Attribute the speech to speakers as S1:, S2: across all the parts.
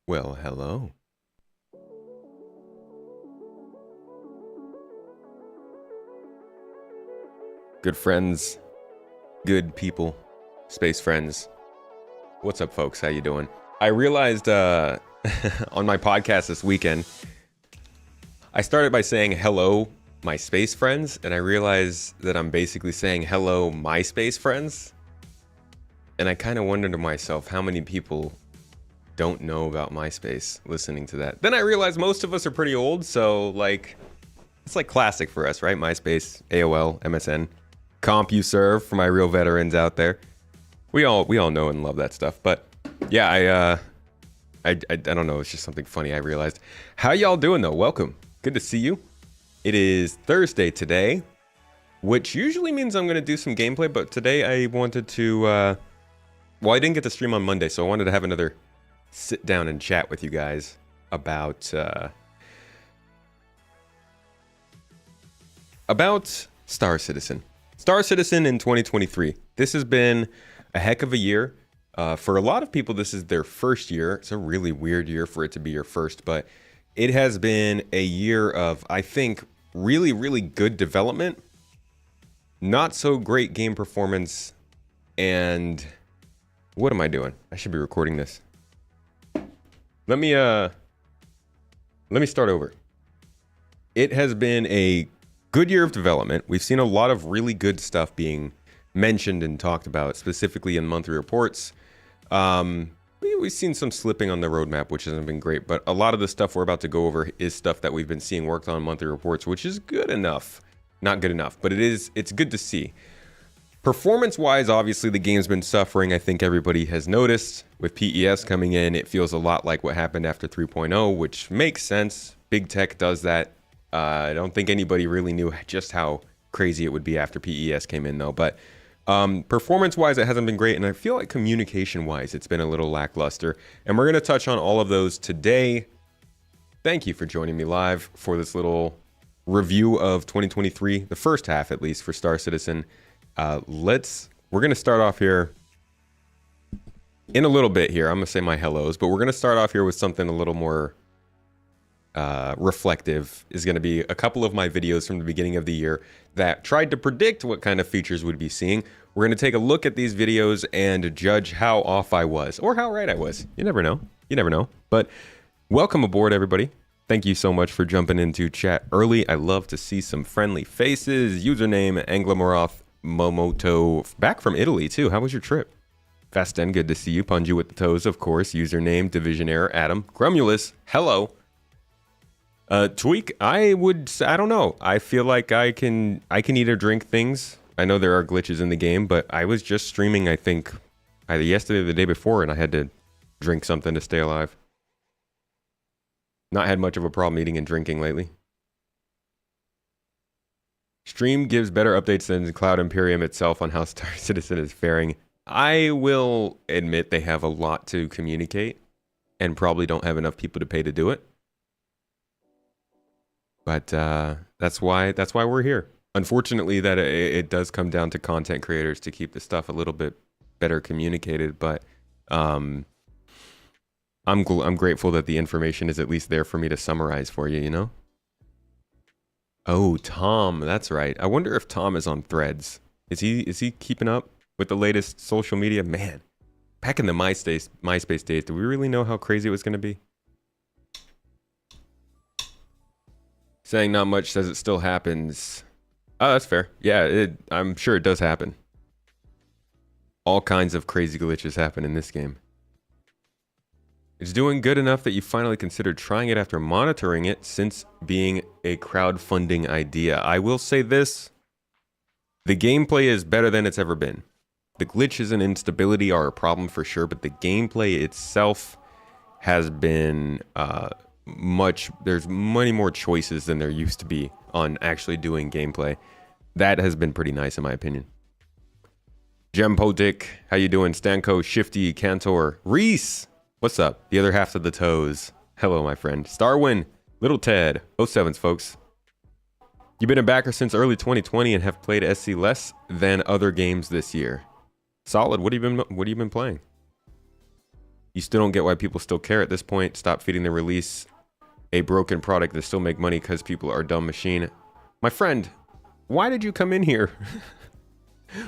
S1: Well, hello. Good friends, good people, space friends. What's up, folks? How you doing? I realized on my podcast this weekend, I started by saying hello, my space friends, and I realized that I'm basically saying hello, my space friends. And I kind of wondered to myself how many people don't know about MySpace listening to that. Then I realized most of us are pretty old, so it's like classic for us, right? MySpace, AOL, MSN, CompuServe for my real veterans out there. We all know and love that stuff. But yeah, I don't know. It's just something funny I realized. How y'all doing though? Welcome. Good to see you. It is Thursday today, which usually means I'm going to do some gameplay. But today I wanted to, I didn't get to stream on Monday, so I wanted to have another sit down and chat with you guys about Star Citizen. Star Citizen in 2023. This has been a heck of a year. For a lot of people, this is their first year. It's a really weird year for it to be your first, but it has been a year of, I think, really, really good development, not so great game performance, and what am I doing? I should be recording this. Let me start over. It has been a good year of development. We've seen a lot of really good stuff being mentioned and talked about, specifically in monthly reports. We've seen some slipping on the roadmap, which hasn't been great, but a lot of the stuff we're about to go over is stuff that we've been seeing worked on in monthly reports, which is good enough. Not good enough, but it's good to see. Performance-wise, obviously, the game's been suffering. I think everybody has noticed. With PES coming in, it feels a lot like what happened after 3.0, which makes sense. Big tech does that. I don't think anybody really knew just how crazy it would be after PES came in, though. But performance-wise, it hasn't been great, and I feel like communication-wise, it's been a little lackluster. And we're going to touch on all of those today. Thank you for joining me live for this little review of 2023, the first half, at least, for Star Citizen. We're going to start off here in a little bit here. I'm going to say my hellos, but we're going to start off here with something a little more reflective. Is going to be a couple of my videos from the beginning of the year that tried to predict what kind of features we'd be seeing. We're going to take a look at these videos and judge how off I was or how right I was. You never know. You never know. But welcome aboard, everybody. Thank you so much for jumping into chat early. I love to see some friendly faces. Username Anglamoroth Momoto, back from Italy too. How was your trip? Fasten, good to see you. Punju with the toes, of course. Username Divisionaire Adam. Grumulus, hello. Tweak, I don't know. I feel like I can eat or drink things. I know there are glitches in the game, but I was just streaming, I think, either yesterday or the day before, and I had to drink something to stay alive. Not had much of a problem eating and drinking lately. Stream gives better updates than Cloud Imperium itself on how Star Citizen is faring. I will admit they have a lot to communicate and probably don't have enough people to pay to do it. But that's why we're here. Unfortunately, that it does come down to content creators to keep the stuff a little bit better communicated. But I'm grateful that the information is at least there for me to summarize for you, you know? Oh, Tom, that's right. I wonder if Tom is on Threads. Is he keeping up with the latest social media? Man, back in the MySpace days, do we really know how crazy it was going to be? Saying not much says it still happens. Oh, that's fair. Yeah, I'm sure it does happen. All kinds of crazy glitches happen in this game. It's doing good enough that you finally considered trying it after monitoring it since being a crowdfunding idea. I will say this. The gameplay is better than it's ever been. The glitches and instability are a problem for sure, but the gameplay itself has been there's many more choices than there used to be on actually doing gameplay. That has been pretty nice in my opinion. Gempotic, how you doing? Stanko, Shifty, Cantor, Reese. What's up? The other half of the toes. Hello, my friend. Starwin, Little Ted, 07s, folks. You've been a backer since early 2020 and have played SC less than other games this year. Solid. What have you been playing? You still don't get why people still care at this point. Stop feeding the release a broken product that still make money because people are a dumb machine. My friend, why did you come in here?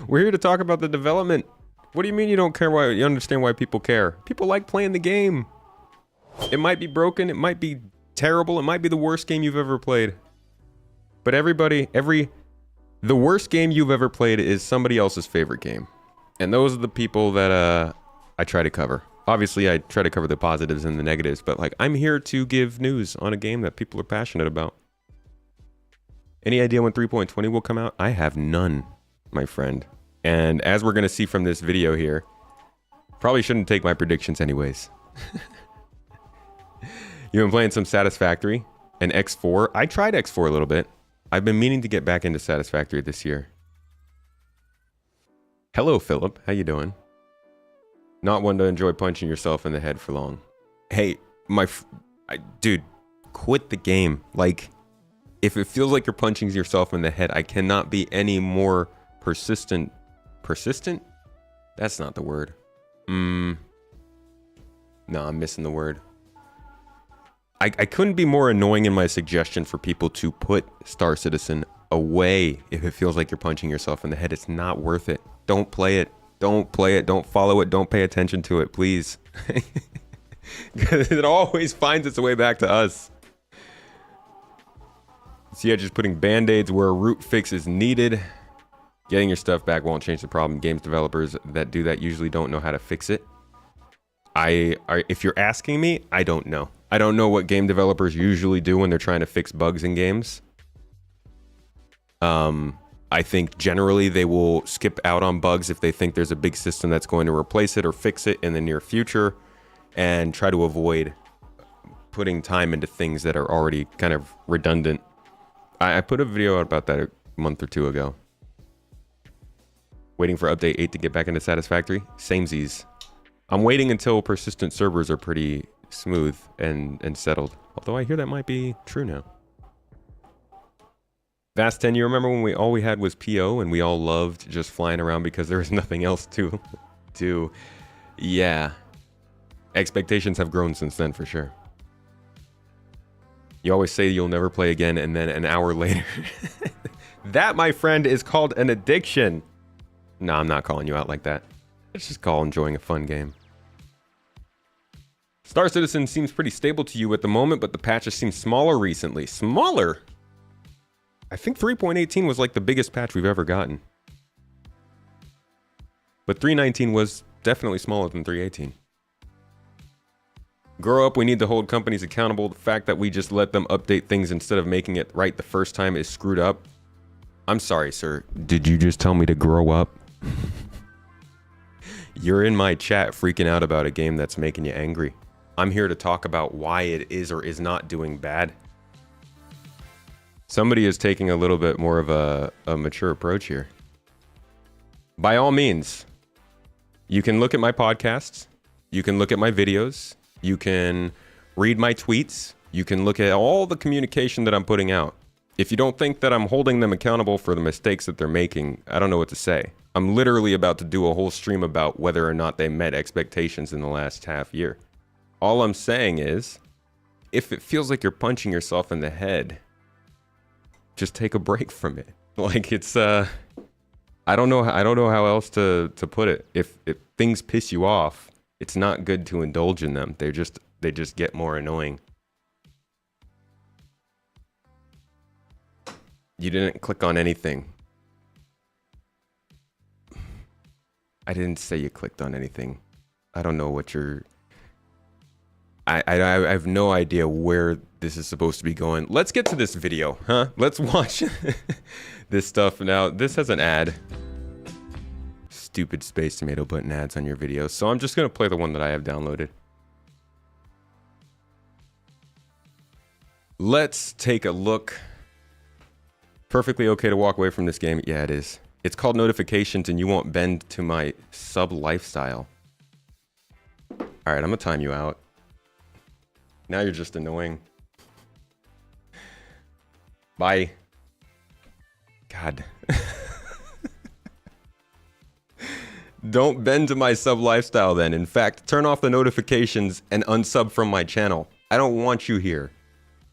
S1: We're here to talk about the development. What do you mean you don't care? Why you understand why people care? People like playing the game. It might be broken, it might be terrible, it might be the worst game you've ever played. But the worst game you've ever played is somebody else's favorite game. And those are the people that I try to cover. Obviously, I try to cover the positives and the negatives, but like I'm here to give news on a game that people are passionate about. Any idea when 3.20 will come out? I have none, my friend. And as we're going to see from this video here, probably shouldn't take my predictions anyways. You've been playing some Satisfactory and X4. I tried X4 a little bit. I've been meaning to get back into Satisfactory this year. Hello, Philip. How you doing? Not one to enjoy punching yourself in the head for long. Hey, dude, quit the game. Like, if it feels like you're punching yourself in the head, I cannot be any more persistent. Persistent? That's not the word. No, I'm missing the word. I couldn't be more annoying in my suggestion for people to put Star Citizen away if it feels like you're punching yourself in the head. It's not worth it. Don't play it. Don't play it. Don't follow it. Don't pay attention to it, please. Because it always finds its way back to us. So yeah, just putting band-aids where a root fix is needed. Getting your stuff back won't change the problem. Games developers that do that usually don't know how to fix it. If you're asking me, I don't know. I don't know what game developers usually do when they're trying to fix bugs in games. I think generally they will skip out on bugs if they think there's a big system that's going to replace it or fix it in the near future, and try to avoid putting time into things that are already kind of redundant. I put a video out about that a month or two ago. Waiting for update 8 to get back into Satisfactory. Samesies. I'm waiting until persistent servers are pretty smooth and settled. Although I hear that might be true now. Vast 10, you remember when all we had was PO and we all loved just flying around because there was nothing else to do? Yeah. Expectations have grown since then for sure. You always say you'll never play again, and then an hour later. That, my friend, is called an addiction. No, I'm not calling you out like that. It's just called enjoying a fun game. Star Citizen seems pretty stable to you at the moment, but the patches seem smaller recently. Smaller? I think 3.18 was like the biggest patch we've ever gotten. But 3.19 was definitely smaller than 3.18. Grow up, we need to hold companies accountable. The fact that we just let them update things instead of making it right the first time is screwed up. I'm sorry, sir. Did you just tell me to grow up? You're in my chat freaking out about a game that's making you angry. I'm here to talk about why it is or is not doing bad. Somebody is taking a little bit more of a mature approach here. By all means, you can look at my podcasts. You can look at my videos. You can read my tweets. You can look at all the communication that I'm putting out. If you don't think that I'm holding them accountable for the mistakes that they're making, I don't know what to say. I'm literally about to do a whole stream about whether or not they met expectations in the last half year. All I'm saying is, if it feels like you're punching yourself in the head, just take a break from it. Like it's I don't know how else to put it. If things piss you off, it's not good to indulge in them. They just get more annoying. You didn't click on anything. I didn't say you clicked on anything. I don't know what you're... I have no idea where this is supposed to be going. Let's get to this video, huh? Let's watch this stuff. Now, this has an ad. Stupid Space Tomato putting ads on your videos. So I'm just going to play the one that I have downloaded. Let's take a look. Perfectly okay to walk away from this game. Yeah, it is. It's called Notifications, and you won't bend to my sub lifestyle. All right, I'm gonna time you out. Now you're just annoying. Bye. God. Don't bend to my sub lifestyle then. In fact, turn off the notifications and unsub from my channel. I don't want you here.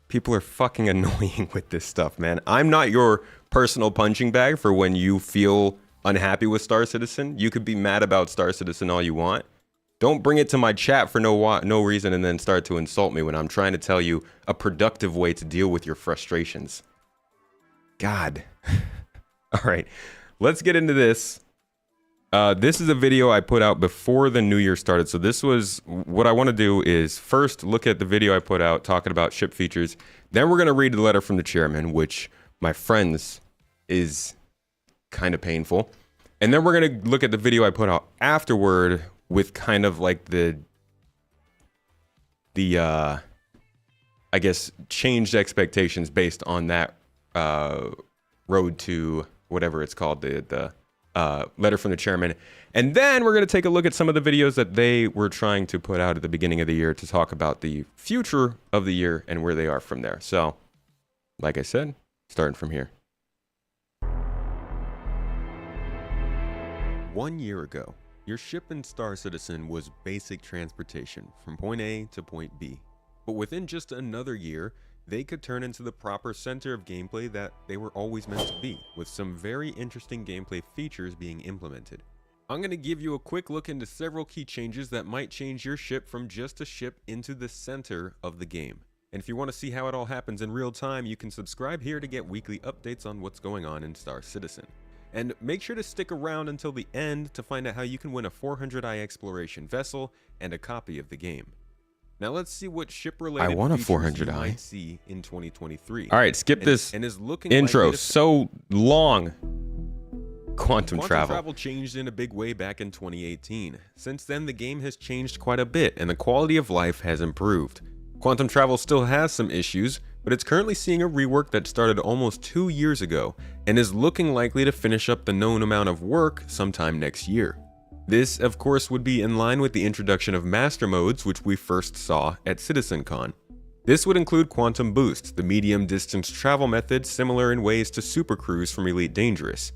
S1: People are fucking annoying with this stuff, man. I'm not your personal punching bag for when you feel unhappy with Star Citizen. You could be mad about Star Citizen all you want. Don't bring it to my chat for no reason and then start to insult me when I'm trying to tell you a productive way to deal with your frustrations. God. All right, let's get into this. This is a video I put out before the new year started. So this was, what I want to do is first look at the video I put out talking about ship features. Then we're going to read the letter from the chairman, which my friends is kind of painful. And then we're going to look at the video I put out afterward with kind of like the I guess changed expectations based on that road to whatever it's called, the letter from the chairman. And then we're going to take a look at some of the videos that they were trying to put out at the beginning of the year to talk about the future of the year and where they are from there. So, like I said, starting from here. 1 year ago, your ship in Star Citizen was basic transportation from point A to point B. But within just another year, they could turn into the proper center of gameplay that they were always meant to be, with some very interesting gameplay features being implemented. I'm going to give you a quick look into several key changes that might change your ship from just a ship into the center of the game. And if you want to see how it all happens in real time, you can subscribe here to get weekly updates on what's going on in Star Citizen. And make sure to stick around until the end to find out how you can win a 400i exploration vessel and a copy of the game. Now let's see what ship-related features you might see in 2023. All right, skip this intro. So long. Quantum travel changed in a big way back in 2018. Since then, the game has changed quite a bit, and the quality of life has improved. Quantum travel still has some issues, but it's currently seeing a rework that started almost 2 years ago, and is looking likely to finish up the known amount of work sometime next year. This, of course, would be in line with the introduction of master modes, which we first saw at CitizenCon. This would include Quantum Boost, the medium-distance travel method similar in ways to Super Cruise from Elite Dangerous.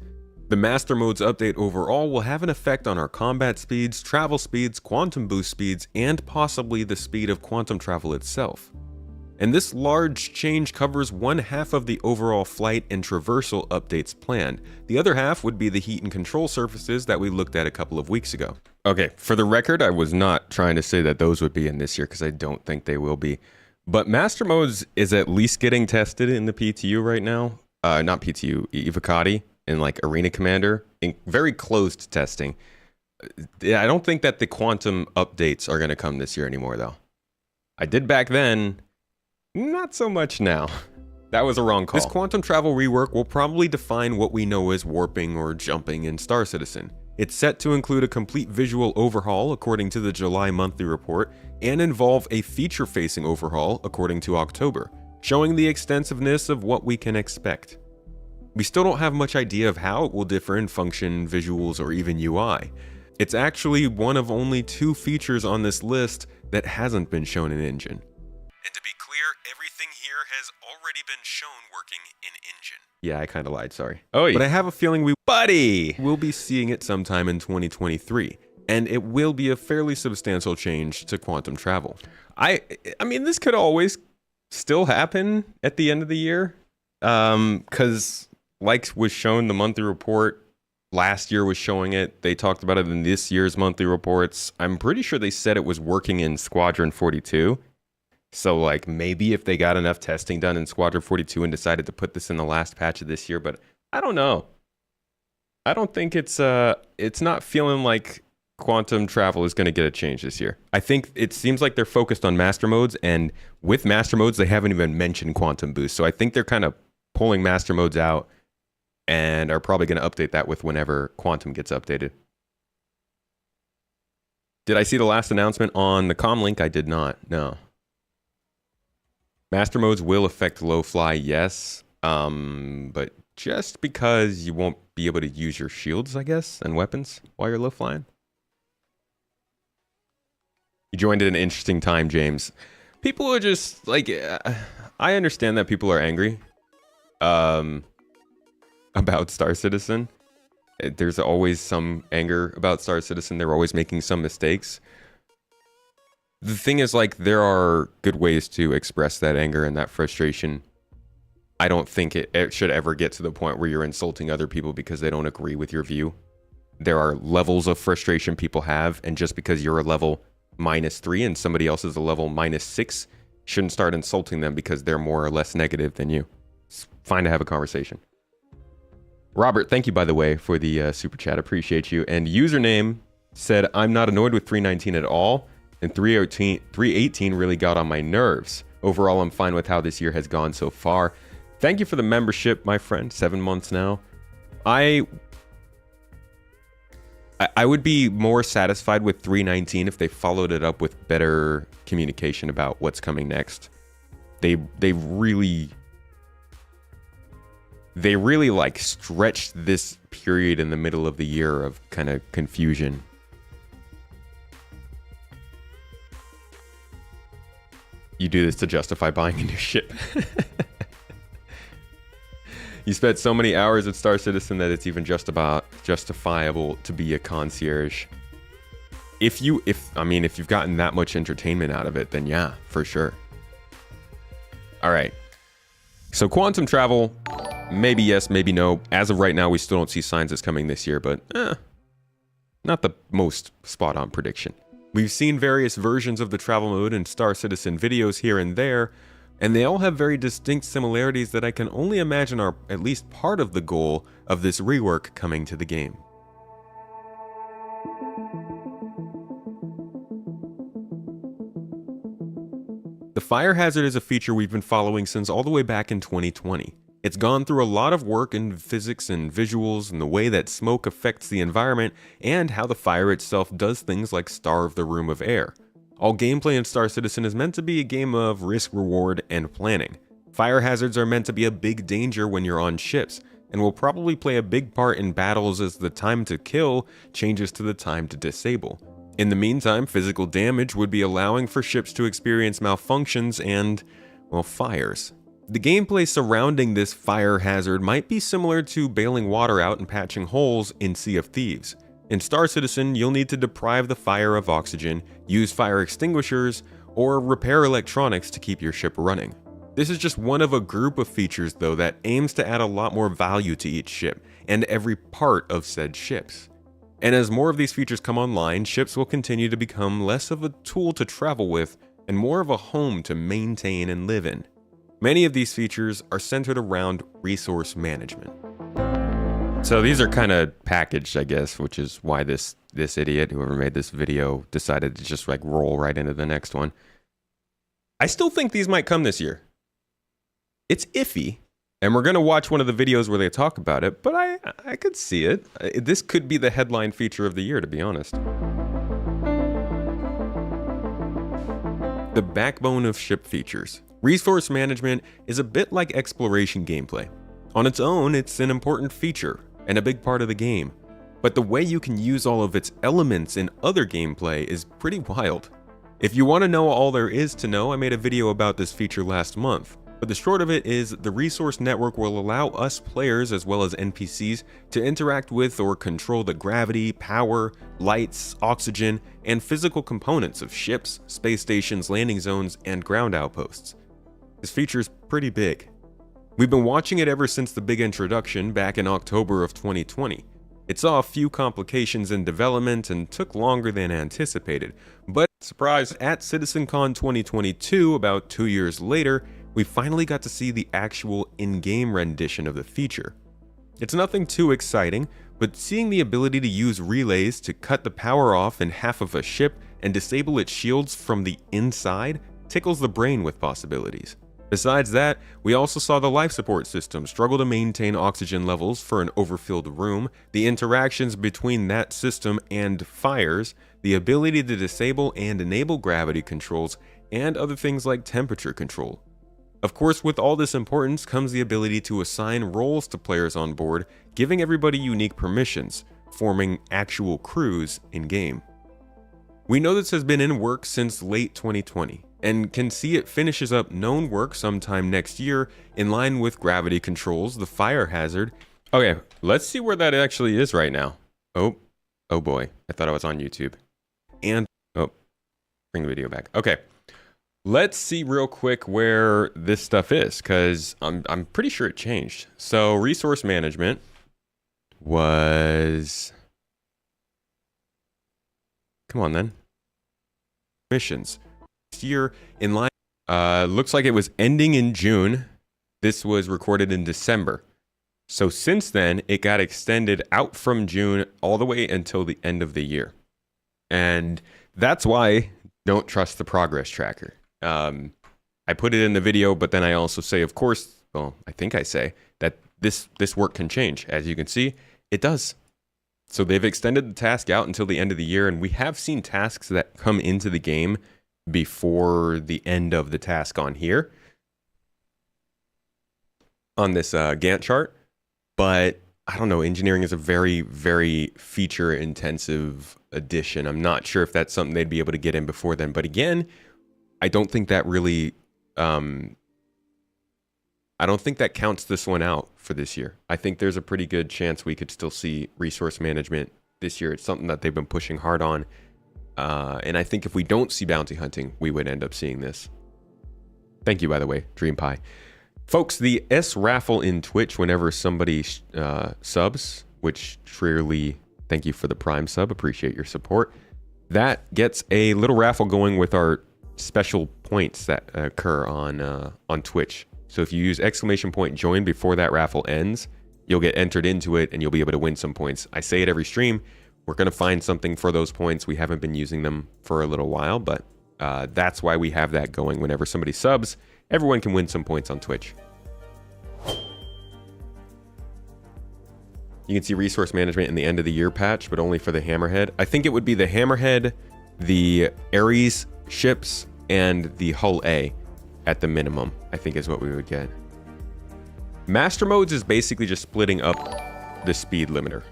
S1: The Master Modes update overall will have an effect on our combat speeds, travel speeds, Quantum Boost speeds, and possibly the speed of quantum travel itself. And this large change covers one half of the overall flight and traversal updates planned. The other half would be the heat and control surfaces that we looked at a couple of weeks ago. Okay, for the record, I was not trying to say that those would be in this year because I don't think they will be. But Master Modes is at least getting tested in the PTU right now. Not PTU, Evocati in like Arena Commander, in very closed testing. I don't think that the quantum updates are going to come this year anymore though. I did back then. Not so much now. That was a wrong call. This quantum travel rework will probably define what we know as warping or jumping in Star Citizen. It's set to include a complete visual overhaul according to the July monthly report, and involve a feature-facing overhaul according to October, showing the extensiveness of what we can expect. We still don't have much idea of how it will differ in function, visuals, or even UI. It's actually one of only 2 features on this list that hasn't been shown in engine. And to be clear, everything here has already been shown working in engine. Yeah, I kind of lied, sorry. Oh, yeah. But I have a feeling we'll be seeing it sometime in 2023, and it will be a fairly substantial change to quantum travel. I mean, this could always still happen at the end of the year, because like was shown the monthly report, last year was showing it. They talked about it in this year's monthly reports. I'm pretty sure they said it was working in Squadron 42. So like maybe if they got enough testing done in Squadron 42 and decided to put this in the last patch of this year, but I don't know. I don't think it's not feeling like quantum travel is going to get a change this year. I think it seems like they're focused on master modes, and with master modes they haven't even mentioned quantum boost. So I think they're kind of pulling master modes out and are probably going to update that with whenever quantum gets updated. Did I see the last announcement on the comm link? I did not. No. Master modes will affect low fly, yes, but just because you won't be able to use your shields, I guess, and weapons while you're low flying. You joined at an interesting time, James. People are just like, I understand that people are angry about Star Citizen. There's always some anger about Star Citizen. They're always making some mistakes. The thing is, like, there are good ways to express that anger and that frustration. I don't think it should ever get to the point where you're insulting other people because they don't agree with your view. There are levels of frustration people have, and just because you're a level -3 and somebody else is a level -6, shouldn't start insulting them because they're more or less negative than you. It's fine to have a conversation. Robert, thank you, by the way, for the super chat. Appreciate you. And username said, I'm not annoyed with 319 at all, and 318 really got on my nerves. Overall, I'm fine with how this year has gone so far. Thank you for the membership, my friend. 7 months now. I would be more satisfied with 319 if they followed it up with better communication about what's coming next. They really like stretched this period in the middle of the year of kind of confusion. You do this to justify buying a new ship. You spent so many hours at Star Citizen that it's even just about justifiable to be a concierge. If you've gotten that much entertainment out of it, then yeah, for sure. All right. So quantum travel, maybe yes, maybe no. As of right now, we still don't see signs it's coming this year, but not the most spot-on prediction. We've seen various versions of the travel mode in Star Citizen videos here and there, and they all have very distinct similarities that I can only imagine are at least part of the goal of this rework coming to the game. The fire hazard is a feature we've been following since all the way back in 2020. It's gone through a lot of work in physics and visuals and the way that smoke affects the environment and how the fire itself does things like starve the room of air. All gameplay in Star Citizen is meant to be a game of risk, reward, and planning. Fire hazards are meant to be a big danger when you're on ships, and will probably play a big part in battles as the time to kill changes to the time to disable. In the meantime, physical damage would be allowing for ships to experience malfunctions and, well, fires. The gameplay surrounding this fire hazard might be similar to bailing water out and patching holes in Sea of Thieves. In Star Citizen, you'll need to deprive the fire of oxygen, use fire extinguishers, or repair electronics to keep your ship running. This is just one of a group of features, though, that aims to add a lot more value to each ship, and every part of said ships. And as more of these features come online, ships will continue to become less of a tool to travel with, and more of a home to maintain and live in. Many of these features are centered around resource management. So these are kind of packaged, I guess, which is why this idiot, whoever made this video, decided to just like roll right into the next one. I still think these might come this year. It's iffy, and we're going to watch one of the videos where they talk about it, but I could see it. This could be the headline feature of the year, to be honest. The backbone of ship features. Resource management is a bit like exploration gameplay. On its own, it's an important feature and a big part of the game, but the way you can use all of its elements in other gameplay is pretty wild. If you want to know all there is to know, I made a video about this feature last month, but the short of it is the resource network will allow us players as well as NPCs to interact with or control the gravity, power, lights, oxygen, and physical components of ships, space stations, landing zones, and ground outposts. This feature's pretty big. We've been watching it ever since the big introduction back in October of 2020. It saw a few complications in development and took longer than anticipated, but surprise, at CitizenCon 2022, about 2 years later, we finally got to see the actual in-game rendition of the feature. It's nothing too exciting, but seeing the ability to use relays to cut the power off in half of a ship and disable its shields from the inside tickles the brain with possibilities. Besides that, we also saw the life support system struggle to maintain oxygen levels for an overfilled room, the interactions between that system and fires, the ability to disable and enable gravity controls, and other things like temperature control. Of course, with all this importance comes the ability to assign roles to players on board, giving everybody unique permissions, forming actual crews in-game. We know this has been in work since late 2020, and can see it finishes up known work sometime next year in line with gravity controls, the fire hazard, Okay, let's see where that actually is right now. Oh boy. I thought I was on YouTube. And, oh, bring the video back. Okay. Let's see real quick where this stuff is, because I'm pretty sure it changed. So resource management was... Come on then. Missions. This year in line, looks like it was ending in June. This was recorded in December. So since then, it got extended out from June all the way until the end of the year. And that's why don't trust the progress tracker. I put it in the video, but then I also say, of course, well, I think I say that this work can change. As you can see, it does. So they've extended the task out until the end of the year, and we have seen tasks that come into the game before the end of the task on here, on this Gantt chart. But I don't know, engineering is a very, very feature-intensive addition. I'm not sure if that's something they'd be able to get in before then. But again, I don't think that really, I don't think that counts this one out for this year. I think there's a pretty good chance we could still see resource management this year. It's something that they've been pushing hard on. And I think if we don't see bounty hunting, we would end up seeing this. Thank you, by the way, Dream Pie. Folks, the S raffle in Twitch whenever somebody subs, which truly thank you for the Prime sub, appreciate your support. That gets a little raffle going with our special points that occur on Twitch. So if you use !join before that raffle ends, you'll get entered into it and you'll be able to win some points. I say it every stream. We're going to find something for those points. We haven't been using them for a little while, but that's why we have that going. Whenever somebody subs, everyone can win some points on Twitch. You can see resource management in the end of the year patch, but only for the Hammerhead. I think it would be the Hammerhead, the Ares ships, and the Hull A at the minimum, I think is what we would get. Master modes is basically just splitting up the speed limiter.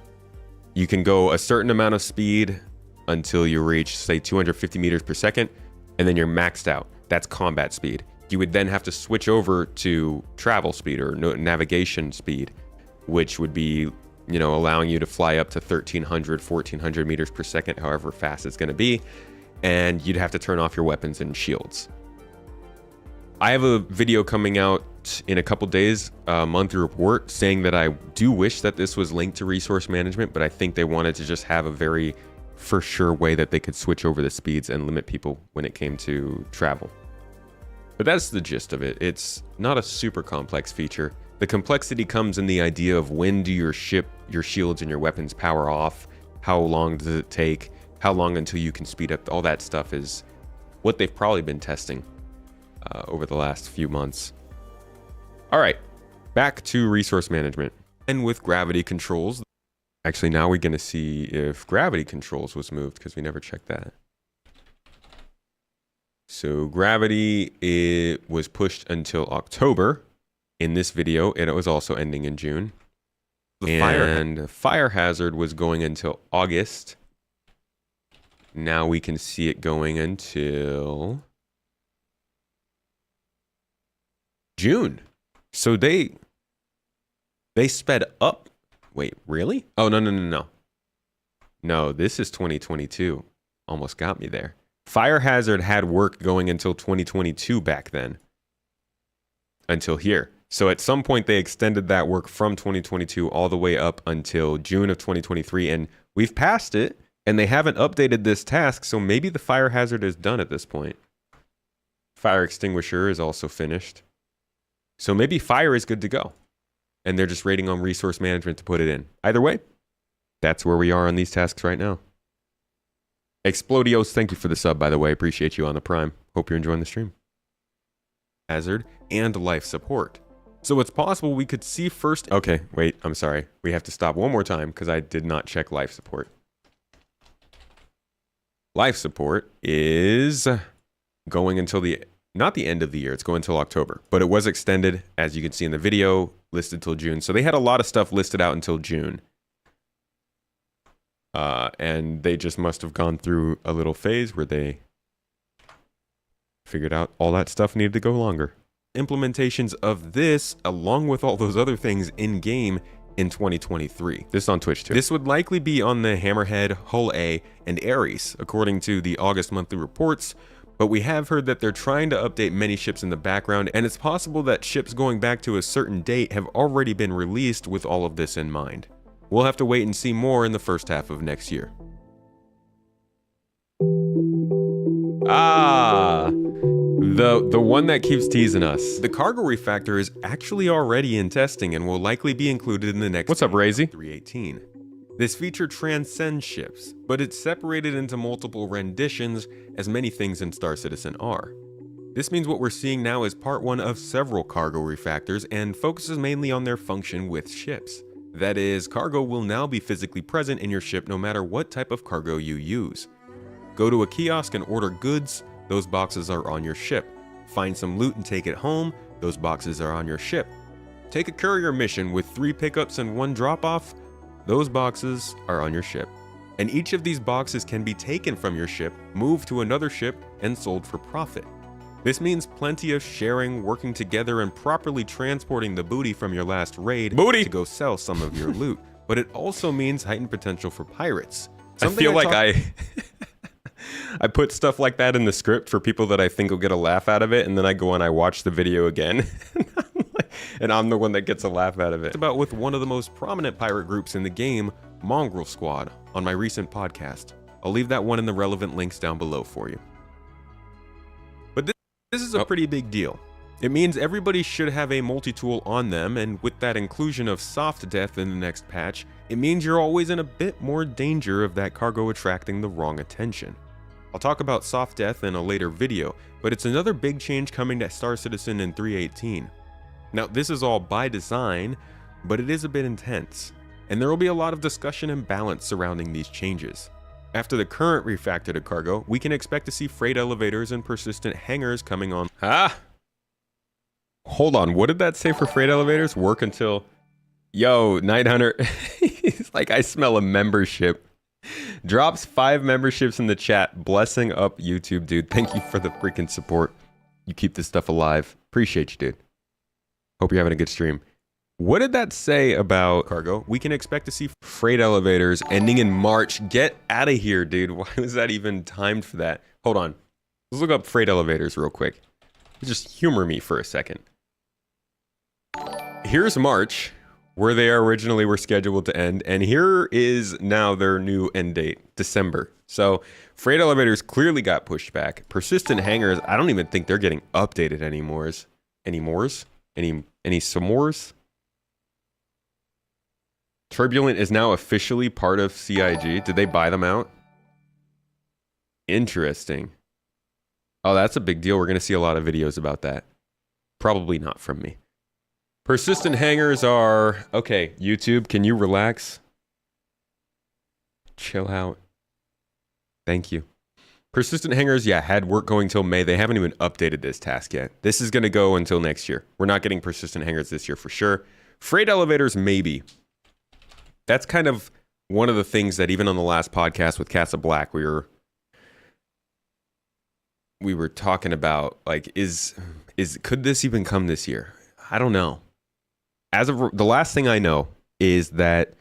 S1: You can go a certain amount of speed until you reach, say, 250 meters per second, and then you're maxed out. That's combat speed. You would then have to switch over to travel speed or navigation speed, which would be, you know, allowing you to fly up to 1300, 1400 meters per second, however fast it's going to be. And you'd have to turn off your weapons and shields. I have a video coming out in a couple days, a monthly report, saying that I do wish that this was linked to resource management, but I think they wanted to just have a very for sure way that they could switch over the speeds and limit people when it came to travel. But that's the gist of it. It's not a super complex feature. The complexity comes in the idea of when do your ship, your shields, and your weapons power off? How long does it take? How long until you can speed up? All that stuff is what they've probably been testing over the last few months. All right, back to resource management. And with gravity controls, actually now we're going to see if gravity controls was moved because we never checked that. So gravity, it was pushed until October. In this video, it was also ending in June. And fire hazard was going until August. Now we can see it going until June. So they sped up. Wait, really? Oh, no. No, this is 2022. Almost got me there. Fire hazard had work going until 2022 back then. Until here. So at some point they extended that work from 2022 all the way up until June of 2023. And we've passed it and they haven't updated this task. So maybe the fire hazard is done at this point. Fire extinguisher is also finished. So maybe fire is good to go. And they're just waiting on resource management to put it in. Either way, that's where we are on these tasks right now. Explodios, thank you for the sub, by the way. Appreciate you on the Prime. Hope you're enjoying the stream. Hazard and life support. So it's possible we could see first... Okay, wait, I'm sorry. We have to stop one more time because I did not check life support. Life support is going until the... Not the end of the year, it's going until October. But it was extended, as you can see in the video, listed till June. So they had a lot of stuff listed out until June. And they just must have gone through a little phase where they figured out all that stuff needed to go longer. Implementations of this, along with all those other things in game, in 2023. This is on Twitch too. This would likely be on the Hammerhead, Hull A, and Ares, according to the August monthly reports, but we have heard that they're trying to update many ships in the background, and it's possible that ships going back to a certain date have already been released with all of this in mind. We'll have to wait and see more in the first half of next year. The one that keeps teasing us. The cargo refactor is actually already in testing and will likely be included in the next
S2: What's up, Razy?
S1: 318. This feature transcends ships, but it's separated into multiple renditions, as many things in Star Citizen are. This means what we're seeing now is part one of several cargo refactors and focuses mainly on their function with ships. That is, cargo will now be physically present in your ship no matter what type of cargo you use. Go to a kiosk and order goods, those boxes are on your ship. Find some loot and take it home, those boxes are on your ship. Take a courier mission with 3 pickups and 1 drop-off, those boxes are on your ship. And each of these boxes can be taken from your ship, moved to another ship, and sold for profit. This means plenty of sharing, working together, and properly transporting the booty from your last raid to go sell some of your loot. But it also means heightened potential for pirates.
S2: I feel like I put stuff like that in the script for people that I think will get a laugh out of it, and then I go and I watch the video again, and I'm the one that gets a laugh out of it.
S1: It's about with one of the most prominent pirate groups in the game, Mongrel Squad, on my recent podcast. I'll leave that one in the relevant links down below for you. But this is a pretty big deal. It means everybody should have a multi-tool on them, and with that inclusion of soft death in the next patch, it means you're always in a bit more danger of that cargo attracting the wrong attention. I'll talk about soft death in a later video, but it's another big change coming to Star Citizen in 318. Now, this is all by design, but it is a bit intense, and there will be a lot of discussion and balance surrounding these changes. After the current refactored cargo, we can expect to see freight elevators and persistent hangars coming on.
S2: Hold on, what did that say for freight elevators? Work until... Yo, Night Hunter, he's like, I smell a membership. Drops 5 memberships in the chat. Blessing up YouTube, dude. Thank you for the freaking support. You keep this stuff alive. Appreciate you, dude. Hope you're having a good stream. What did that say about
S1: cargo? We can expect to see
S2: freight elevators ending in March. Get out of here, dude. Why was that even timed for that? Hold on. Let's look up freight elevators real quick. Just humor me for a second. Here's March, where they originally were scheduled to end, and here is now their new end date, December. So freight elevators clearly got pushed back. Persistent hangars, I don't even think they're getting updated anymore. Any some mores? Turbulent is now officially part of CIG. Did they buy them out? Interesting. Oh, that's a big deal. We're going to see a lot of videos about that. Probably not from me. Persistent hangars are... Okay, YouTube, can you relax? Chill out. Thank you. Persistent hangars, yeah, had work going till May. They haven't even updated this task yet. This is going to go until next year. We're not getting persistent hangars this year for sure. Freight elevators, maybe. That's kind of one of the things that even on the last podcast with Casa Black, we were talking about, like, could this even come this year? I don't know. As of the last thing I know is that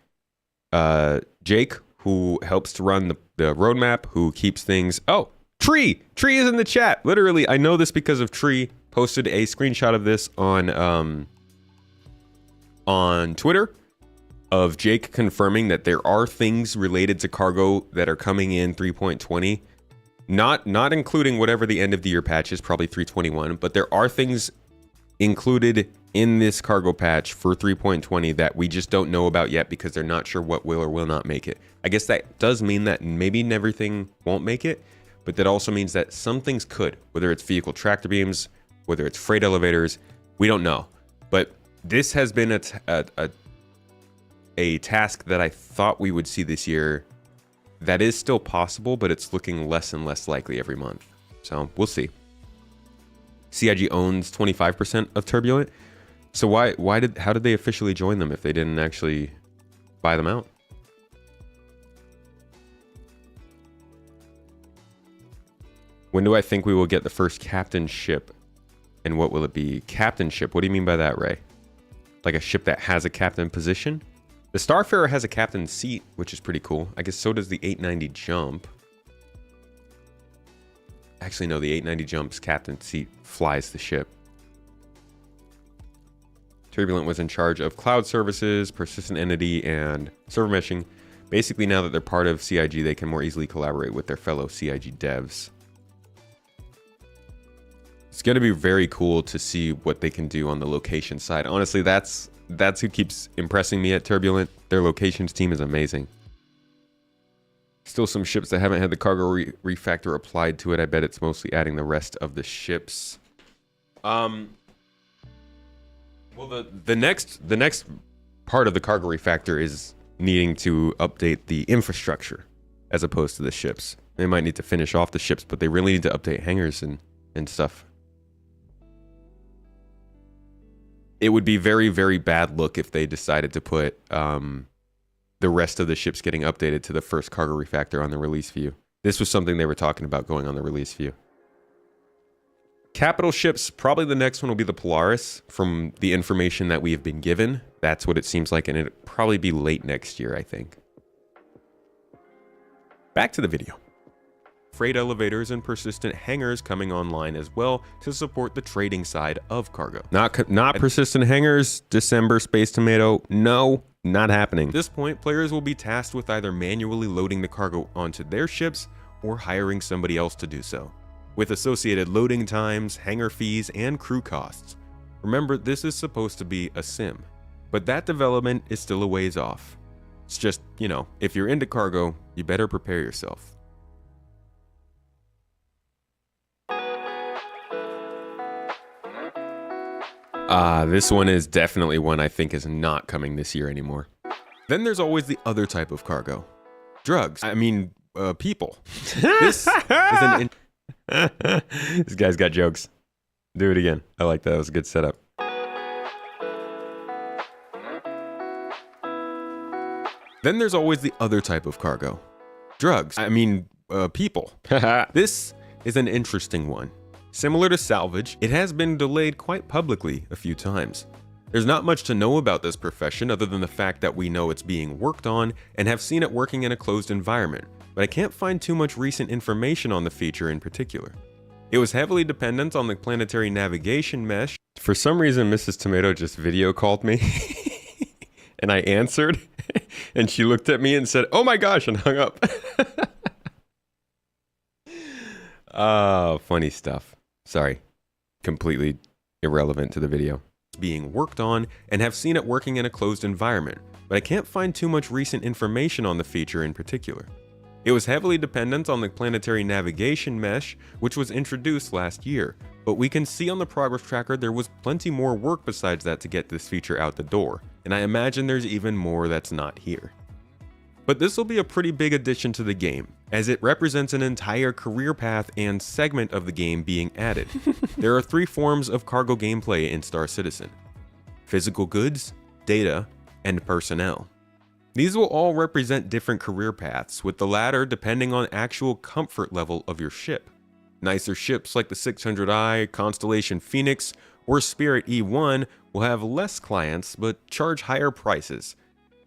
S2: Jake, who helps to run the roadmap, who keeps things... Oh, Tree is in the chat. Literally, I know this because of Tree. Posted a screenshot of this on Twitter of Jake confirming that there are things related to cargo that are coming in 3.20. Not including whatever the end of the year patch is, probably 321, but there are things included in this cargo patch for 3.20 that we just don't know about yet because they're not sure what will or will not make it. I guess that does mean that maybe everything won't make it, but that also means that some things could, whether it's vehicle tractor beams, whether it's freight elevators, we don't know. But this has been a task that I thought we would see this year. That is still possible, but it's looking less and less likely every month. So we'll see. CIG owns 25% of Turbulent. So how did they officially join them if they didn't actually buy them out? When do I think we will get the first captain ship? And what will it be? Captain ship? What do you mean by that, Ray? Like a ship that has a captain position? The Starfarer has a captain's seat, which is pretty cool. I guess so does the 890 jump. Actually, no, the 890 jump's captain's seat flies the ship. Turbulent was in charge of cloud services, persistent entity, and server meshing. Basically, now that they're part of CIG, they can more easily collaborate with their fellow CIG devs. It's going to be very cool to see what they can do on the location side. Honestly, that's who keeps impressing me at Turbulent. Their locations team is amazing. Still some ships that haven't had the cargo refactor applied to it. I bet it's mostly adding the rest of the ships. Well, the next part of the cargo refactor is needing to update the infrastructure as opposed to the ships. They might need to finish off the ships, but they really need to update hangars and stuff. It would be very, very bad look if they decided to put the rest of the ships getting updated to the first cargo refactor on the release view. This was something they were talking about going on the release view. Capital ships, probably the next one will be the Polaris from the information that we have been given. That's what it seems like, and it'll probably be late next year, I think. Back to the video. Freight elevators and persistent hangars coming online as well to support the trading side of cargo. Not persistent hangars, December Space Tomato, no, not happening. At this point, players will be tasked with either manually loading the cargo onto their ships or hiring somebody else to do so, with associated loading times, hangar fees, and crew costs. Remember, this is supposed to be a sim, but that development is still a ways off. It's just, you know, if you're into cargo, you better prepare yourself. This one is definitely one I think is not coming this year anymore. Then there's always the other type of cargo. Drugs. I mean, people. This is an... This guy's got jokes. Do it again. I like that. That was a good setup. Then there's always the other type of cargo. Drugs. I mean, people. This is an interesting one. Similar to salvage, it has been delayed quite publicly a few times. There's not much to know about this profession other than the fact that we know it's being worked on and have seen it working in a closed environment, but I can't find too much recent information on the feature in particular. It was heavily dependent on the planetary navigation mesh. For some reason, Mrs. Tomato just video called me and I answered and she looked at me and said, "Oh my gosh," and hung up. Oh, funny stuff. Sorry, completely irrelevant to the video. It's being worked on and have seen it working in a closed environment, but I can't find too much recent information on the feature in particular. It was heavily dependent on the planetary navigation mesh, which was introduced last year, but we can see on the progress tracker there was plenty more work besides that to get this feature out the door, and I imagine there's even more that's not here. But this will be a pretty big addition to the game, as it represents an entire career path and segment of the game being added. There are 3 forms of cargo gameplay in Star Citizen: physical goods, data, and personnel. These will all represent different career paths, with the latter depending on actual comfort level of your ship. Nicer ships like the 600i, Constellation Phoenix, or Spirit E1 will have less clients but charge higher prices.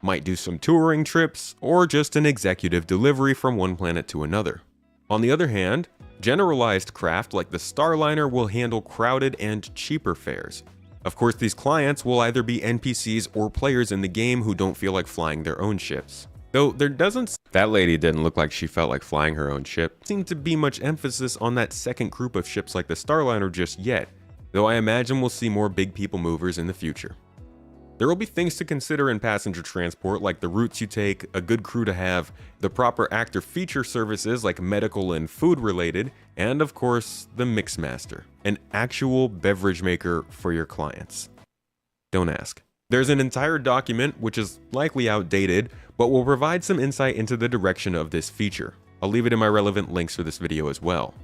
S2: Might do some touring trips, or just an executive delivery from one planet to another. On the other hand, generalized craft like the Starliner will handle crowded and cheaper fares. Of course, these clients will either be NPCs or players in the game who don't feel like flying their own ships. Though there doesn't... That lady didn't look like she felt like flying her own ship. Seem to be much emphasis on that second group of ships like the Starliner just yet, though I imagine we'll see more big people movers in the future. There will be things to consider in passenger transport, like the routes you take, a good crew to have, the proper actor feature services like medical and food related, and of course, the Mixmaster, an actual beverage maker for your clients. Don't ask. There's an entire document, which is likely outdated, but will provide some insight into the direction of this feature. I'll leave it in my relevant links for this video as well.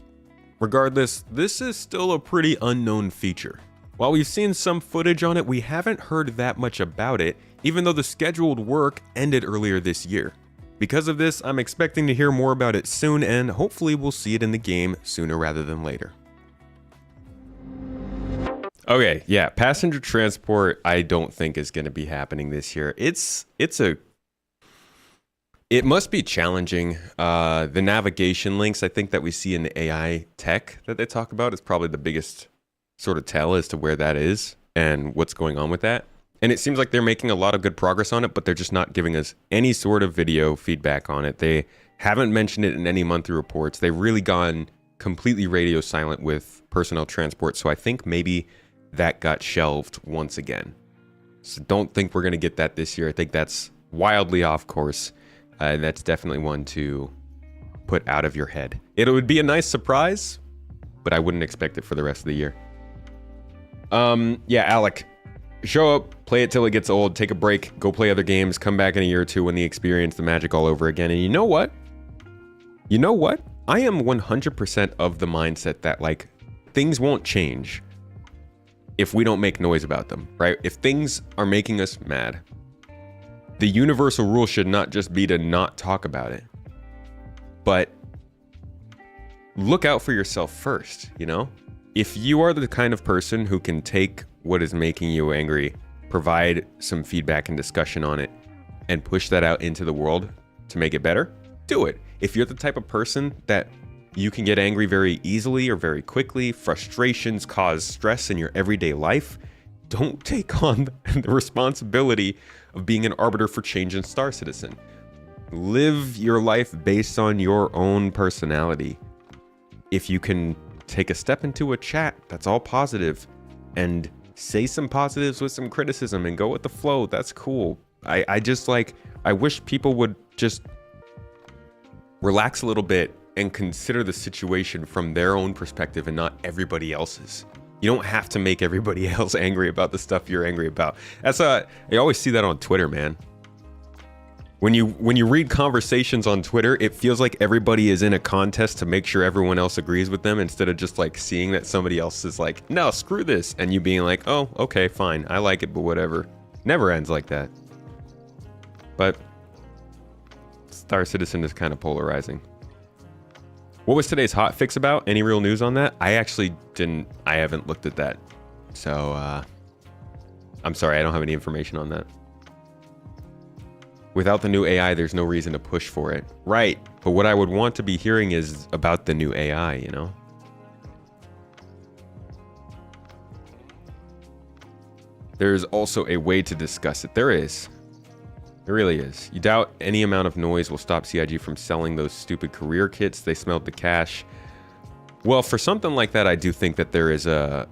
S2: Regardless, this is still a pretty unknown feature. While we've seen some footage on it, we haven't heard that much about it, even though the scheduled work ended earlier this year. Because of this, I'm expecting to hear more about it soon, and hopefully we'll see it in the game sooner rather than later. Okay, yeah, passenger transport I don't think is going to be happening this year. It must be challenging. The navigation links I think that we see in the AI tech that they talk about is probably the biggest sort of tell as to where that is and what's going on with that. And it seems like they're making a lot of good progress on it, but they're just not giving us any sort of video feedback on it. They haven't mentioned it in any monthly reports. They've really gone completely radio silent with personnel transport. So I think maybe that got shelved once again. So don't think we're going to get that this year. I think that's wildly off course. And that's definitely one to put out of your head. It would be a nice surprise, but I wouldn't expect it for the rest of the year. Yeah, Alec, show up, play it till it gets old, take a break, go play other games, come back in a year or two when the experience, the magic all over again. And you know what? I am 100% of the mindset that like things won't change if we don't make noise about them, right? If things are making us mad, the universal rule should not just be to not talk about it, but look out for yourself first, you know? If you are the kind of person who can take what is making you angry, provide some feedback and discussion on it, and push that out into the world to make it better, do it. If you're the type of person that you can get angry very easily or very quickly, frustrations cause stress in your everyday life, don't take on the responsibility of being an arbiter for change in Star Citizen. Live your life based on your own personality. If you can take a step into a chat that's all positive and say some positives with some criticism and go with the flow, that's cool. I wish people would just relax a little bit and consider the situation from their own perspective and not everybody else's. You don't have to make everybody else angry about the stuff you're angry about. I always see that on Twitter, man. When you read conversations on Twitter, it feels like everybody is in a contest to make sure everyone else agrees with them instead of just like seeing that somebody else is like, no, screw this. And you being like, oh, okay, fine. I like it, but whatever. Never ends like that. But Star Citizen is kind of polarizing. What was today's hot fix about? Any real news on that? I haven't looked at that. So, I'm sorry, I don't have any information on that. Without the new AI, there's no reason to push for it. Right, but what I would want to be hearing is about the new AI, you know? There's also a way to discuss it. There is. It really is. You doubt any amount of noise will stop CIG from selling those stupid career kits? They smelled the cash. Well, for something like that, I do think that there is a...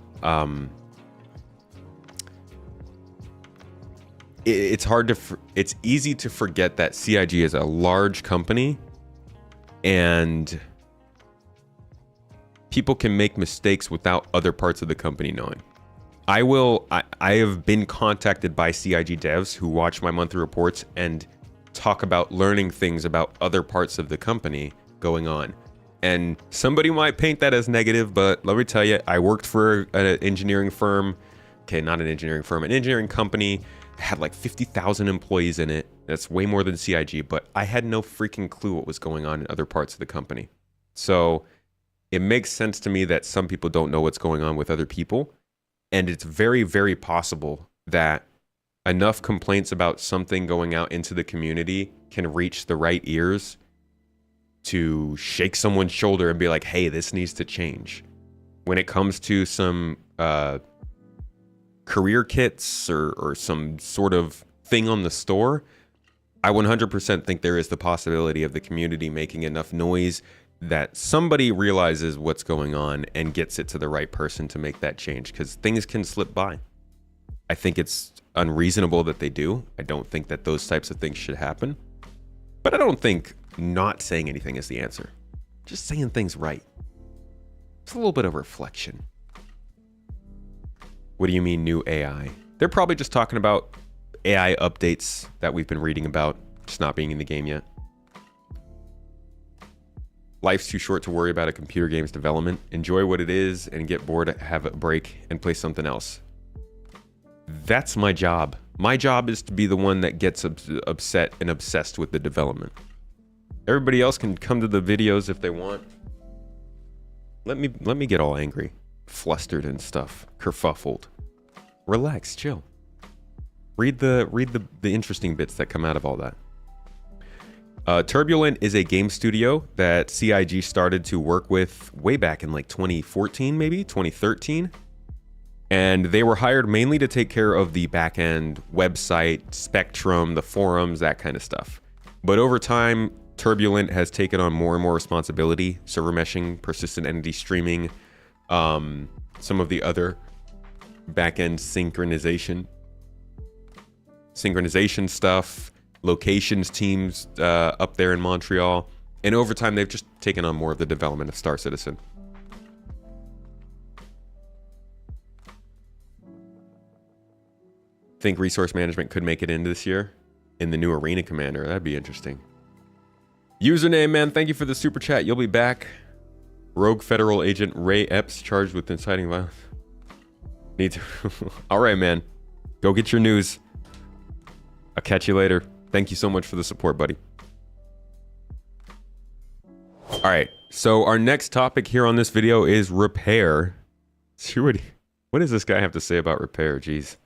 S2: it's easy to forget that CIG is a large company and people can make mistakes without other parts of the company knowing. I have been contacted by CIG devs who watch my monthly reports and talk about learning things about other parts of the company going on. And somebody might paint that as negative, but let me tell you, I worked for an engineering firm. Okay, not an engineering firm, an engineering company. Had like 50,000 employees in it. That's way more than CIG, but I had no freaking clue what was going on in other parts of the company. So it makes sense to me that some people don't know what's going on with other people. And it's very, very possible that enough complaints about something going out into the community can reach the right ears to shake someone's shoulder and be like, hey, this needs to change. When it comes to some career kits or some sort of thing on the store, I 100% think there is the possibility of the community making enough noise that somebody realizes what's going on and gets it to the right person to make that change, because things can slip by. I think it's unreasonable that they do. I don't think that those types of things should happen. But I don't think not saying anything is the answer. Just saying things right. It's a little bit of reflection. What do you mean new AI? They're probably just talking about AI updates that we've been reading about, just not being in the game yet. Life's too short to worry about a computer game's development. Enjoy what it is and get bored, have a break, and play something else. That's my job. My job is to be the one that gets upset and obsessed with the development. Everybody else can come to the videos if they want. Let me get all angry. flustered and stuff, kerfuffled. Relax, chill. Read the interesting bits that come out of all that. Turbulent is a game studio that CIG started to work with way back in like 2014, maybe 2013. And they were hired mainly to take care of the back-end website, Spectrum, the forums, that kind of stuff. But over time, Turbulent has taken on more and more responsibility, server meshing, persistent entity streaming, some of the other back-end synchronization stuff, locations teams up there in Montreal. And over time, they've just taken on more of the development of Star Citizen. Think resource management could make it in this year in the new Arena Commander. That'd be interesting. Username, man, thank you for the super chat. You'll be back. Rogue Federal Agent Ray Epps charged with inciting violence. Need to. All right, man. Go get your news. I'll catch you later. Thank you so much for the support, buddy. All right. So our next topic here on this video is repair. What does this guy have to say about repair? Jeez.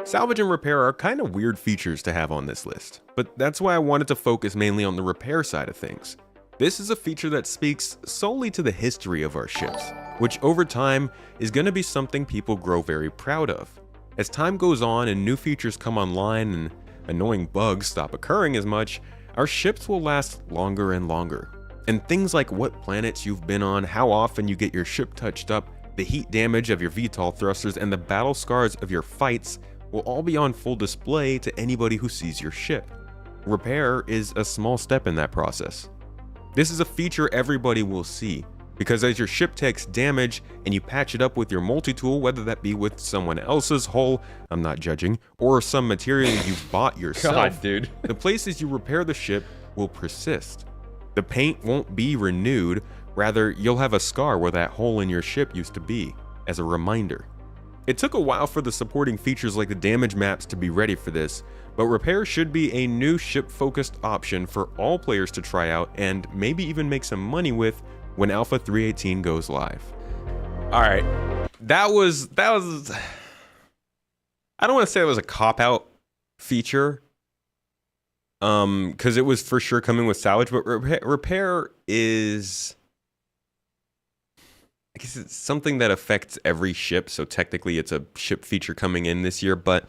S2: Salvage and repair are kind of weird features to have on this list, but that's why I wanted to focus mainly on the repair side of things. This is a feature that speaks solely to the history of our ships, which over time is going to be something people grow very proud of. As time goes on and new features come online and annoying bugs stop occurring as much, our ships will last longer and longer. And things like what planets you've been on, how often you get your ship touched up, the heat damage of your VTOL thrusters, and the battle scars of your fights will all be on full display to anybody who sees your ship. Repair is a small step in that process. This is a feature everybody will see, because as your ship takes damage and you patch it up with your multi-tool, whether that be with someone else's hull, I'm not judging, or some material you've bought yourself,
S1: God, dude.
S2: the places you repair the ship will persist. The paint won't be renewed, rather you'll have a scar where that hole in your ship used to be, as a reminder. It took a while for the supporting features like the damage maps to be ready for this, but repair should be a new ship-focused option for all players to try out and maybe even make some money with when Alpha 3.18 goes live. All right, that was I don't want to say it was a cop-out feature, because it was for sure coming with salvage, but repair is, I guess it's something that affects every ship, so technically it's a ship feature coming in this year, but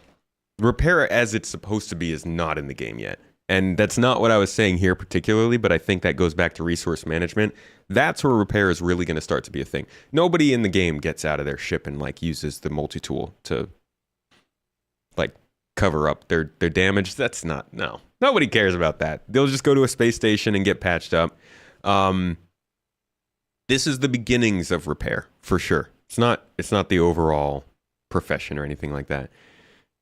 S2: repair as it's supposed to be is not in the game yet. And that's not what I was saying here particularly, but I think that goes back to resource management. That's where repair is really going to start to be a thing. Nobody in the game gets out of their ship and like uses the multi-tool to like cover up their damage. That's not, no. Nobody cares about that. They'll just go to a space station and get patched up. This is the beginnings of repair, for sure. It's not the overall profession or anything like that.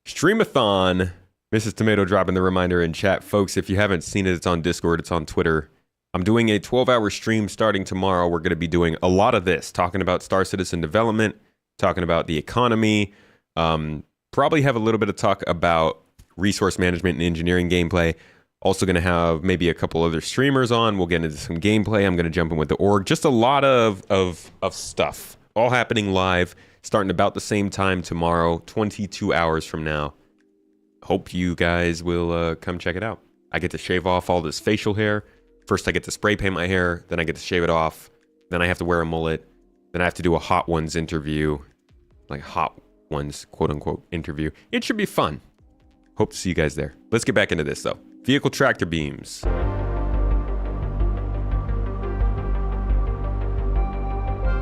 S2: Streamathon, Mrs. Tomato dropping the reminder in chat. Folks, if you haven't seen it, it's on Discord, it's on Twitter. I'm doing a 12-hour stream starting tomorrow. We're going to be doing a lot of this, talking about Star Citizen development, talking about the economy, probably have a little bit of talk about resource management and engineering gameplay. Also going to have maybe a couple other streamers on. We'll get into some gameplay. I'm going to jump in with the org. Just a lot of stuff. All happening live, starting about the same time tomorrow, 22 hours from now. Hope you guys will come check it out. I get to shave off all this facial hair. First I get to spray paint my hair. Then I get to shave it off. Then I have to wear a mullet. Then I have to do a Hot Ones interview. Like Hot Ones, quote unquote, interview. It should be fun. Hope to see you guys there. Let's get back into this though. Vehicle tractor beams.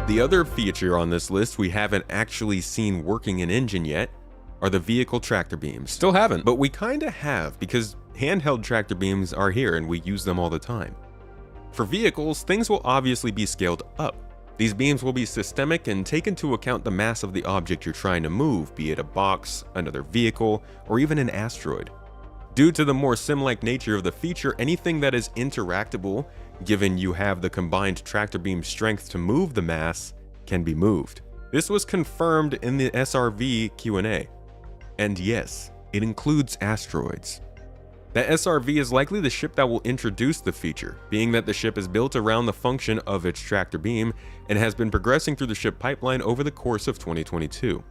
S2: The other feature on this list we haven't actually seen working in engine yet are the vehicle tractor beams. Still haven't, but we kind of have because handheld tractor beams are here and we use them all the time. For vehicles, things will obviously be scaled up. These beams will be systemic and take into account the mass of the object you're trying to move, be it a box, another vehicle, or even an asteroid. Due to the more sim-like nature of the feature, anything that is interactable, given you have the combined tractor beam strength to move the mass, can be moved. This was confirmed in the SRV Q&A. And yes, it includes asteroids. The SRV is likely the ship that will introduce the feature, being that the ship is built around the function of its tractor beam and has been progressing through the ship pipeline over the course of 2022.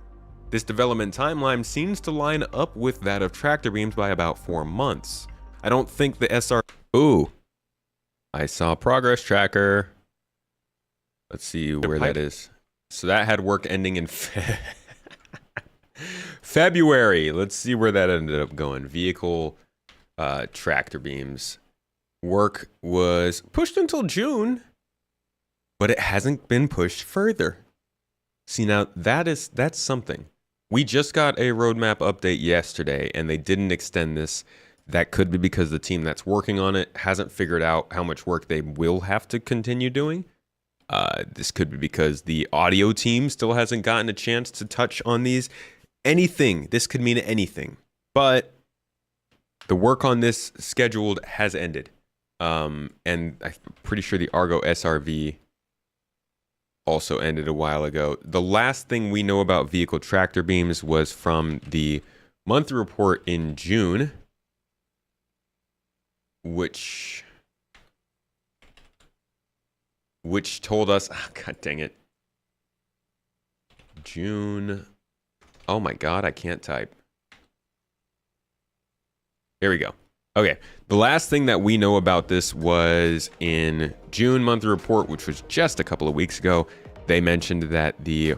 S2: This development timeline seems to line up with that of tractor beams by about 4 months. I don't think the SR... Ooh. I saw progress tracker. Let's see where that is. So that had work ending in February. Let's see where that ended up going. Vehicle tractor beams. Work was pushed until June, but it hasn't been pushed further. See, now that's something. We just got a roadmap update yesterday, and they didn't extend this. That could be because the team that's working on it hasn't figured out how much work they will have to continue doing. This could be because the audio team still hasn't gotten a chance to touch on these. Anything. This could mean anything. But the work on this scheduled has ended. And I'm pretty sure the Argo SRV also ended a while ago. The last thing we know about vehicle tractor beams was from the monthly report in June, which told us, oh, god dang it, June, oh my god, I can't type. Here we go. Okay, the last thing that we know about this was in June monthly report, which was just a couple of weeks ago. They mentioned that the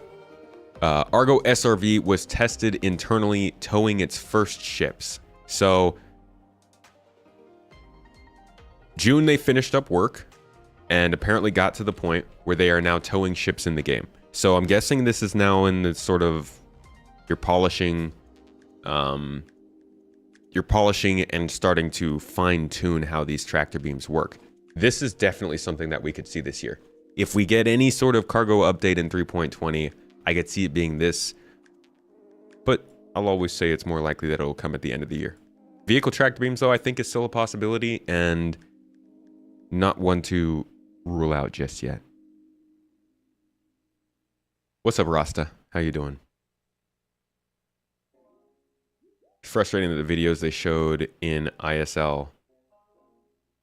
S2: Argo SRV was tested internally, towing its first ships. So June they finished up work and apparently got to the point where they are now towing ships in the game. So I'm guessing this is now in the sort of you're polishing and starting to fine-tune how these tractor beams work. This is definitely something that we could see this year. If we get any sort of cargo update in 3.20, I could see it being this. But I'll always say it's more likely that it'll come at the end of the year. Vehicle tractor beams, though, I think is still a possibility and not one to rule out just yet. What's up, Rasta? How you doing? It's frustrating that the videos they showed in ISL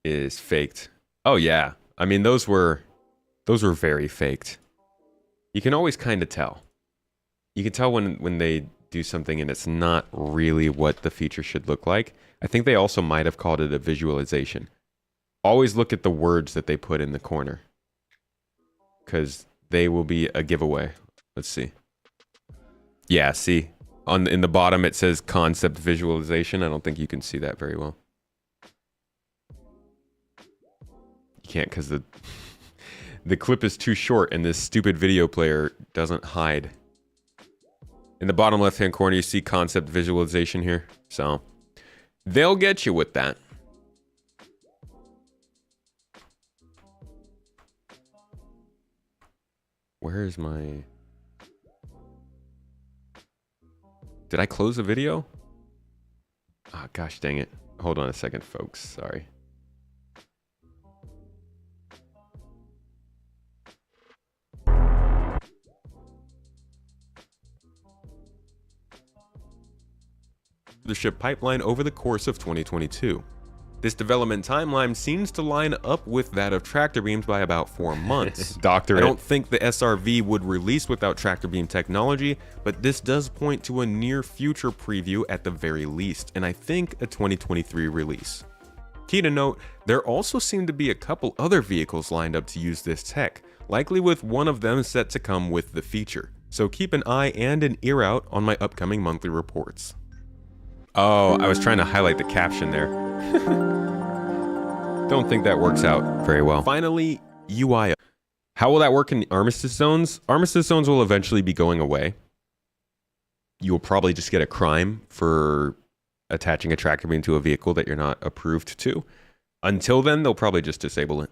S2: is faked. Oh yeah, I mean those were very faked. You can always kind of tell. You can tell when they do something and it's not really what the feature should look like. I think they also might have called it a visualization. Always look at the words that they put in the corner, because they will be a giveaway. Let's see. Yeah, see? In the bottom it says concept visualization. I don't think you can see that very well. You can't because the clip is too short and this stupid video player doesn't hide. In the bottom left hand corner you see concept visualization here. So they'll get you with that. Where is my... Did I close the video? Ah, oh, gosh dang it. Hold on a second, folks. Sorry. The ship pipeline over the course of 2022. This development timeline seems to line up with that of tractor beams by about 4 months. I don't think the SRV would release without tractor beam technology, but this does point to a near future preview at the very least, and I think a 2023 release. Key to note, there also seem to be a couple other vehicles lined up to use this tech, likely with one of them set to come with the feature. So keep an eye and an ear out on my upcoming monthly reports. Oh, I was trying to highlight the caption there. Don't think that works out very well. Finally, UI. How will that work in armistice zones? Armistice zones will eventually be going away. You'll probably just get a crime for attaching a tractor beam to a vehicle that you're not approved to. Until then, they'll probably just disable it.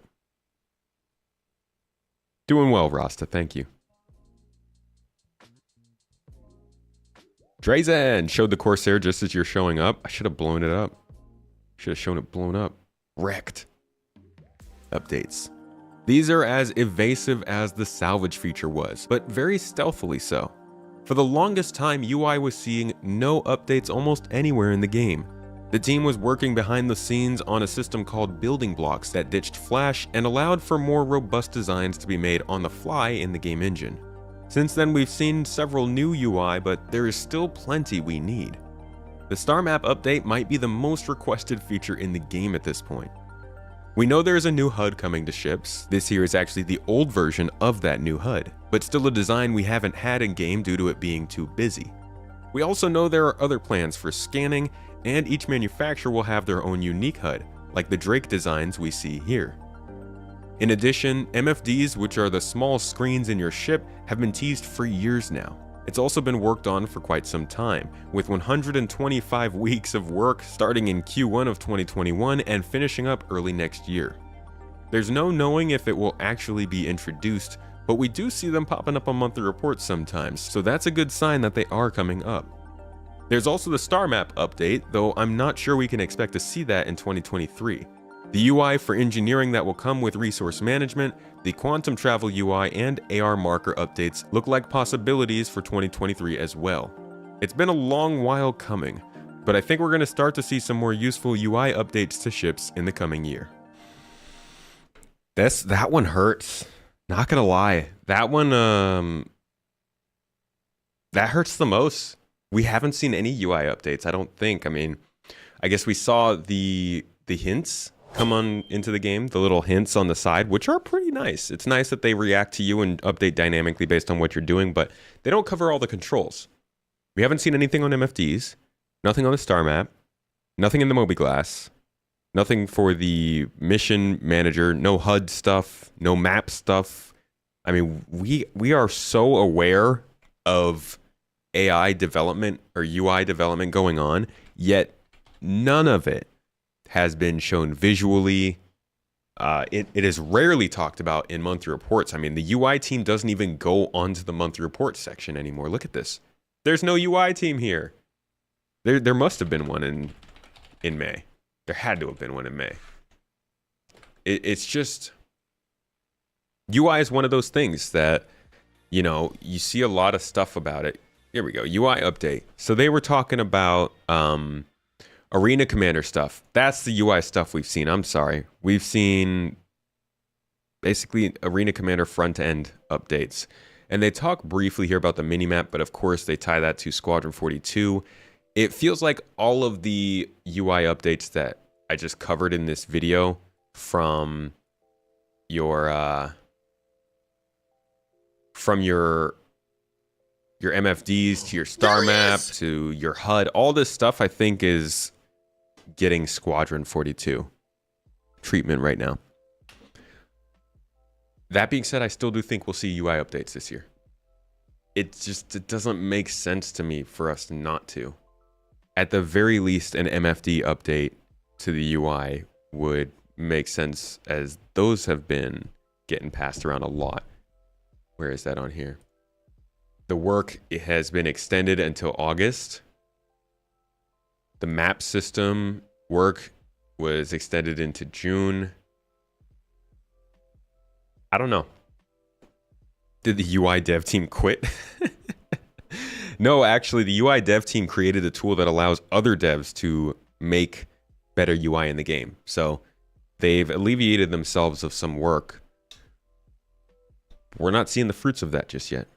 S2: Doing well, Rasta. Thank you. Drazen showed the Corsair just as you're showing up. I should have blown it up. Should have shown it blown up. Wrecked. Updates. These are as evasive as the salvage feature was, but very stealthily so. For the longest time, UI was seeing no updates almost anywhere in the game. The team was working behind the scenes on a system called Building Blocks that ditched Flash and allowed for more robust designs to be made on the fly in the game engine. Since then, we've seen several new UI, but there is still plenty we need. The Star Map update might be the most requested feature in the game at this point. We know there is a new HUD coming to ships. This here is actually the old version of that new HUD, but still a design we haven't had in game due to it being too busy. We also know there are other plans for scanning, and each manufacturer will have their own unique HUD, like the Drake designs we see here. In addition, MFDs, which are the small screens in your ship, have been teased for years now. It's also been worked on for quite some time, with 125 weeks of work starting in Q1 of 2021 and finishing up early next year. There's no knowing if it will actually be introduced, but we do see them popping up on monthly reports sometimes, so that's a good sign that they are coming up. There's also the Star Map update, though I'm not sure we can expect to see that in 2023. The UI for engineering that will come with resource management, the quantum travel UI, and AR marker updates look like possibilities for 2023 as well. It's been a long while coming, but I think we're going to start to see some more useful UI updates to ships in the coming year. That one hurts. Not gonna lie. That one, that hurts the most. We haven't seen any UI updates, I don't think. I mean, I guess we saw the hints come on into the game, the little hints on the side, which are pretty nice. It's nice that they react to you and update dynamically based on what you're doing, but they don't cover all the controls. We haven't seen anything on MFDs, nothing on the Star Map, nothing in the Mobi-Glass, nothing for the mission manager, no HUD stuff, no map stuff. I mean, we are so aware of AI development or UI development going on, yet none of it has been shown visually. It is rarely talked about in monthly reports. I mean, the UI team doesn't even go onto the monthly reports section anymore. Look at this. There's no UI team here. There must have been one in May. There had to have been one in May. It's just, UI is one of those things that, you know, you see a lot of stuff about it. Here we go, UI update. So they were talking about Arena Commander stuff. That's the UI stuff we've seen. I'm sorry. We've seen basically Arena Commander front-end updates. And they talk briefly here about the minimap, but of course they tie that to Squadron 42. It feels like all of the UI updates that I just covered in this video, from your MFDs to your star map to your HUD, all this stuff I think is getting Squadron 42 treatment right now. That being said, I still do think we'll see UI updates this year. It doesn't make sense to me for us not to. At the very least, an MFD update to the UI would make sense, as those have been getting passed around a lot. Where is that on here? The work, it has been extended until August. The map system work was extended into June. I don't know. Did the UI dev team quit? No, actually, the UI dev team created a tool that allows other devs to make better UI in the game. So they've alleviated themselves of some work. We're not seeing the fruits of that just yet.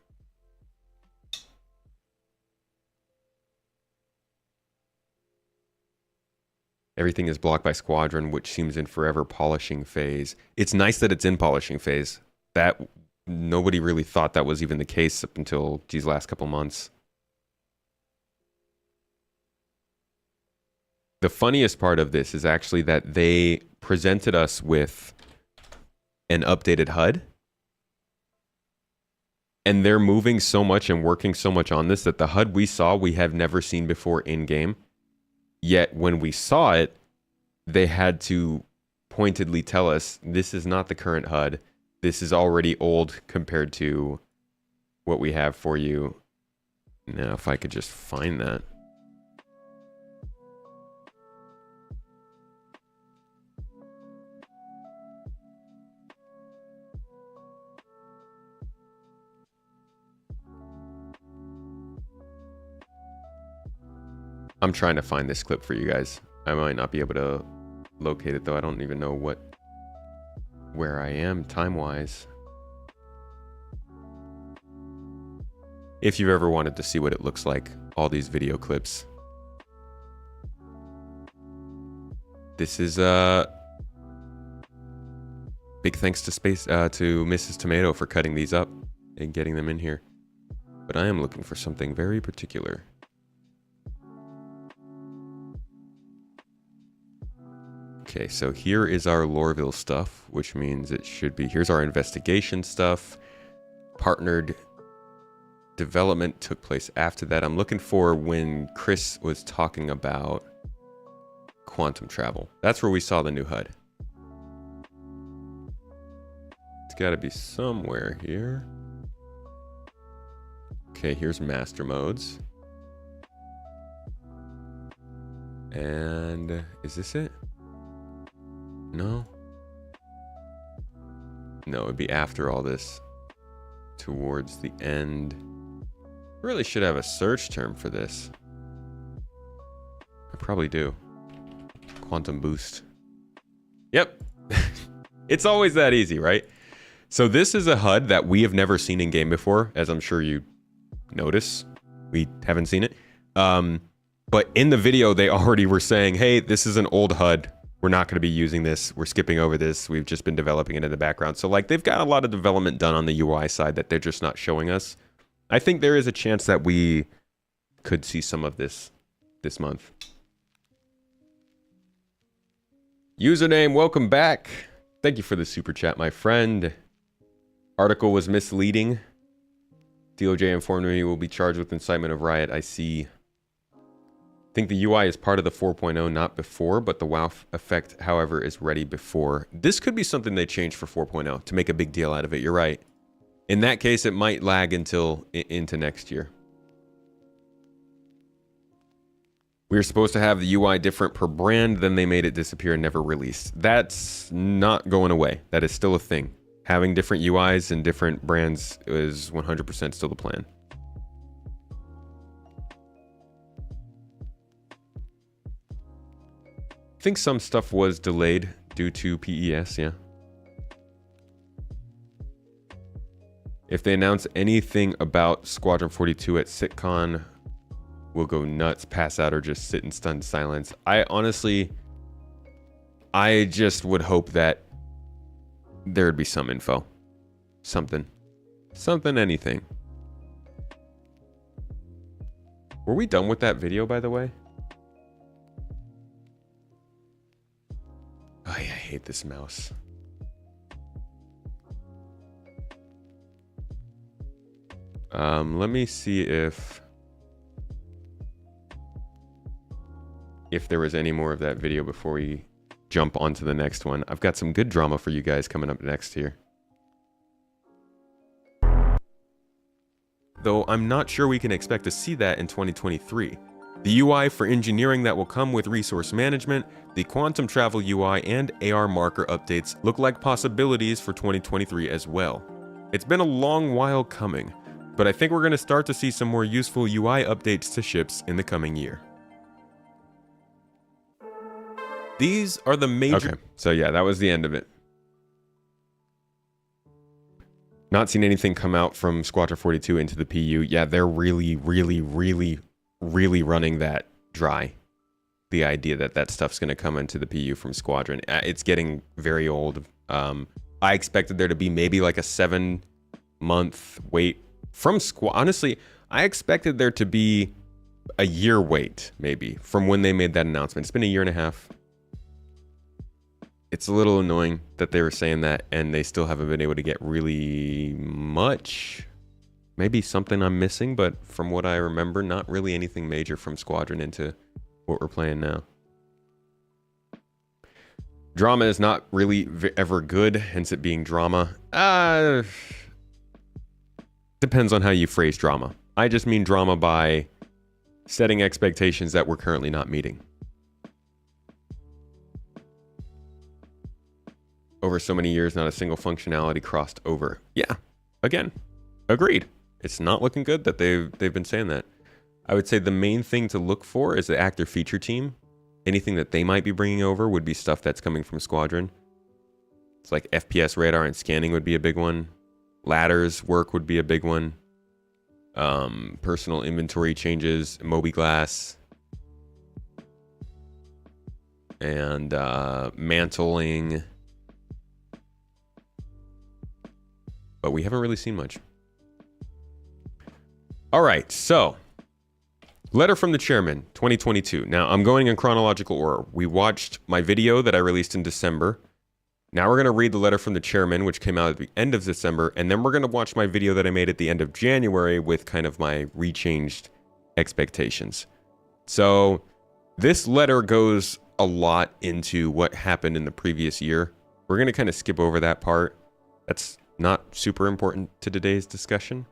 S2: Everything is blocked by Squadron, which seems in forever polishing phase. It's nice that it's in polishing phase. That nobody really thought that was even the case up until these last couple months. The funniest part of this is actually that they presented us with an updated HUD. And they're moving so much and working so much on this that the HUD we saw, we have never seen before in-game. Yet when we saw it, they had to pointedly tell us, this is not the current HUD. This is already old compared to what we have for you. Now, if I could just find that. I'm trying to find this clip for you guys. I might not be able to locate it though. I don't even know where I am time-wise. If you've ever wanted to see what it looks like, all these video clips. This is big thanks to Mrs. Tomato for cutting these up and getting them in here. But I am looking for something very particular. Okay, so here is our Loreville stuff, which means it should be, here's our investigation stuff. Partnered development took place after that. I'm looking for when Chris was talking about quantum travel. That's where we saw the new HUD. It's got to be somewhere here. Okay, here's master modes. And is this it? No. No, it'd be after all this. Towards the end. Really should have a search term for this. I probably do. Quantum boost. Yep. It's always that easy, right? So this is a HUD that we have never seen in game before, as I'm sure you notice. We haven't seen it. But in the video, they already were saying, hey, this is an old HUD. We're not going to be using this. We're skipping over this. We've just been developing it in the background. So like they've got a lot of development done on the UI side that they're just not showing us. I think there is a chance that we could see some of this month. Username, welcome back. Thank you for the super chat, my friend. Article was misleading. DOJ informed me will be charged with incitement of riot. I see. I think the UI is part of the 4.0, not before, but the WoW effect, however, is ready before. This could be something they change for 4.0 to make a big deal out of it. You're right. In that case, it might lag until into next year. We were supposed to have the UI different per brand, then they made it disappear and never released. That's not going away. That is still a thing. Having different UIs and different brands is 100% still the plan. I think some stuff was delayed due to PES, yeah. If they announce anything about Squadron 42 at SitCon, we'll go nuts, pass out, or just sit in stunned silence. I just would hope that there'd be some info. Something, anything. Were we done with that video, by the way? Oh, yeah, I hate this mouse. Let me see if there was any more of that video before we jump onto the next one. I've got some good drama for you guys coming up next here. Though I'm not sure we can expect to see that in 2023. The UI for engineering that will come with resource management, the quantum travel UI, and AR marker updates look like possibilities for 2023 as well. It's been a long while coming, but I think we're going to start to see some more useful UI updates to ships in the coming year. These are the major... Okay, so yeah, that was the end of it. Not seen anything come out from Squadron 42 into the PU. Yeah, they're really running that dry. The idea that that stuff's going to come into the PU from Squadron. It's getting very old. I expected there to be maybe like a 7-month wait from Squadron. Honestly, I expected there to be a year wait, maybe, from when they made that announcement. It's been a year and a half. It's a little annoying that they were saying that and they still haven't been able to get really much. Maybe something I'm missing, but from what I remember, not really anything major from Squadron into what we're playing now. Drama is not really ever good, hence it being drama. Depends on how you phrase drama. I just mean drama by setting expectations that we're currently not meeting. Over so many years, not a single functionality crossed over. Yeah, again, agreed. It's not looking good that they've been saying that. I would say the main thing to look for is the actor feature team anything that they might be bringing over would be stuff that's coming from Squadron. It's like FPS radar and scanning would be a big one. Ladders work would be a big one. Personal inventory changes, mobiGlas, and mantling. But we haven't really seen much. All right, so letter from the chairman, 2022. Now, I'm going in chronological order. We watched my video that I released in December. Now we're going to read the letter from the chairman, which came out at the end of December, and then we're going to watch my video that I made at the end of January with kind of my rechanged expectations. So this letter goes a lot into what happened in the previous year. We're going to kind of skip over that part. That's not super important to today's discussion.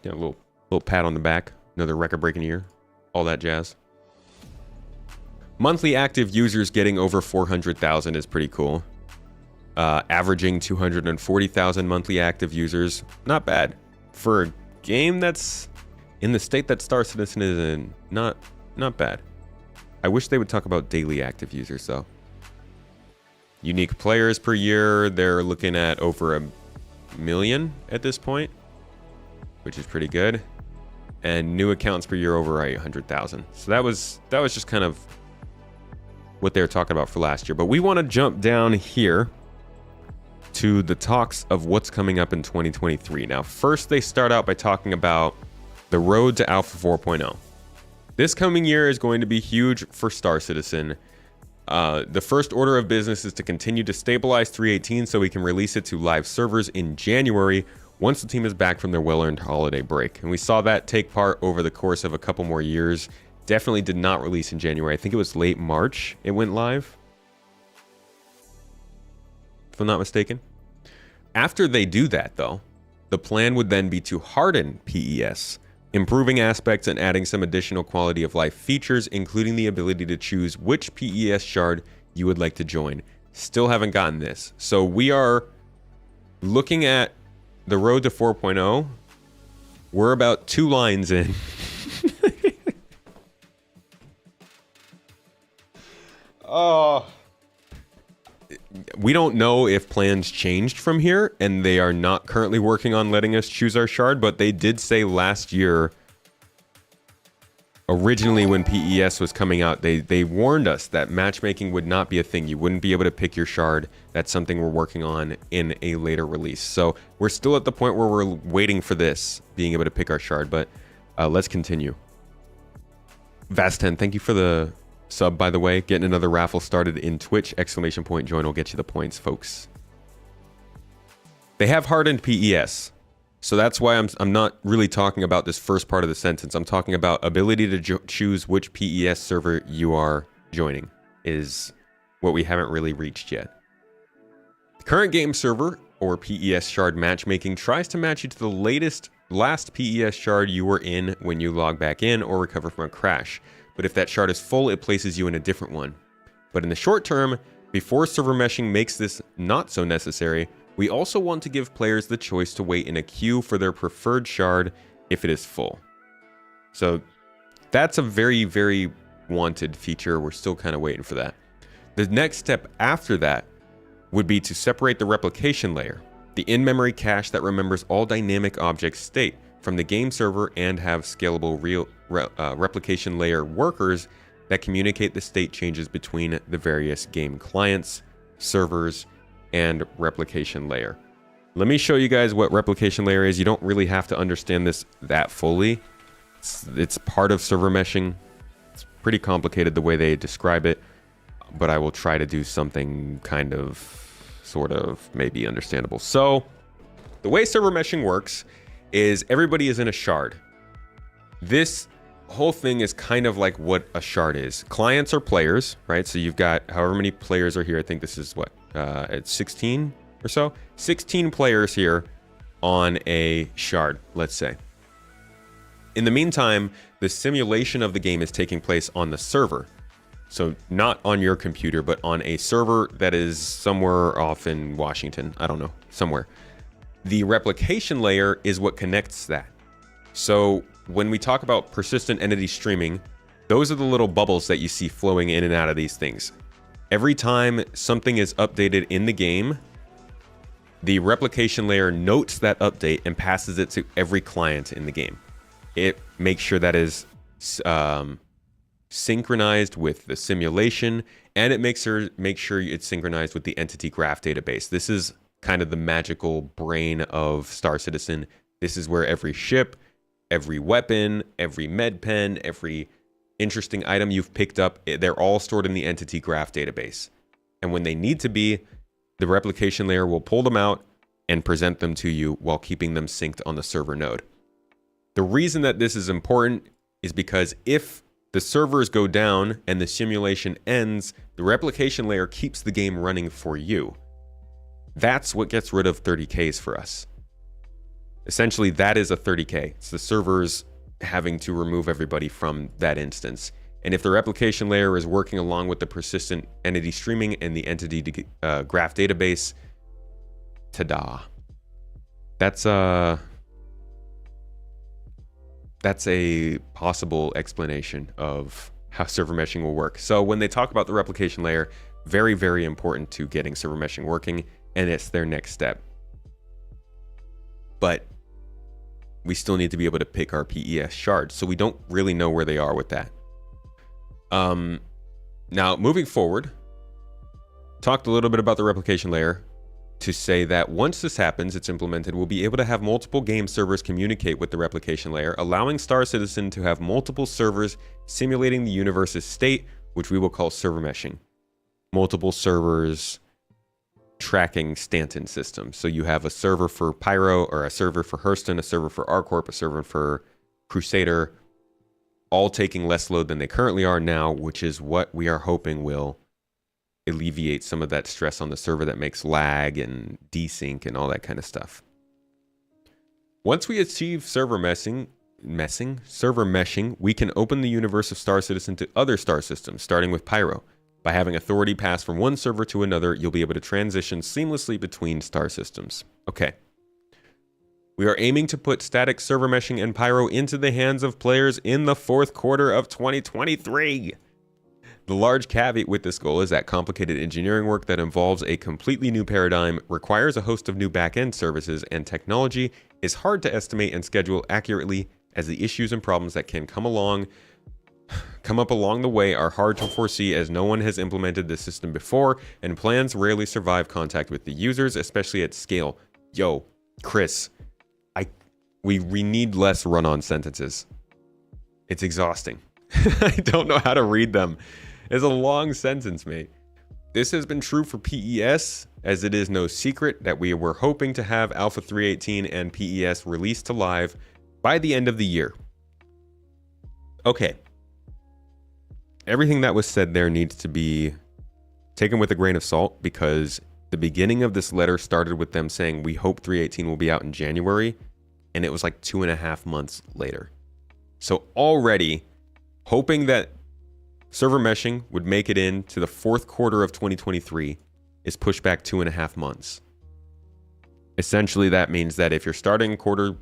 S2: Yeah, a little pat on the back. Another record-breaking year. All that jazz. Monthly active users getting over 400,000 is pretty cool. Averaging 240,000 monthly active users. Not bad. For a game that's in the state that Star Citizen is in, not bad. I wish they would talk about daily active users, though. Unique players per year, they're looking at over 1 million at this point, which is pretty good. And new accounts per year over 100,000. So that was just kind of what they were talking about for last year. But we want to jump down here to the talks of what's coming up in 2023. Now, first they start out by talking about the road to Alpha 4.0. This coming year is going to be huge for Star Citizen. The first order of business is to continue to stabilize 3.18 so we can release it to live servers in January once the team is back from their well-earned holiday break. And we saw that take part over the course of a couple more years. Definitely did not release in January. I think it was late March it went live, if I'm not mistaken. After they do that, though, the plan would then be to harden PES, improving aspects and adding some additional quality of life features, including the ability to choose which PES shard you would like to join. Still haven't gotten this. So we are looking at the road to 4.0. We're about 2 lines in. Oh. We don't know if plans changed from here, and they are not currently working on letting us choose our shard, but they did say last year, originally when PES was coming out, they warned us that matchmaking would not be a thing. You wouldn't be able to pick your shard. That's something we're working on in a later release. So we're still at the point where we're waiting for this, being able to pick our shard, but let's continue. Vast10, thank you for the sub, by the way. Getting another raffle started in Twitch, ! Join will get you the points, folks. They have hardened PES. So that's why I'm not really talking about this first part of the sentence. I'm talking about ability to choose which PES server you are joining is what we haven't really reached yet. The current game server, or PES shard matchmaking, tries to match you to the last PES shard you were in when you log back in or recover from a crash. But if that shard is full, it places you in a different one. But in the short term, before server meshing makes this not so necessary, we also want to give players the choice to wait in a queue for their preferred shard if it is full. So that's a very, very wanted feature. We're still kind of waiting for that. The next step after that would be to separate the replication layer, the in-memory cache that remembers all dynamic object state, from the game server, and have scalable replication layer workers that communicate the state changes between the various game clients, servers, and replication layer. Let me show you guys what replication layer is. You don't really have to understand this that fully. It's part of server meshing. It's pretty complicated the way they describe it, but I will try to do something kind of, sort of, maybe understandable. So the way server meshing works is everybody is in a shard. This whole thing is kind of like what a shard is. Clients are players, right? So you've got however many players are here. I think this is what, at 16 or so? 16 players here on a shard, let's say. In the meantime, the simulation of the game is taking place on the server. So not on your computer, but on a server that is somewhere off in Washington. I don't know, somewhere. The replication layer is what connects that. So when we talk about persistent entity streaming, Those are the little bubbles that you see flowing in and out of these things. Every time something is updated in the game, the replication layer notes that update and passes it to every client in the game. It makes sure that is synchronized with the simulation, and it makes sure it's synchronized with the entity graph database. This is kind of the magical brain of Star Citizen. This is where every ship, every weapon, every med pen, every interesting item you've picked up, they're all stored in the entity graph database. And when they need to be, the replication layer will pull them out and present them to you while keeping them synced on the server node. The reason that this is important is because if the servers go down and the simulation ends, the replication layer keeps the game running for you. That's what gets rid of 30Ks for us. Essentially, that is a 30K. It's the servers having to remove everybody from that instance. And if the replication layer is working along with the persistent entity streaming and the entity graph database, ta-da. That's a possible explanation of how server meshing will work. So when they talk about the replication layer, very, very important to getting server meshing working, and it's their next step. But we still need to be able to pick our PES shards, so we don't really know where they are with that. Now, moving forward, talked a little bit about the replication layer to say that once this happens, it's implemented, we'll be able to have multiple game servers communicate with the replication layer, allowing Star Citizen to have multiple servers simulating the universe's state, which we will call server meshing. Multiple servers tracking Stanton systems. So you have a server for Pyro, or a server for Hurston, a server for ArcCorp, a server for Crusader, all taking less load than they currently are now, which is what we are hoping will alleviate some of that stress on the server that makes lag and desync and all that kind of stuff. Once we achieve server meshing, we can open the universe of Star Citizen to other star systems, starting with Pyro. By having authority pass from one server to another, you'll be able to transition seamlessly between star systems. Okay. We are aiming to put static server meshing and Pyro into the hands of players in the fourth quarter of 2023. The large caveat with this goal is that complicated engineering work that involves a completely new paradigm, requires a host of new back-end services, and technology is hard to estimate and schedule accurately, as the issues and problems that can come up along the way are hard to foresee, as no one has implemented this system before, and plans rarely survive contact with the users, especially at scale. Yo, Chris, we need less run-on sentences. It's exhausting. I don't know how to read them. It's a long sentence, mate. This has been true for PES, as it is no secret that we were hoping to have Alpha 3.18 and PES released to live by the end of the year. Okay. Everything that was said there needs to be taken with a grain of salt, because the beginning of this letter started with them saying, we hope 3.18 will be out in January, and it was like 2.5 months later. So already, hoping that server meshing would make it into the fourth quarter of 2023 is pushed back 2.5 months. Essentially, that means that if you're starting quarter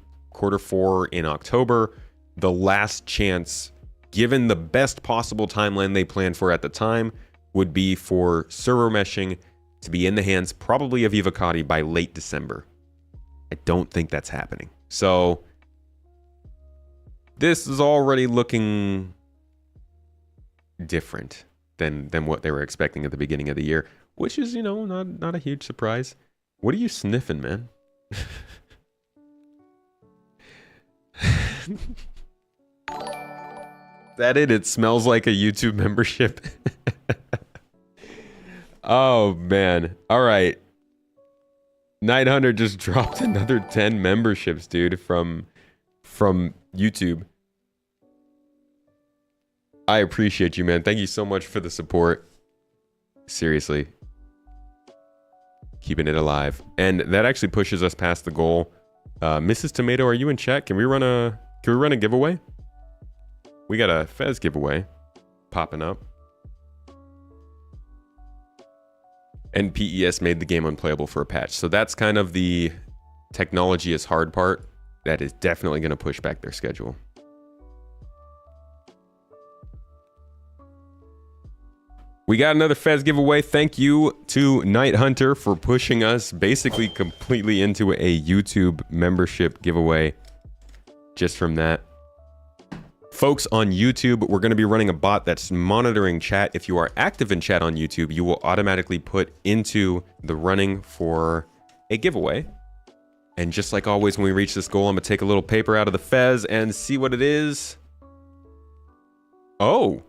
S2: 4 in October, the last chance, given the best possible timeline they planned for at the time, would be for server meshing to be in the hands probably of Evocati by late December. I don't think that's happening. So this is already looking different than what they were expecting at the beginning of the year, which is, not a huge surprise. What are you sniffing, man? That it smells like a YouTube membership. Oh man. All right. 900 just dropped another 10 memberships, dude, from YouTube. I appreciate you, man. Thank you so much for the support. Seriously. Keeping it alive. And that actually pushes us past the goal. Mrs. Tomato, are you in chat? Can we run a giveaway? We got a Fez giveaway popping up. And PES made the game unplayable for a patch. So that's kind of the technology is hard part. That is definitely going to push back their schedule. We got another Fez giveaway. Thank you to Night Hunter for pushing us basically completely into a YouTube membership giveaway just from that. Folks on YouTube, we're going to be running a bot that's monitoring chat. If you are active in chat on YouTube, you will automatically put into the running for a giveaway. And just like always, when we reach this goal, I'm going to take a little paper out of the Fez and see what it is. Oh.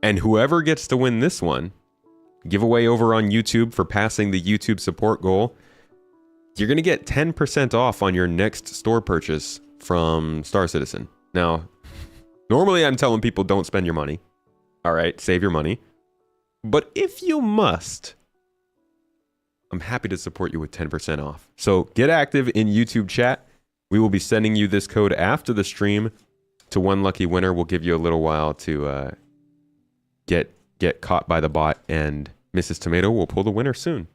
S2: And whoever gets to win this one, giveaway over on YouTube for passing the YouTube support goal, you're going to get 10% off on your next store purchase from Star Citizen. Now, normally I'm telling people don't spend your money. All right, save your money. But if you must, I'm happy to support you with 10% off. So get active in YouTube chat. We will be sending you this code after the stream to one lucky winner. We'll give you a little while to get caught by the bot, and Mrs. Tomato will pull the winner soon.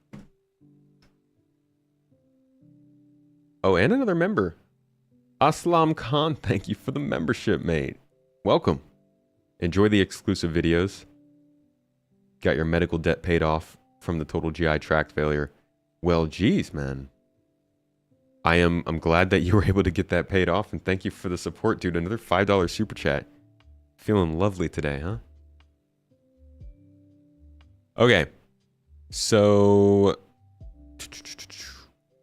S2: Oh, and another member. Aslam Khan, thank you for the membership, mate. Welcome. Enjoy the exclusive videos. Got your medical debt paid off from the total GI tract failure. Well, geez, man. I'm glad that you were able to get that paid off, and thank you for the support, dude. Another $5 super chat. Feeling lovely today, huh? Okay. So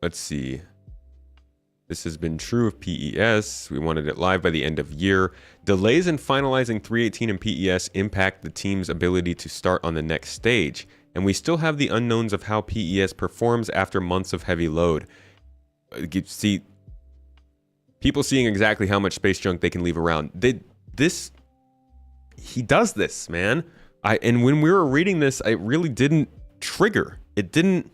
S2: let's see. This has been true of PES. We wanted it live by the end of year. Delays in finalizing 318 and PES impact the team's ability to start on the next stage. And we still have the unknowns of how PES performs after months of heavy load. See, people seeing exactly how much space junk they can leave around. He does this, man. And when we were reading this, it really didn't trigger. It didn't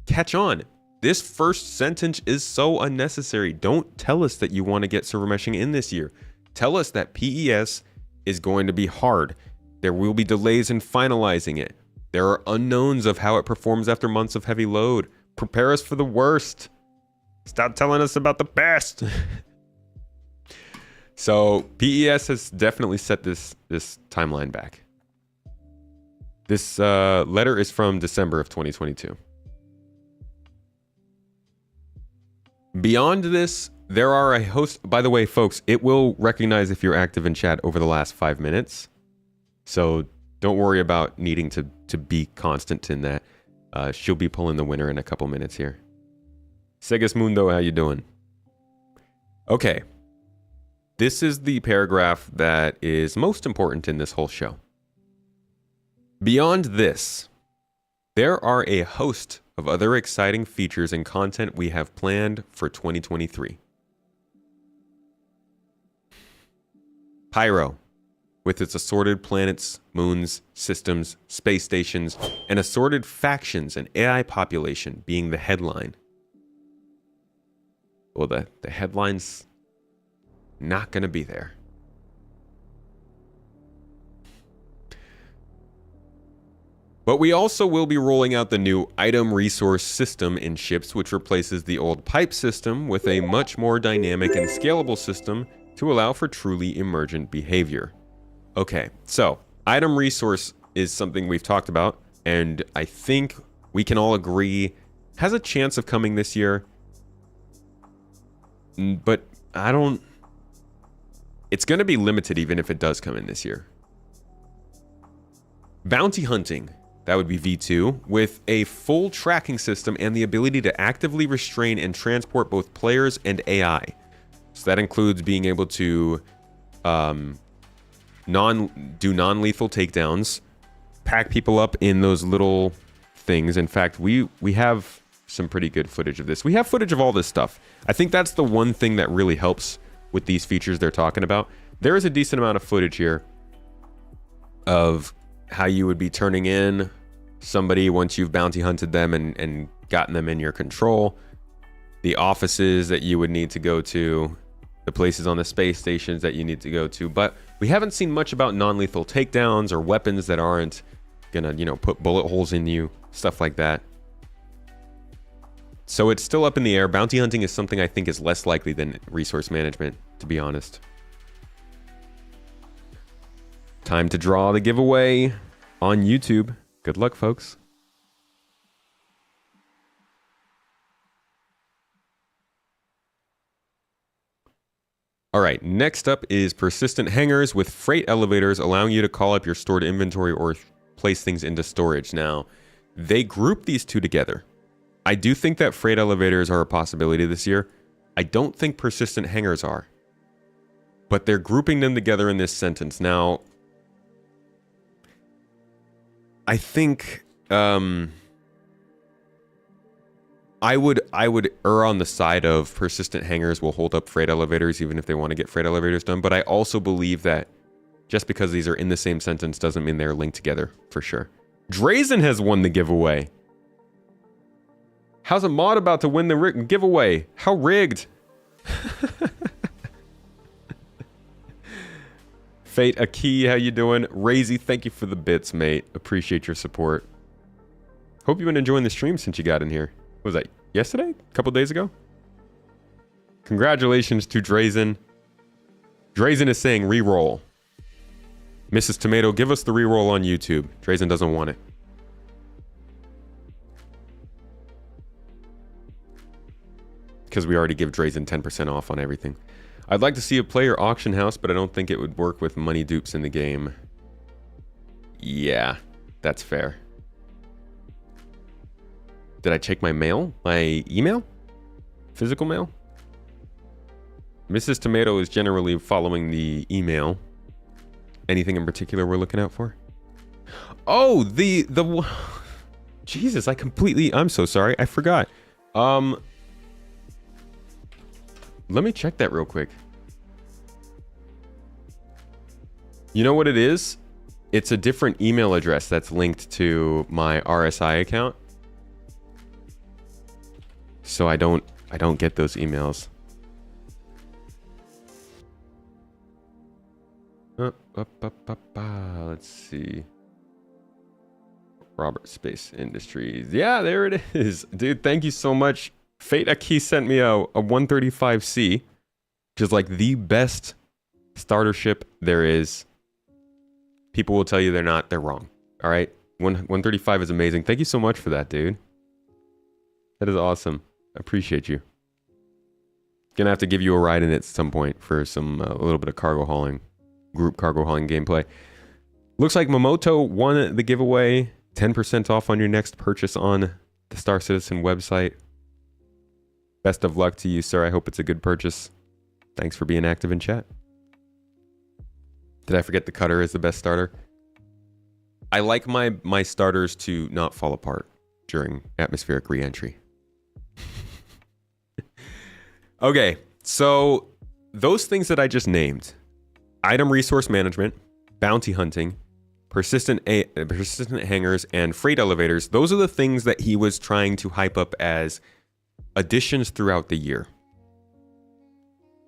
S2: catch on. This first sentence is so unnecessary. Don't tell us that you want to get server meshing in this year. Tell us that PES is going to be hard. There will be delays in finalizing it. There are unknowns of how it performs after months of heavy load. Prepare us for the worst. Stop telling us about the best. So PES has definitely set this timeline back. This letter is from December of 2022. Beyond this, there are a host. By the way, folks, it will recognize if you're active in chat over the last 5 minutes. So don't worry about needing to be constant in that. She'll be pulling the winner in a couple minutes here. Segismundo, how you doing? Okay. This is the paragraph that is most important in this whole show. Beyond this, there are a host of other exciting features and content we have planned for 2023. Pyro, with its assorted planets, moons, systems, space stations, and assorted factions and AI population being the headline. Well, the headline's not going to be there. But we also will be rolling out the new item resource system in ships, which replaces the old pipe system with a much more dynamic and scalable system to allow for truly emergent behavior. Okay, so item resource is something we've talked about, and I think we can all agree has a chance of coming this year. But it's going to be limited even if it does come in this year. Bounty hunting. That would be V2, with a full tracking system and the ability to actively restrain and transport both players and AI. So that includes being able to do non-lethal takedowns, pack people up in those little things. In fact, we have some pretty good footage of this. We have footage of all this stuff. I think that's the one thing that really helps with these features they're talking about. There is a decent amount of footage here of how you would be turning in somebody once you've bounty hunted them and gotten them in your control, the offices that you would need to go to, the places on the space stations that you need to go to. But we haven't seen much about non-lethal takedowns or weapons that aren't gonna, put bullet holes in you, stuff like that. So it's still up in the air. Bounty hunting is something I think is less likely than resource management, to be honest. Time to draw the giveaway on YouTube. Good luck, folks. All right, next up is persistent hangers with freight elevators, allowing you to call up your stored inventory or place things into storage. Now, they group these two together. I do think that freight elevators are a possibility this year. I don't think persistent hangers are. But they're grouping them together in this sentence. Now, I think I would err on the side of persistent hangers will hold up freight elevators even if they want to get freight elevators done. But I also believe that just because these are in the same sentence doesn't mean they're linked together for sure. Drazen has won the giveaway. How's a mod about to win the giveaway? How rigged? Fate Aki, how you doing? Razy, thank you for the bits, mate. Appreciate your support. Hope you've been enjoying the stream since you got in here. What was that, yesterday? A couple days ago? Congratulations to Drazen. Drazen is saying reroll. Mrs. Tomato, give us the reroll on YouTube. Drazen doesn't want it. Because we already give Drazen 10% off on everything. I'd like to see a player auction house, but I don't think it would work with money dupes in the game. Yeah, that's fair. Did I check my mail? My email? Physical mail? Mrs. Tomato is generally following the email. Anything in particular we're looking out for? Oh, the Jesus, I'm so sorry. I forgot. Let me check that real quick. You know what it is? It's a different email address that's linked to my RSI account. So I don't get those emails. Let's see. Robert Space Industries. Yeah, there it is. Dude, thank you so much. Fate Aki sent me a 135C, which is like the best starter ship there is. People will tell you they're not. They're wrong. All right? 135 is amazing. Thank you so much for that, dude. That is awesome. I appreciate you. Gonna have to give you a ride in it at some point for some a little bit of cargo hauling, group cargo hauling gameplay. Looks like Momoto won the giveaway. 10% off on your next purchase on the Star Citizen website. Best of luck to you, sir. I hope it's a good purchase. Thanks for being active in chat. Did I forget the cutter is the best starter? I like my starters to not fall apart during atmospheric re-entry. Okay, so those things that I just named, item resource management, bounty hunting, persistent hangers, and freight elevators, those are the things that he was trying to hype up as additions throughout the year.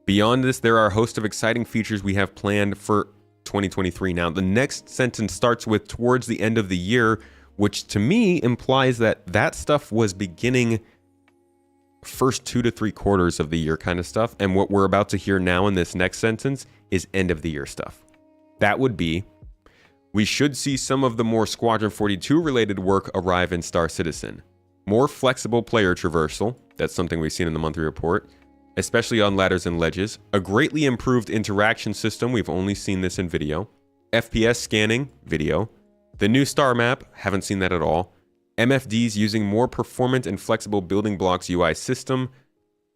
S2: Beyond this, there are a host of exciting features we have planned for 2023. Now, the next sentence starts with towards the end of the year, which to me implies that that stuff was beginning first 2 to 3 quarters of the year kind of stuff. And what we're about to hear now in this next sentence is end of the year stuff. That would be, we should see some of the more Squadron 42 related work arrive in Star Citizen. More flexible player traversal, that's something we've seen in the monthly report, especially on ladders and ledges. A greatly improved interaction system, we've only seen this in video. FPS scanning, video. The new star map, haven't seen that at all. MFDs using more performant and flexible building blocks UI system.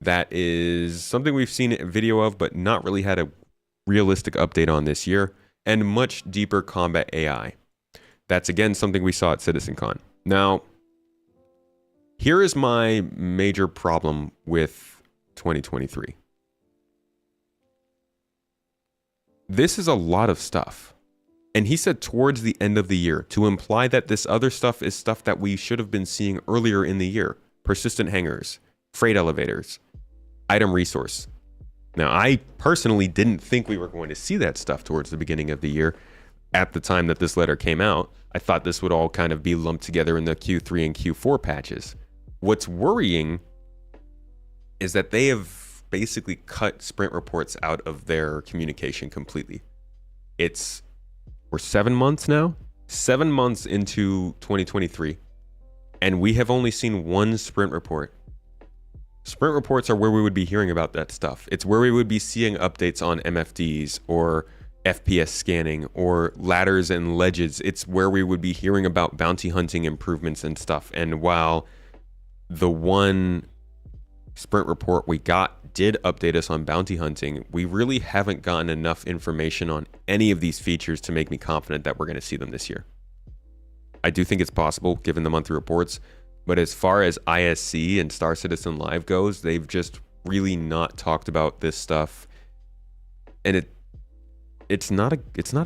S2: That is something we've seen a video of, but not really had a realistic update on this year. And much deeper combat AI. That's again something we saw at CitizenCon. Now, here is my major problem with 2023. This is a lot of stuff. And he said towards the end of the year, to imply that this other stuff is stuff that we should have been seeing earlier in the year. Persistent hangers, freight elevators, item resource. Now, I personally didn't think we were going to see that stuff towards the beginning of the year. At the time that this letter came out, I thought this would all kind of be lumped together in the Q3 and Q4 patches. What's worrying is that they have basically cut sprint reports out of their communication completely. We're we're 7 months now, 7 months into 2023, and we have only seen one sprint report. Sprint reports are where we would be hearing about that stuff. It's where we would be seeing updates on MFDs or FPS scanning or ladders and ledges. It's where we would be hearing about bounty hunting improvements and stuff. And while the one sprint report we got did update us on bounty hunting, we really haven't gotten enough information on any of these features to make me confident that we're going to see them this year. I do think it's possible given the monthly reports, but as far as ISC and Star Citizen Live goes, they've just really not talked about this stuff, and it's not a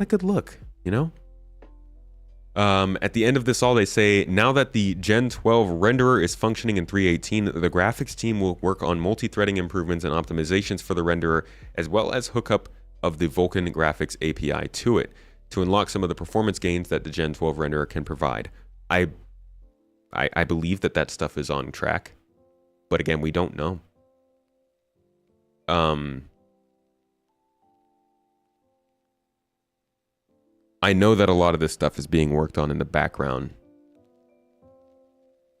S2: good look, you know? At the end of this all, they say, now that the Gen 12 renderer is functioning in 3.18, the graphics team will work on multi-threading improvements and optimizations for the renderer, as well as hookup of the Vulkan graphics API to it, to unlock some of the performance gains that the Gen 12 renderer can provide. I believe that stuff is on track, but again, we don't know. I know that a lot of this stuff is being worked on in the background,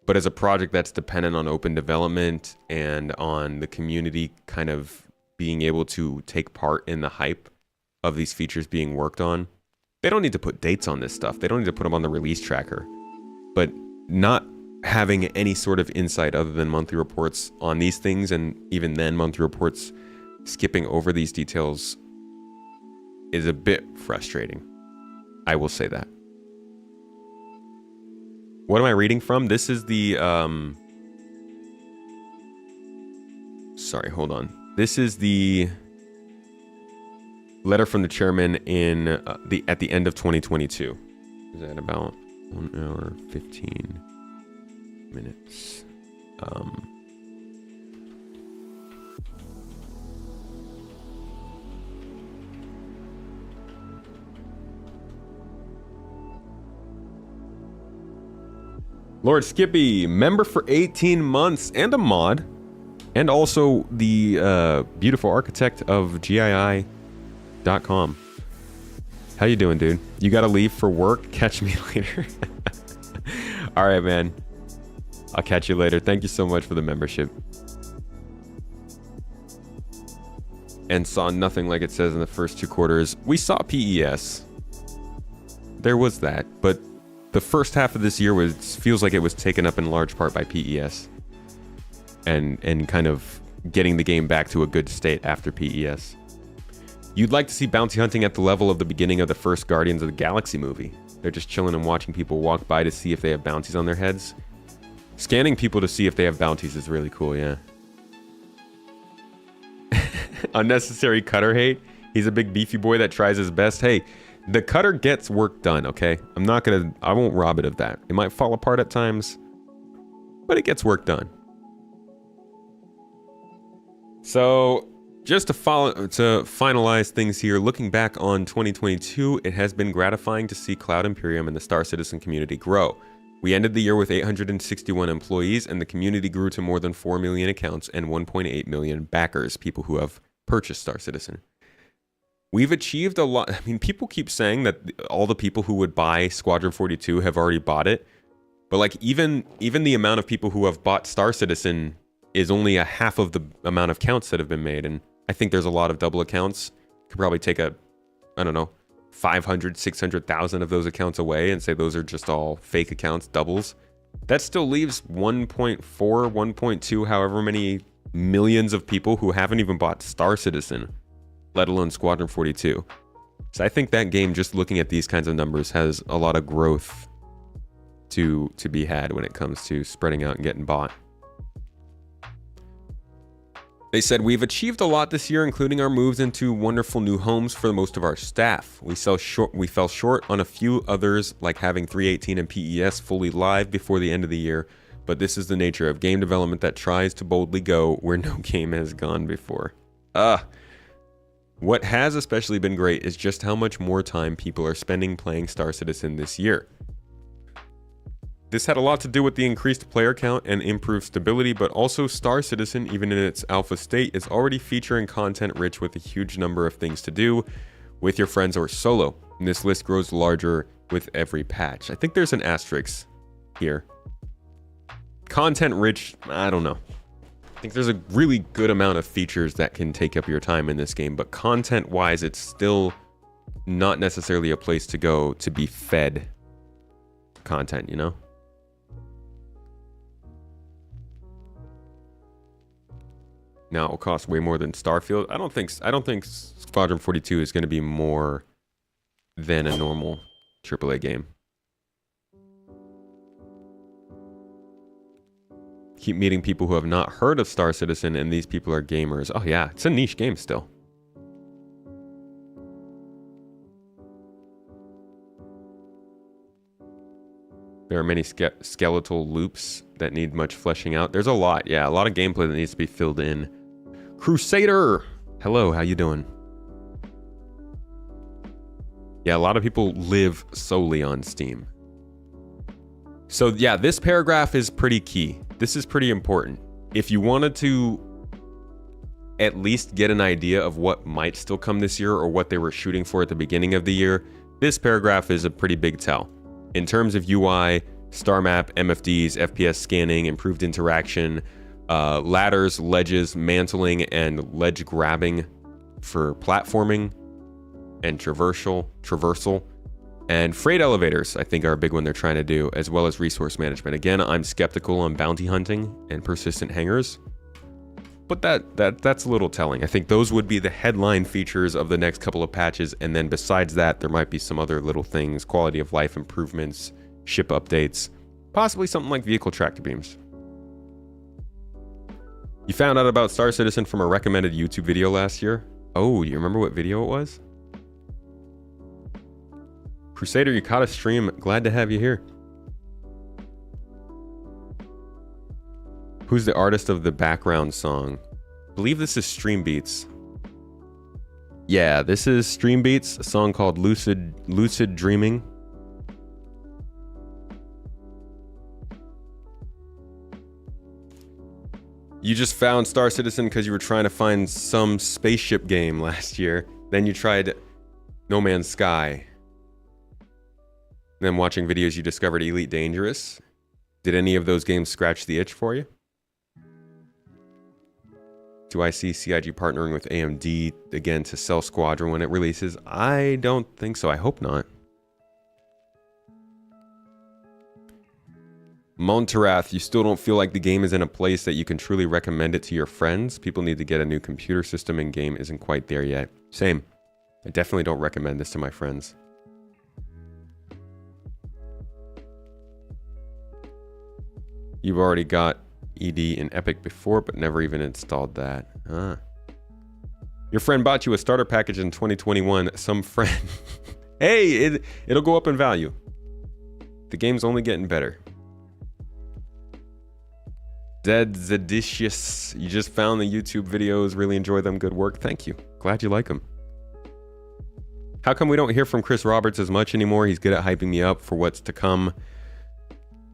S2: but as a project that's dependent on open development and on the community kind of being able to take part in the hype of these features being worked on, they don't need to put dates on this stuff. They don't need to put them on the release tracker. But not having any sort of insight other than monthly reports on these things, and even then monthly reports skipping over these details, is a bit frustrating. I will say that. What am I reading from? This is the sorry, hold on. This is the letter from the chairman in at the end of 2022. Is that about 1 hour 15 minutes? Lord Skippy, member for 18 months and a mod, and also the beautiful architect of GII.com. How you doing, dude? You gotta leave for work? Catch me later. All right, man. I'll catch you later. Thank you so much for the membership. And saw nothing like it says in the first 2 quarters. We saw PES. There was that, but the first half of this year feels like it was taken up in large part by PES. And kind of getting the game back to a good state after PES. You'd like to see bounty hunting at the level of the beginning of the first Guardians of the Galaxy movie. They're just chilling and watching people walk by to see if they have bounties on their heads. Scanning people to see if they have bounties is really cool, yeah. Unnecessary Cutter hate. He's a big beefy boy that tries his best. Hey, the Cutter gets work done, okay? I won't rob it of that. It might fall apart at times, but it gets work done. So, just to finalize things here, looking back on 2022, it has been gratifying to see Cloud Imperium and the Star Citizen community grow. We ended the year with 861 employees, and the community grew to more than 4 million accounts and 1.8 million backers, people who have purchased Star Citizen. We've achieved a lot. I mean, people keep saying that all the people who would buy Squadron 42 have already bought it, but like even the amount of people who have bought Star Citizen is only a half of the amount of counts that have been made, and I think there's a lot of double accounts. Could probably take 500, 600,000 of those accounts away and say those are just all fake accounts, doubles. That still leaves 1.4, 1.2, however many millions of people who haven't even bought Star Citizen, let alone Squadron 42. So I think that game, just looking at these kinds of numbers, has a lot of growth to be had when it comes to spreading out and getting bought. They said, we've achieved a lot this year, including our moves into wonderful new homes for most of our staff. We fell short on a few others, like having 3.18 and PES fully live before the end of the year, but this is the nature of game development that tries to boldly go where no game has gone before. What has especially been great is just how much more time people are spending playing Star Citizen this year. This had a lot to do with the increased player count and improved stability, but also Star Citizen, even in its alpha state, is already featuring content rich with a huge number of things to do, with your friends, or solo. And this list grows larger with every patch. I think there's an asterisk here. Content rich, I don't know. I think there's a really good amount of features that can take up your time in this game, but content-wise, it's still not necessarily a place to go to be fed content, you know? Now it will cost way more than Starfield. I don't think Squadron 42 is going to be more than a normal AAA game. Keep meeting people who have not heard of Star Citizen, and these people are gamers. Oh yeah, it's a niche game still. There are many skeletal loops that need much fleshing out. There's a lot, yeah, a lot of gameplay that needs to be filled in. Crusader! Hello, how you doing? Yeah, a lot of people live solely on Steam. So yeah, this paragraph is pretty key. This is pretty important. If you wanted to at least get an idea of what might still come this year or what they were shooting for at the beginning of the year, this paragraph is a pretty big tell. In terms of UI, star map, MFDs, FPS scanning, improved interaction, ladders, ledges, mantling, and ledge grabbing for platforming and traversal, and freight elevators, I think, are a big one they're trying to do, as well as resource management. Again, I'm skeptical on bounty hunting and persistent hangars, but that's a little telling. I think those would be the headline features of the next couple of patches, and then besides that, there might be some other little things, quality of life improvements, ship updates, possibly something like vehicle tractor beams. You found out about Star Citizen from a recommended YouTube video last year? Oh, you remember what video it was? Crusader, you caught a stream. Glad to have you here. Who's the artist of the background song? I believe this is Stream Beats. Yeah, this is Stream Beats, a song called Lucid Dreaming. You just found Star Citizen because you were trying to find some spaceship game last year. Then you tried No Man's Sky. Then watching videos, you discovered Elite Dangerous. Did any of those games scratch the itch for you? Do I see CIG partnering with AMD again to sell Squadron when it releases? I don't think so. I hope not. Monterath, you still don't feel like the game is in a place that you can truly recommend it to your friends? People need to get a new computer system, and game isn't quite there yet. Same. I definitely don't recommend this to my friends. You've already got ED in Epic before, but never even installed that. Ah. Your friend bought you a starter package in 2021. Some friend. Hey, it'll go up in value. The game's only getting better. Dead Zedicious, you just found the YouTube videos. Really enjoy them. Good work. Thank you. Glad you like them. How come we don't hear from Chris Roberts as much anymore? He's good at hyping me up for what's to come.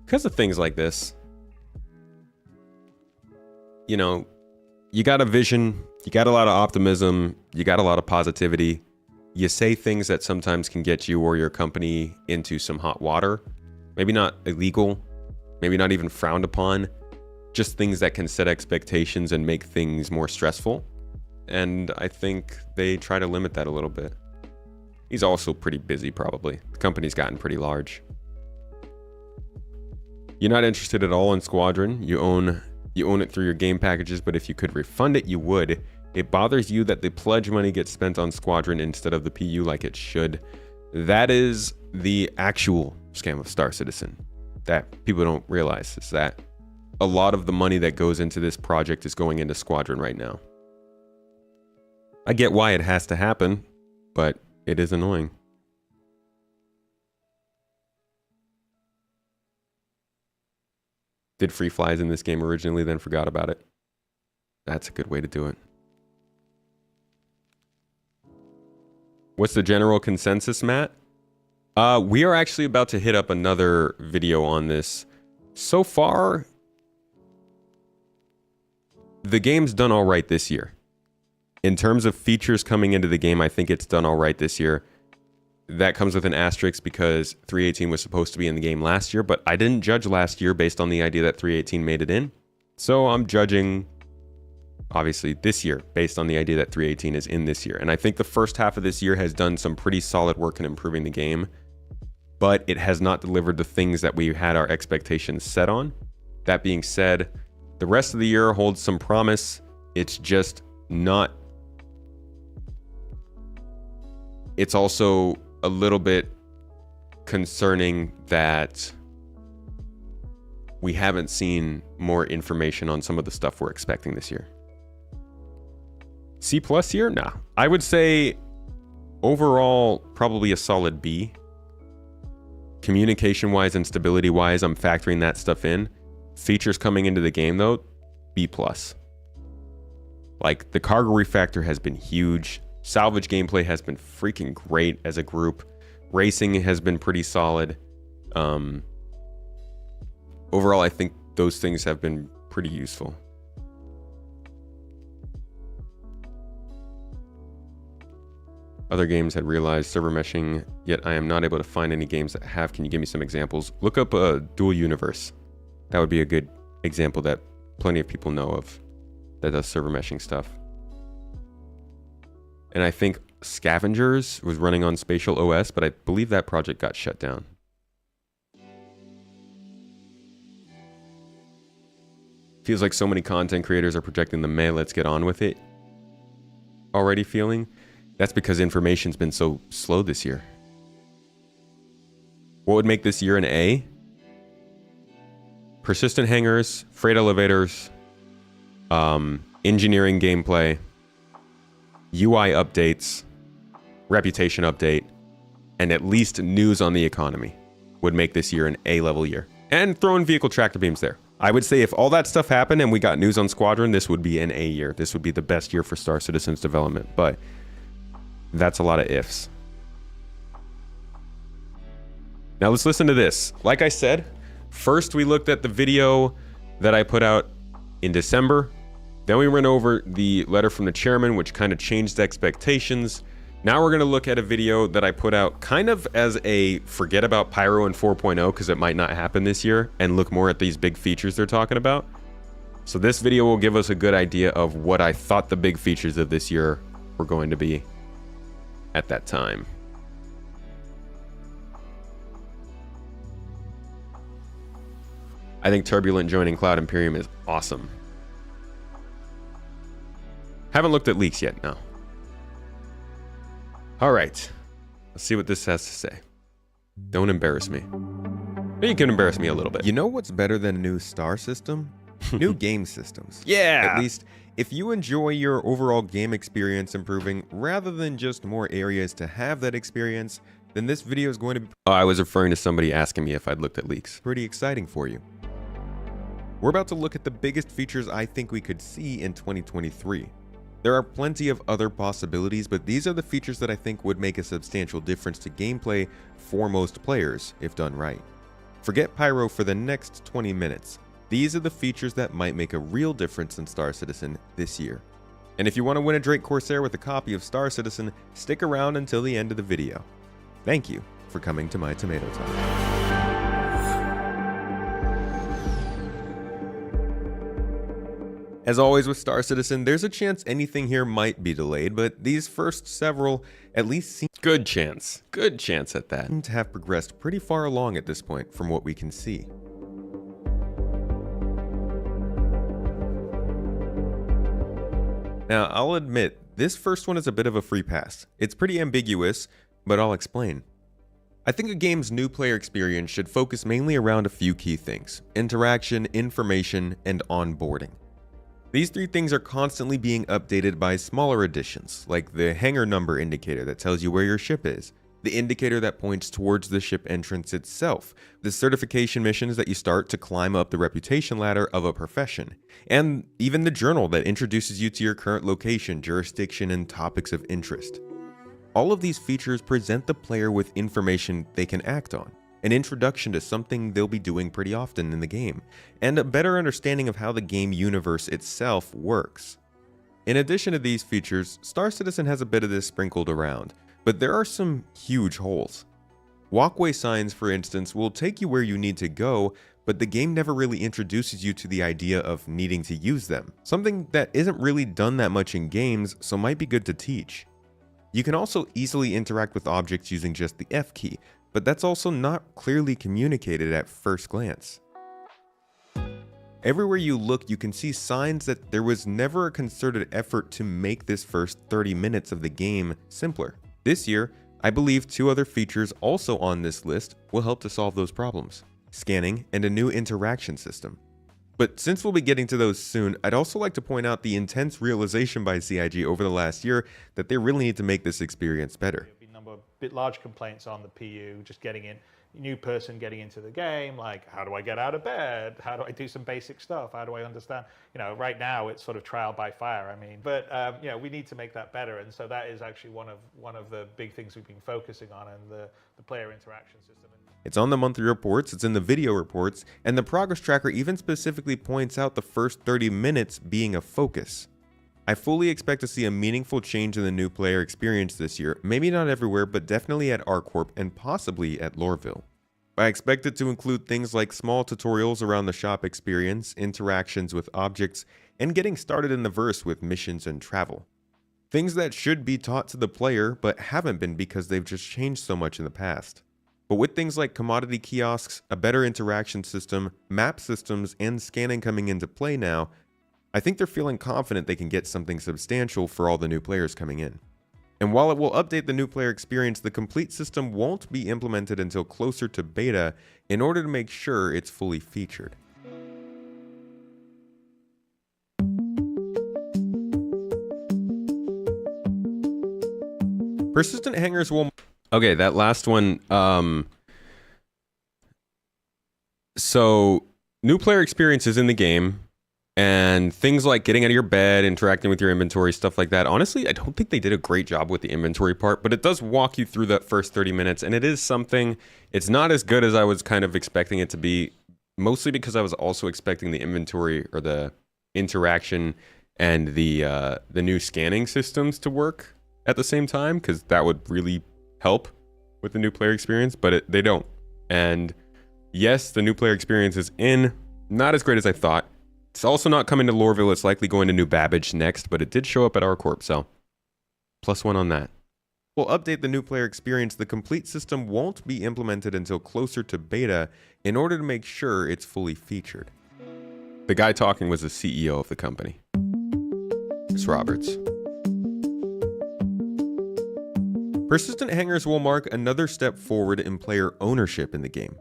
S2: Because of things like this. You know, you got a vision, you got a lot of optimism, you got a lot of positivity. You say things that sometimes can get you or your company into some hot water. Maybe not illegal, maybe not even frowned upon. Just things that can set expectations and make things more stressful. And I think they try to limit that a little bit. He's also pretty busy, probably. The company's gotten pretty large. You're not interested at all in Squadron. You own it through your game packages, but if you could refund it, you would. It bothers you that the pledge money gets spent on Squadron instead of the PU like it should. That is the actual scam of Star Citizen that people don't realize, is that a lot of the money that goes into this project is going into Squadron right now. I get why it has to happen, but it is annoying. Did free flies in this game originally, then forgot about it. That's a good way to do it. What's the general consensus, Matt? We are actually about to hit up another video on this. So far, the game's done all right this year. In terms of features coming into the game, I think it's done all right this year. That comes with an asterisk because 3.18 was supposed to be in the game last year, but I didn't judge last year based on the idea that 3.18 made it in. So I'm judging, obviously, this year based on the idea that 3.18 is in this year. And I think the first half of this year has done some pretty solid work in improving the game, but it has not delivered the things that we had our expectations set on. That being said, the rest of the year holds some promise. It's just not. It's also a little bit concerning that we haven't seen more information on some of the stuff we're expecting this year. C+ here? Nah. I would say overall, probably a solid B. Communication-wise and stability-wise, I'm factoring that stuff in. Features coming into the game, though, B+. Like, the cargo refactor has been huge. Salvage gameplay has been freaking great as a group. Racing has been pretty solid. Overall, I think those things have been pretty useful. Other games had realized server meshing, yet I am not able to find any games that have. Can you give me some examples? Look up Dual Universe. That would be a good example that plenty of people know of that does server meshing stuff. And I think Scavengers was running on Spatial OS, but I believe that project got shut down. Feels like so many content creators are projecting the meh, let's get on with it already feeling. That's because information's been so slow this year. What would make this year an A? Persistent hangars, freight elevators, engineering gameplay, UI updates, reputation update, and at least news on the economy would make this year an A-level year. And throw in vehicle tractor beams there. I would say if all that stuff happened and we got news on Squadron, this would be an A year. This would be the best year for Star Citizen's development, but that's a lot of ifs. Now let's listen to this. Like I said, first we looked at the video that I put out in December. Then we went over the letter from the chairman, which kind of changed expectations. Now we're going to look at a video that I put out kind of as a forget about Pyro and 4.0 because it might not happen this year, and look more at these big features they're talking about. So this video will give us a good idea of what I thought the big features of this year were going to be at that time. I think Turbulent joining Cloud Imperium is awesome. Haven't looked at leaks yet, no. All right, let's see what this has to say. Don't embarrass me. But you can embarrass me a little bit.
S1: You know what's better than a new star system? New game systems.
S2: Yeah!
S1: At least, if you enjoy your overall game experience improving, rather than just more areas to have that experience, then this video is going to be
S2: I was referring to somebody asking me if I'd looked at leaks.
S1: pretty exciting for you. We're about to look at the biggest features I think we could see in 2023. There are plenty of other possibilities, but these are the features that I think would make a substantial difference to gameplay for most players, if done right. Forget Pyro for the next 20 minutes. These are the features that might make a real difference in Star Citizen this year. And if you want to win a Drake Corsair with a copy of Star Citizen, stick around until the end of the video. Thank you for coming to my Tomato Talk. As always with Star Citizen, there's a chance anything here might be delayed, but these first several at least seem
S2: Good chance at that.
S1: to have progressed pretty far along at this point from what we can see. Now, I'll admit, this first one is a bit of a free pass. It's pretty ambiguous, but I'll explain. I think a game's new player experience should focus mainly around a few key things: interaction, information, and onboarding. These three things are constantly being updated by smaller additions, like the hangar number indicator that tells you where your ship is, the indicator that points towards the ship entrance itself, the certification missions that you start to climb up the reputation ladder of a profession, and even the journal that introduces you to your current location, jurisdiction, and topics of interest. All of these features present the player with information they can act on, an introduction to something they'll be doing pretty often in the game, and a better understanding of how the game universe itself works. In addition to these features, Star Citizen has a bit of this sprinkled around, but there are some huge holes. Walkway signs, for instance, will take you where you need to go, but the game never really introduces you to the idea of needing to use them, something that isn't really done that much in games, so might be good to teach. You can also easily interact with objects using just the F key, but that's also not clearly communicated at first glance. Everywhere you look, you can see signs that there was never a concerted effort to make this first 30 minutes of the game simpler. This year, I believe 2 other features also on this list will help to solve those problems: scanning and a new interaction system. But since we'll be getting to those soon, I'd also like to point out the intense realization by CIG over the last year that they really need to make this experience better.
S3: Bit large complaints on the PU, just getting in, new person getting into the game, like, how do I get out of bed? How do I do some basic stuff? How do I understand? You know, right now it's sort of trial by fire, I mean, but you know, we need to make that better. And so that is actually one of the big things we've been focusing on, and the player interaction system.
S1: It's on the monthly reports, it's in the video reports, and the progress tracker even specifically points out the first 30 minutes being a focus. I fully expect to see a meaningful change in the new player experience this year, maybe not everywhere, but definitely at ArcCorp and possibly at Loreville. I expect it to include things like small tutorials around the shop experience, interactions with objects, and getting started in the verse with missions and travel. Things that should be taught to the player, but haven't been because they've just changed so much in the past. But with things like commodity kiosks, a better interaction system, map systems, and scanning coming into play now, I think they're feeling confident they can get something substantial for all the new players coming in. And while it will update the new player experience, the complete system won't be implemented until closer to beta in order to make sure it's fully featured. Persistent hangers will... Okay, that last one. So, new player experience is in the game. And things like getting out of your bed, interacting with your inventory, stuff like that. Honestly, I don't think they did a great job with the inventory part, but it does walk you through that first 30 minutes. And it is something, it's not as good as I was kind of expecting it to be, mostly because I was also expecting the inventory or the interaction and the new scanning systems to work at the same time, because that would really help with the new player experience, but they don't. And yes, the new player experience is in, not as great as I thought. It's also not coming to Loreville. It's likely going to New Babbage next, but it did show up at ArcCorp, so +1 on that. We'll update the new player experience. The complete system won't be implemented until closer to beta in order to make sure it's fully featured. The guy talking was the CEO of the company, Chris Roberts. Persistent hangers will mark another step forward in player ownership in the game.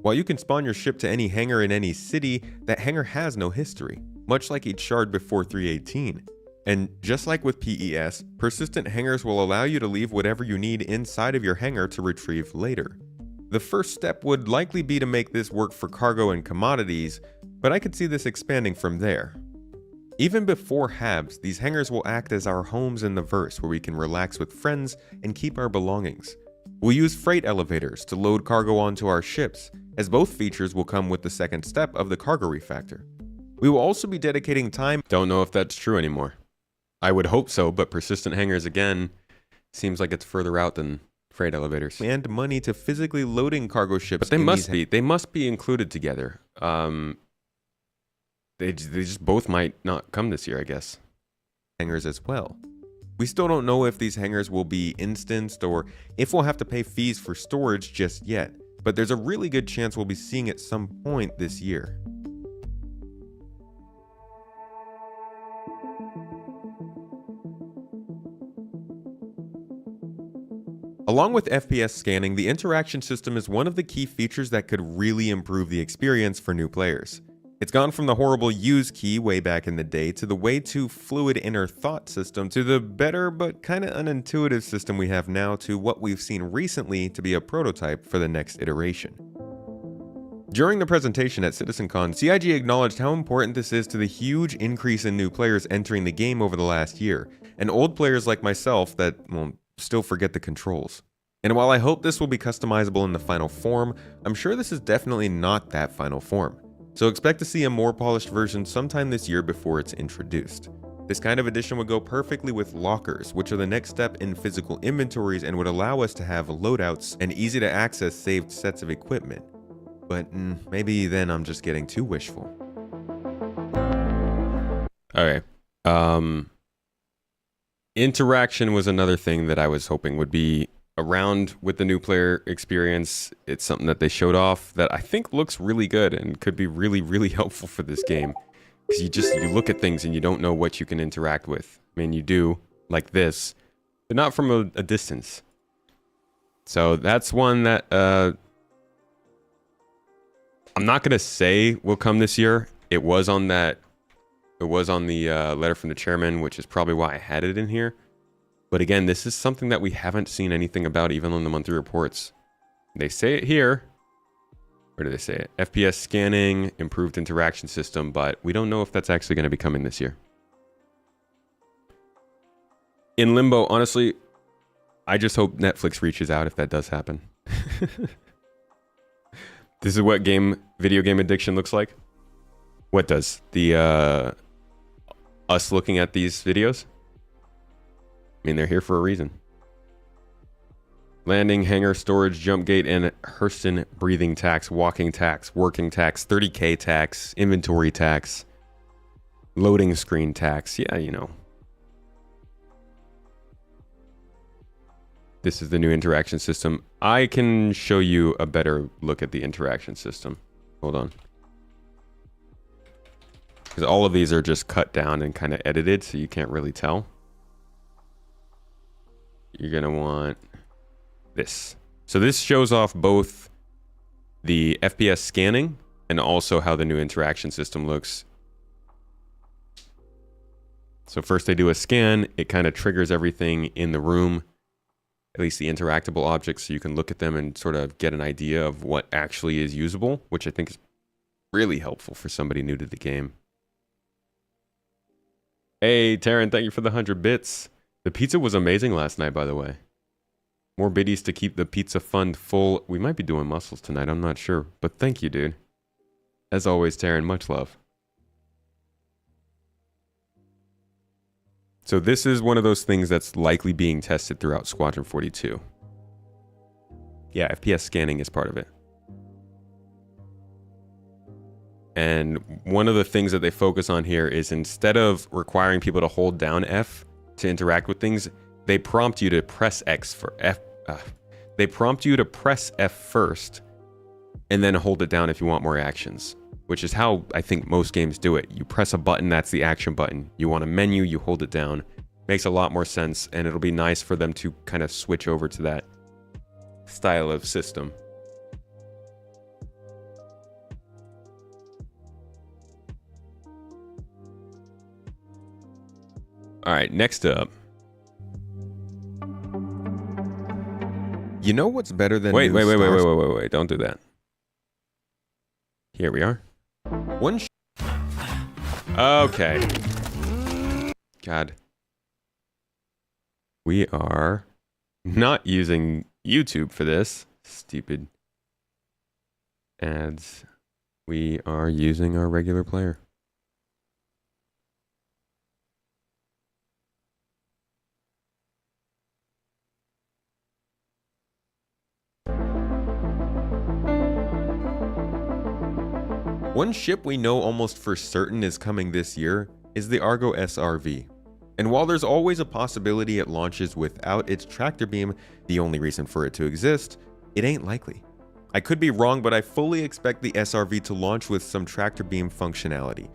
S1: While you can spawn your ship to any hangar in any city, that hangar has no history, much like each shard before 3.18. And just like with PES, persistent hangars will allow you to leave whatever you need inside of your hangar to retrieve later. The first step would likely be to make this work for cargo and commodities, but I could see this expanding from there. Even before HABs, these hangars will act as our homes in the verse where we can relax with friends and keep our belongings. We'll use freight elevators to load cargo onto our ships, as both features will come with the second step of the cargo refactor. We will also be dedicating time. Don't know if that's true anymore. I would hope so, but persistent hangars again seems like it's further out than freight elevators. And money to physically loading cargo ships. But they must be included together. They just both might not come this year, I guess. Hangars as well. We still don't know if these hangars will be instanced or if we'll have to pay fees for storage just yet, but there's a really good chance we'll be seeing at some point this year. Along with FPS scanning, the interaction system is one of the key features that could really improve the experience for new players. It's gone from the horrible use key way back in the day to the way too fluid inner thought system to the better but kinda unintuitive system we have now to what we've seen recently to be a prototype for the next iteration. During the presentation at CitizenCon, CIG acknowledged how important this is to the huge increase in new players entering the game over the last year, and old players like myself that, well, still forget the controls. And while I hope this will be customizable in the final form, I'm sure this is definitely not that final form. So expect to see a more polished version sometime this year before it's introduced. This kind of addition would go perfectly with lockers, which are the next step in physical inventories and would allow us to have loadouts and easy to access saved sets of equipment. But maybe then I'm just getting too wishful. Okay. Interaction was another thing that I was hoping would be around with the new player experience. It's something that they showed off that I think looks really good and could be really, really helpful for this game. Because you look at things and you don't know what you can interact with. I mean, you do, like this, but not from a distance. So that's one that I'm not gonna say will come this year. It was on the letter from the chairman, which is probably why I had it in here. But again, this is something that we haven't seen anything about even on the monthly reports. They say it here. Where do they say it? FPS scanning, improved interaction system, but we don't know if that's actually going to be coming this year. In Limbo, honestly, I just hope Netflix reaches out if that does happen. This is what video game addiction looks like. What does? The us looking at these videos? I mean, they're here for a reason. Landing, hangar, storage, jump gate, and Hurston breathing tax, walking tax, working tax, 30K tax, inventory tax, loading screen tax. Yeah, you know. This is the new interaction system. I can show you a better look at the interaction system. Hold on. Because all of these are just cut down and kind of edited, so you can't really tell. You're going to want this. So this shows off both the FPS scanning and also how the new interaction system looks. So first they do a scan. It kind of triggers everything in the room, at least the interactable objects, so you can look at them and sort of get an idea of what actually is usable, which I think is really helpful for somebody new to the game. Hey, Taryn, thank you for the 100 bits. The pizza was amazing last night, by the way. More biddies to keep the pizza fund full. We might be doing muscles tonight, I'm not sure. But thank you, dude. As always, Taryn, much love. So this is one of those things that's likely being tested throughout Squadron 42. Yeah, FPS scanning is part of it. And one of the things that they focus on here is instead of requiring people to hold down F to interact with things, they prompt you to press X for F. They prompt you to press F first and then hold it down if you want more actions, which is how I think most games do it. You press a button, that's the action button. You want a menu, you hold it down. Makes a lot more sense, and it'll be nice for them to kind of switch over to that style of system. All right, next up. You know what's better than
S2: Wait, don't do that.
S1: Here we are. Okay. God. We are not using YouTube for this. Stupid ads. We are using our regular player. One ship we know almost for certain is coming this year is the Argo SRV. And while there's always a possibility it launches without its tractor beam, the only reason for it to exist, it ain't likely. I could be wrong, but I fully expect the SRV to launch with some tractor beam functionality.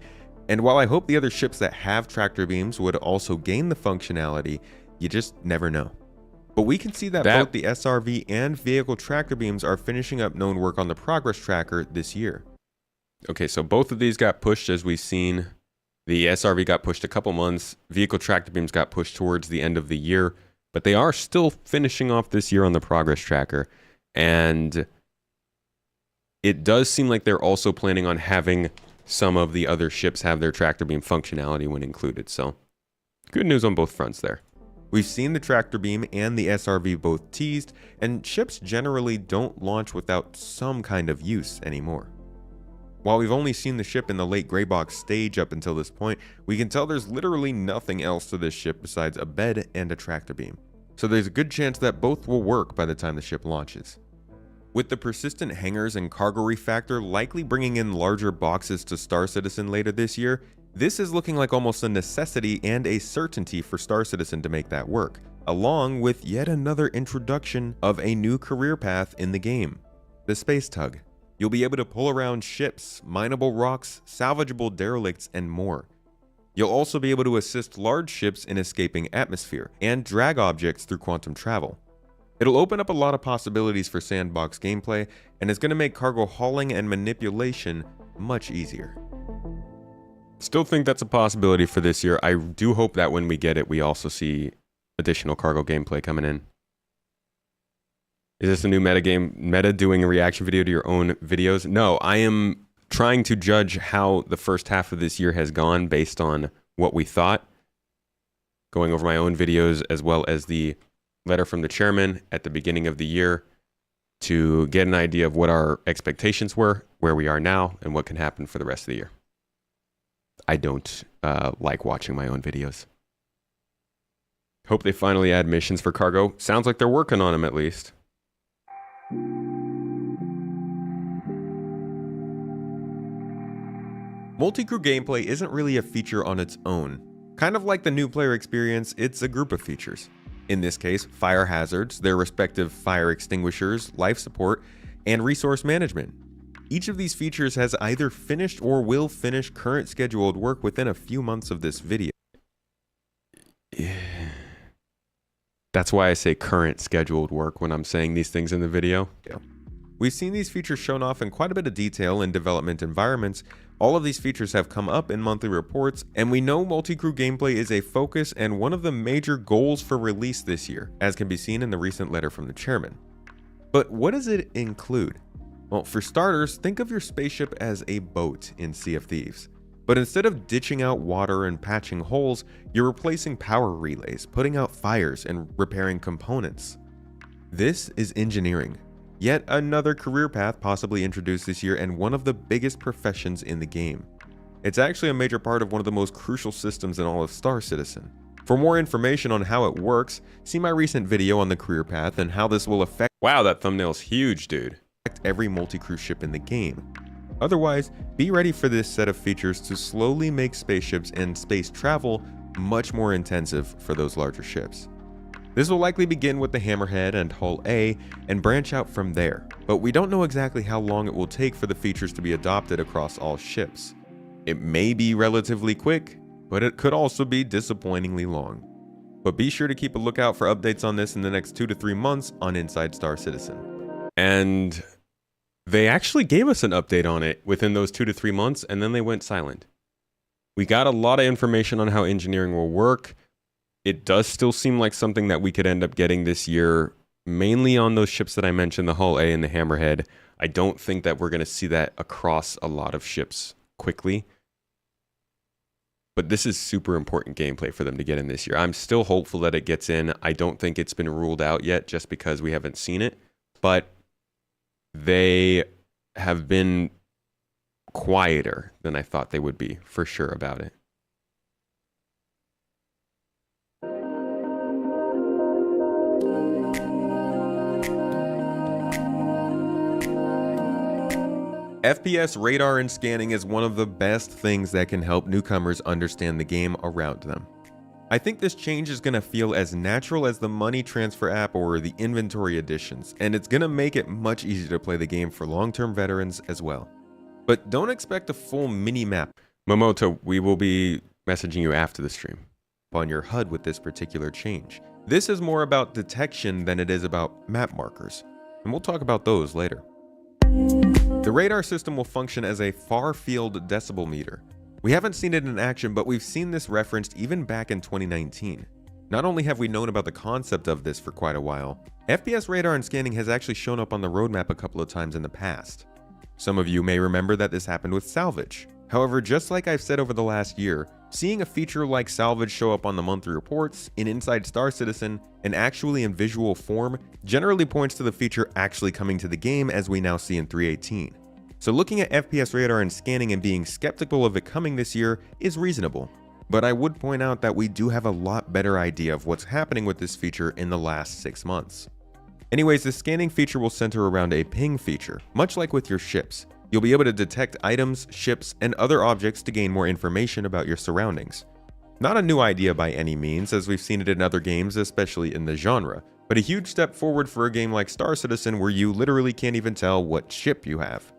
S1: And while I hope the other ships that have tractor beams would also gain the functionality, you just never know. But we can see that both the SRV and vehicle tractor beams are finishing up known work on the progress tracker this year. Okay, so both of these got pushed as we've seen. The SRV got pushed a couple months. Vehicle tractor beams got pushed towards the end of the year. But they are still finishing off this year on the progress tracker. And it does seem like they're also planning on having some of the other ships have their tractor beam functionality when included. So good news on both fronts there. We've seen the tractor beam and the SRV both teased, and ships generally don't launch without some kind of use anymore.
S2: While we've only seen the ship in the late gray box stage up until this point, we can tell there's literally nothing else to this ship besides a bed and a tractor beam. So there's a good chance that both will work by the time the ship launches. With the persistent hangars and cargo refactor likely bringing in larger boxes to Star Citizen later this year, this is looking like almost a necessity and a certainty for Star Citizen to make that work, along with yet another introduction of a new career path in the game, the Space Tug. You'll be able to pull around ships, mineable rocks, salvageable derelicts, and more. You'll also be able to assist large ships in escaping atmosphere and drag objects through quantum travel. It'll open up a lot of possibilities for sandbox gameplay, and is going to make cargo hauling and manipulation much easier. Still think that's a possibility for this year. I do hope that when we get it, we also see additional cargo gameplay coming in. Is this a new meta doing a reaction video to your own videos? No, I am trying to judge how the first half of this year has gone based on what we thought. Going over my own videos as well as the letter from the chairman at the beginning of the year to get an idea of what our expectations were, where we are now, and what can happen for the rest of the year. I don't like watching my own videos. Hope they finally add missions for cargo. Sounds like they're working on them at least. Multi-crew gameplay isn't really a feature on its own. Kind of like the new player experience, it's a group of features. In this case, fire hazards, their respective fire extinguishers, life support, and resource management. Each of these features has either finished or will finish current scheduled work within a few months of this video. That's why I say current scheduled work when I'm saying these things in the video. We've seen these features shown off in quite a bit of detail in development environments. All of these features have come up in monthly reports, and we know multi-crew gameplay is a focus and one of the major goals for release this year, as can be seen in the recent letter from the chairman. But what does it include? Well, for starters, think of your spaceship as a boat in Sea of Thieves. But instead of ditching out water and patching holes, you're replacing power relays, putting out fires, and repairing components. This is engineering. Yet another career path possibly introduced this year, and one of the biggest professions in the game. It's actually a major part of one of the most crucial systems in all of Star Citizen. For more information on how it works, see my recent video on the career path and how this will affect— wow, that thumbnail's huge, dude. Every multi-crew ship in the game. Otherwise, be ready for this set of features to slowly make spaceships and space travel much more intensive for those larger ships. This will likely begin with the Hammerhead and Hull A and branch out from there, but we don't know exactly how long it will take for the features to be adopted across all ships. It may be relatively quick, but it could also be disappointingly long. But be sure to keep a lookout for updates on this in the next 2 to 3 months on Inside Star Citizen. And they actually gave us an update on it within those 2 to 3 months, and then they went silent. We got a lot of information on how engineering will work. It does still seem like something that we could end up getting this year, mainly on those ships that I mentioned, the Hull A and the Hammerhead. I don't think that we're going to see that across a lot of ships quickly. But this is super important gameplay for them to get in this year. I'm still hopeful that it gets in. I don't think it's been ruled out yet just because we haven't seen it. But they have been quieter than I thought they would be, for sure, about it. FPS radar and scanning is one of the best things that can help newcomers understand the game around them. I think this change is going to feel as natural as the money transfer app or the inventory additions, and it's going to make it much easier to play the game for long-term veterans as well. But don't expect a full mini-map. Momoto, we will be messaging you after the stream on your HUD with this particular change. This is more about detection than it is about map markers, and we'll talk about those later. The radar system will function as a far-field decibel meter. We haven't seen it in action, but we've seen this referenced even back in 2019. Not only have we known about the concept of this for quite a while, FPS radar and scanning has actually shown up on the roadmap a couple of times in the past. Some of you may remember that this happened with salvage. However, just like I've said over the last year, seeing a feature like salvage show up on the monthly reports, in Inside Star Citizen, and actually in visual form generally points to the feature actually coming to the game, as we now see in 3.18. So looking at FPS radar and scanning and being skeptical of it coming this year is reasonable. But I would point out that we do have a lot better idea of what's happening with this feature in the last 6 months. Anyways, the scanning feature will center around a ping feature, much like with your ships. You'll be able to detect items, ships, and other objects to gain more information about your surroundings. Not a new idea by any means, as we've seen it in other games, especially in the genre, but a huge step forward for a game like Star Citizen where you literally can't even tell what ship you have.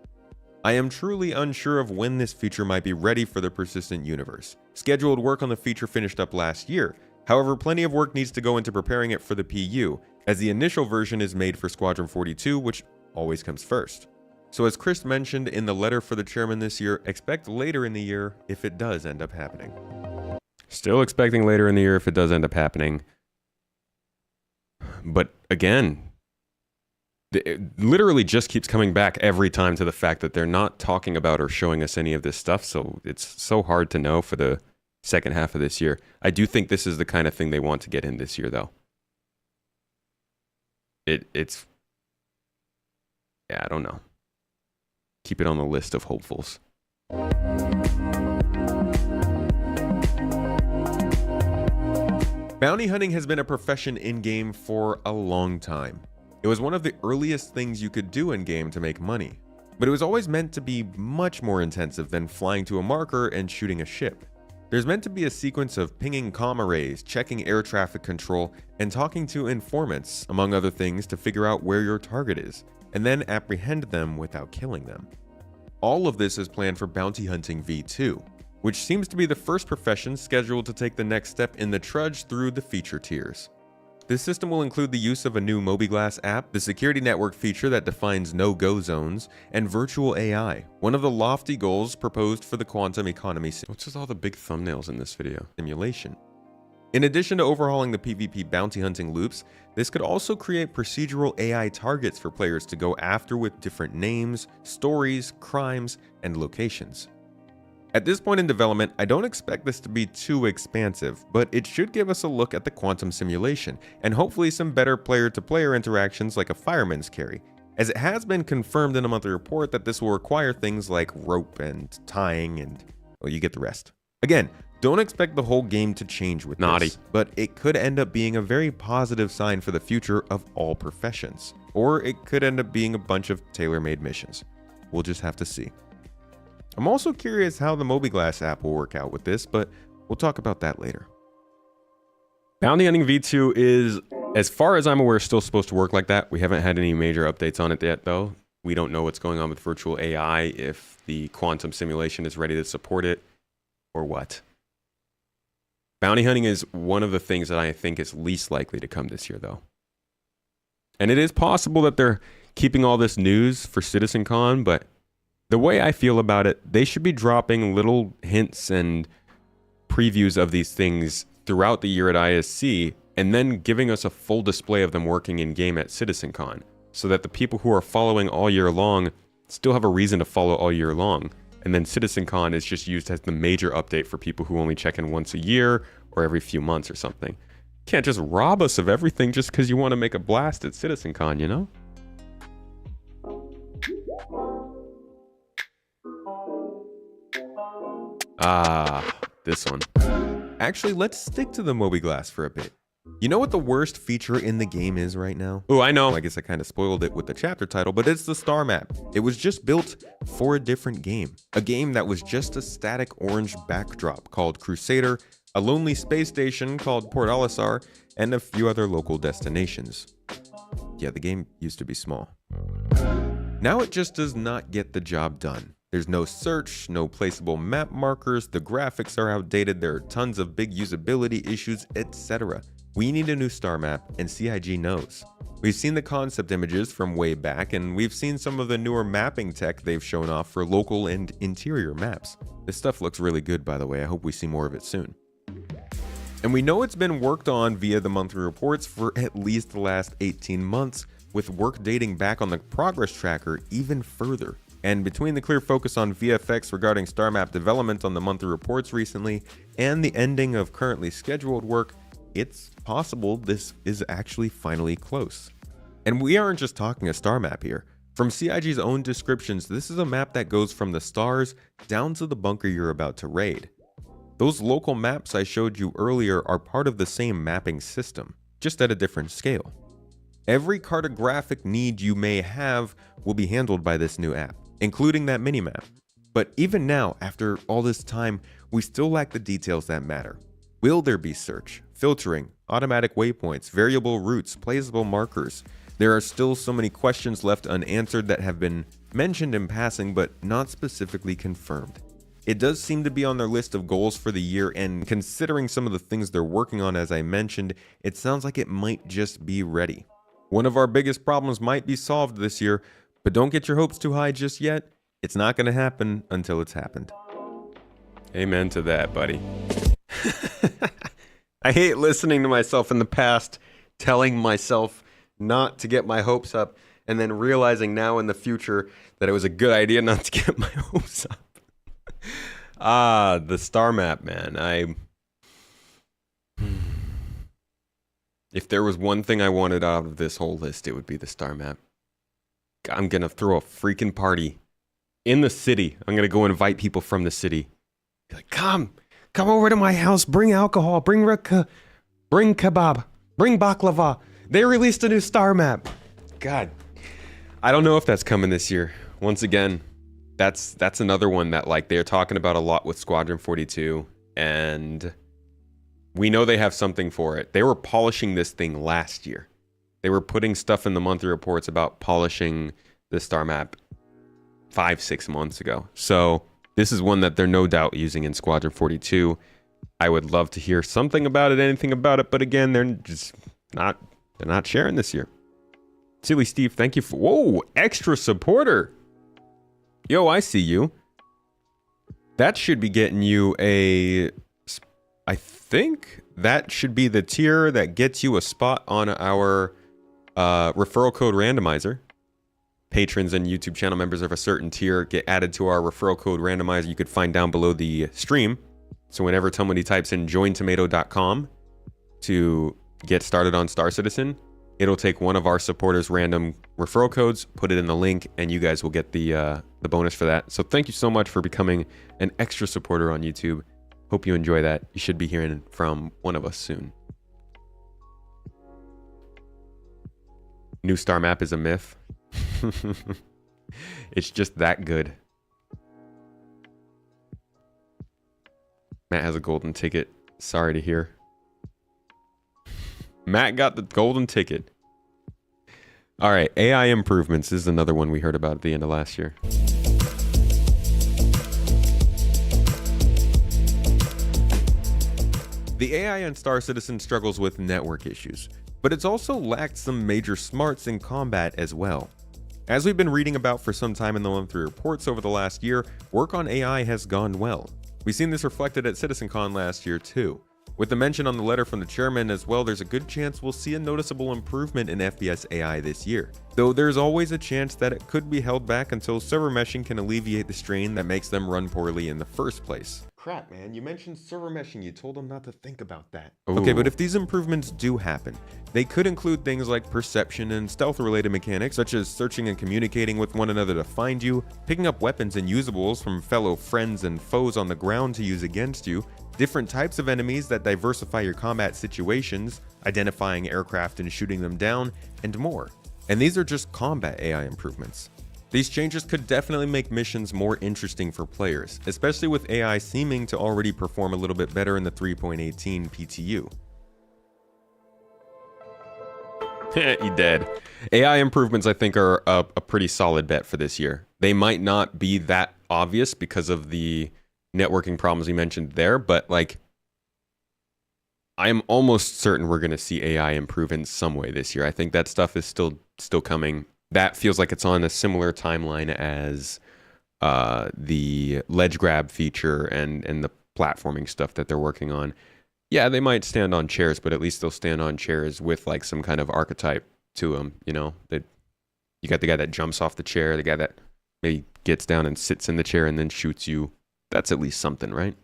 S2: I am truly unsure of when this feature might be ready for the persistent universe. Scheduled work on the feature finished up last year, however plenty of work needs to go into preparing it for the PU, as the initial version is made for Squadron 42, which always comes first. So as Chris mentioned in the letter for the chairman this year, expect later in the year if it does end up happening. Still expecting later in the year if it does end up happening. But again, it literally just keeps coming back every time to the fact that they're not talking about or showing us any of this stuff, so it's so hard to know for the second half of this year. I do think this is the kind of thing they want to get in this year, though. It's yeah, I don't know. Keep it on the list of hopefuls. Bounty hunting has been a profession in-game for a long time. It was one of the earliest things you could do in-game to make money, but it was always meant to be much more intensive than flying to a marker and shooting a ship. There's meant to be a sequence of pinging comm arrays, checking air traffic control, and talking to informants, among other things, to figure out where your target is, and then apprehend them without killing them. All of this is planned for Bounty Hunting V2, which seems to be the first profession scheduled to take the next step in the trudge through the feature tiers. This system will include the use of a new Mobiglass app, the security network feature that defines no-go zones, and virtual AI, one of the lofty goals proposed for the quantum economy. What's with all the big thumbnails in this video? Simulation. In addition to overhauling the PvP bounty hunting loops, this could also create procedural AI targets for players to go after with different names, stories, crimes, and locations. At this point in development, I don't expect this to be too expansive, but it should give us a look at the quantum simulation, and hopefully some better player-to-player interactions like a fireman's carry, as it has been confirmed in a monthly report that this will require things like rope and tying and, well, you get the rest. Again, don't expect the whole game to change with this, but it could end up being a very positive sign for the future of all professions, or it could end up being a bunch of tailor-made missions. We'll just have to see. I'm also curious how the Mobiglass app will work out with this, but we'll talk about that later. Bounty Hunting V2 is, as far as I'm aware, still supposed to work like that. We haven't had any major updates on it yet, though. We don't know what's going on with virtual AI, if the quantum simulation is ready to support it, or what. Bounty hunting is one of the things that I think is least likely to come this year, though. And it is possible that they're keeping all this news for CitizenCon, but the way I feel about it, they should be dropping little hints and previews of these things throughout the year at ISC, and then giving us a full display of them working in-game at CitizenCon, so that the people who are following all year long still have a reason to follow all year long. And then CitizenCon is just used as the major update for people who only check in once a year or every few months or something. You can't just rob us of everything just because you want to make a blast at CitizenCon, you know? This one. Actually, let's stick to the Mobiglass for a bit. You know what the worst feature in the game is right now? Oh, I know. Well, I guess I kind of spoiled it with the chapter title, but it's the star map. It was just built for a different game. A game that was just a static orange backdrop called Crusader, a lonely space station called Port Olisar, and a few other local destinations. Yeah, the game used to be small. Now it just does not get the job done. There's no search, no placeable map markers, the graphics are outdated, there are tons of big usability issues, etc. We need a new star map, and CIG knows. We've seen the concept images from way back, and we've seen some of the newer mapping tech they've shown off for local and interior maps. This stuff looks really good, by the way. I hope we see more of it soon. And we know it's been worked on via the monthly reports for at least the last 18 months, with work dating back on the progress tracker even further. And between the clear focus on VFX regarding star map development on the monthly reports recently, and the ending of currently scheduled work, it's possible this is actually finally close. And we aren't just talking a star map here. From CIG's own descriptions, this is a map that goes from the stars down to the bunker you're about to raid. Those local maps I showed you earlier are part of the same mapping system, just at a different scale. Every cartographic need you may have will be handled by this new app, including that minimap. But even now, after all this time, we still lack the details that matter. Will there be search, filtering, automatic waypoints, variable routes, placeable markers? There are still so many questions left unanswered that have been mentioned in passing but not specifically confirmed. It does seem to be on their list of goals for the year, and considering some of the things they're working on as I mentioned, it sounds like it might just be ready. One of our biggest problems might be solved this year, but don't get your hopes too high just yet. It's not going to happen until it's happened. Amen to that, buddy. I hate listening to myself in the past, telling myself not to get my hopes up, and then realizing now in the future that it was a good idea not to get my hopes up. The star map, man. If there was one thing I wanted out of this whole list, it would be the star map. I'm gonna throw a freaking party in the city. I'm gonna go invite people from the city. Be like, come over to my house, bring alcohol, bring kebab, bring baklava. They released a new star map. God, I don't know if that's coming this year. Once again, that's another one that like they're talking about a lot with Squadron 42, and we know they have something for it. They were polishing this thing last year. They were putting stuff in the monthly reports about polishing the star map 5-6 months ago. So this is one that they're no doubt using in Squadron 42. I would love to hear something about it, anything about it, but again, they're not sharing this year. Silly Steve, thank you for... Whoa, extra supporter. Yo, I see you. That should be getting you a... I think that should be the tier that gets you a spot on our referral code randomizer. Patrons and YouTube channel members of a certain tier get added to our referral code randomizer you could find down below the stream. So whenever somebody types in jointomato.com to get started on Star Citizen, it'll take one of our supporters' random referral codes, put it in the link, and you guys will get the bonus for that. So thank you so much for becoming an extra supporter on YouTube. Hope you enjoy that. You should be hearing from one of us soon. New star map is a myth. It's just that good. Matt has a golden ticket. Sorry to hear. Matt got the golden ticket. All right, AI improvements is another one we heard about at the end of last year. The AI in Star Citizen struggles with network issues, but it's also lacked some major smarts in combat as well. As we've been reading about for some time in the monthly reports over the last year, work on AI has gone well. We've seen this reflected at CitizenCon last year too. With the mention on the letter from the chairman as well, there's a good chance we'll see a noticeable improvement in FPS AI this year. Though there's always a chance that it could be held back until server meshing can alleviate the strain that makes them run poorly in the first place. Crap, man, you mentioned server meshing, you told them not to think about that. Ooh. Okay, but if these improvements do happen, they could include things like perception and stealth-related mechanics, such as searching and communicating with one another to find you, picking up weapons and usables from fellow friends and foes on the ground to use against you, different types of enemies that diversify your combat situations, identifying aircraft and shooting them down, and more. And these are just combat AI improvements. These changes could definitely make missions more interesting for players, especially with AI seeming to already perform a little bit better in the 3.18 PTU. You dead. AI improvements, I think, are a pretty solid bet for this year. They might not be that obvious because of the networking problems we mentioned there, but like, I am almost certain we're going to see AI improve in some way this year. I think that stuff is still coming. That feels like it's on a similar timeline as the ledge grab feature and the platforming stuff that they're working on. Yeah, they might stand on chairs, but at least they'll stand on chairs with like some kind of archetype to them. You know, that you got the guy that jumps off the chair, the guy that maybe gets down and sits in the chair and then shoots you. That's at least something, right?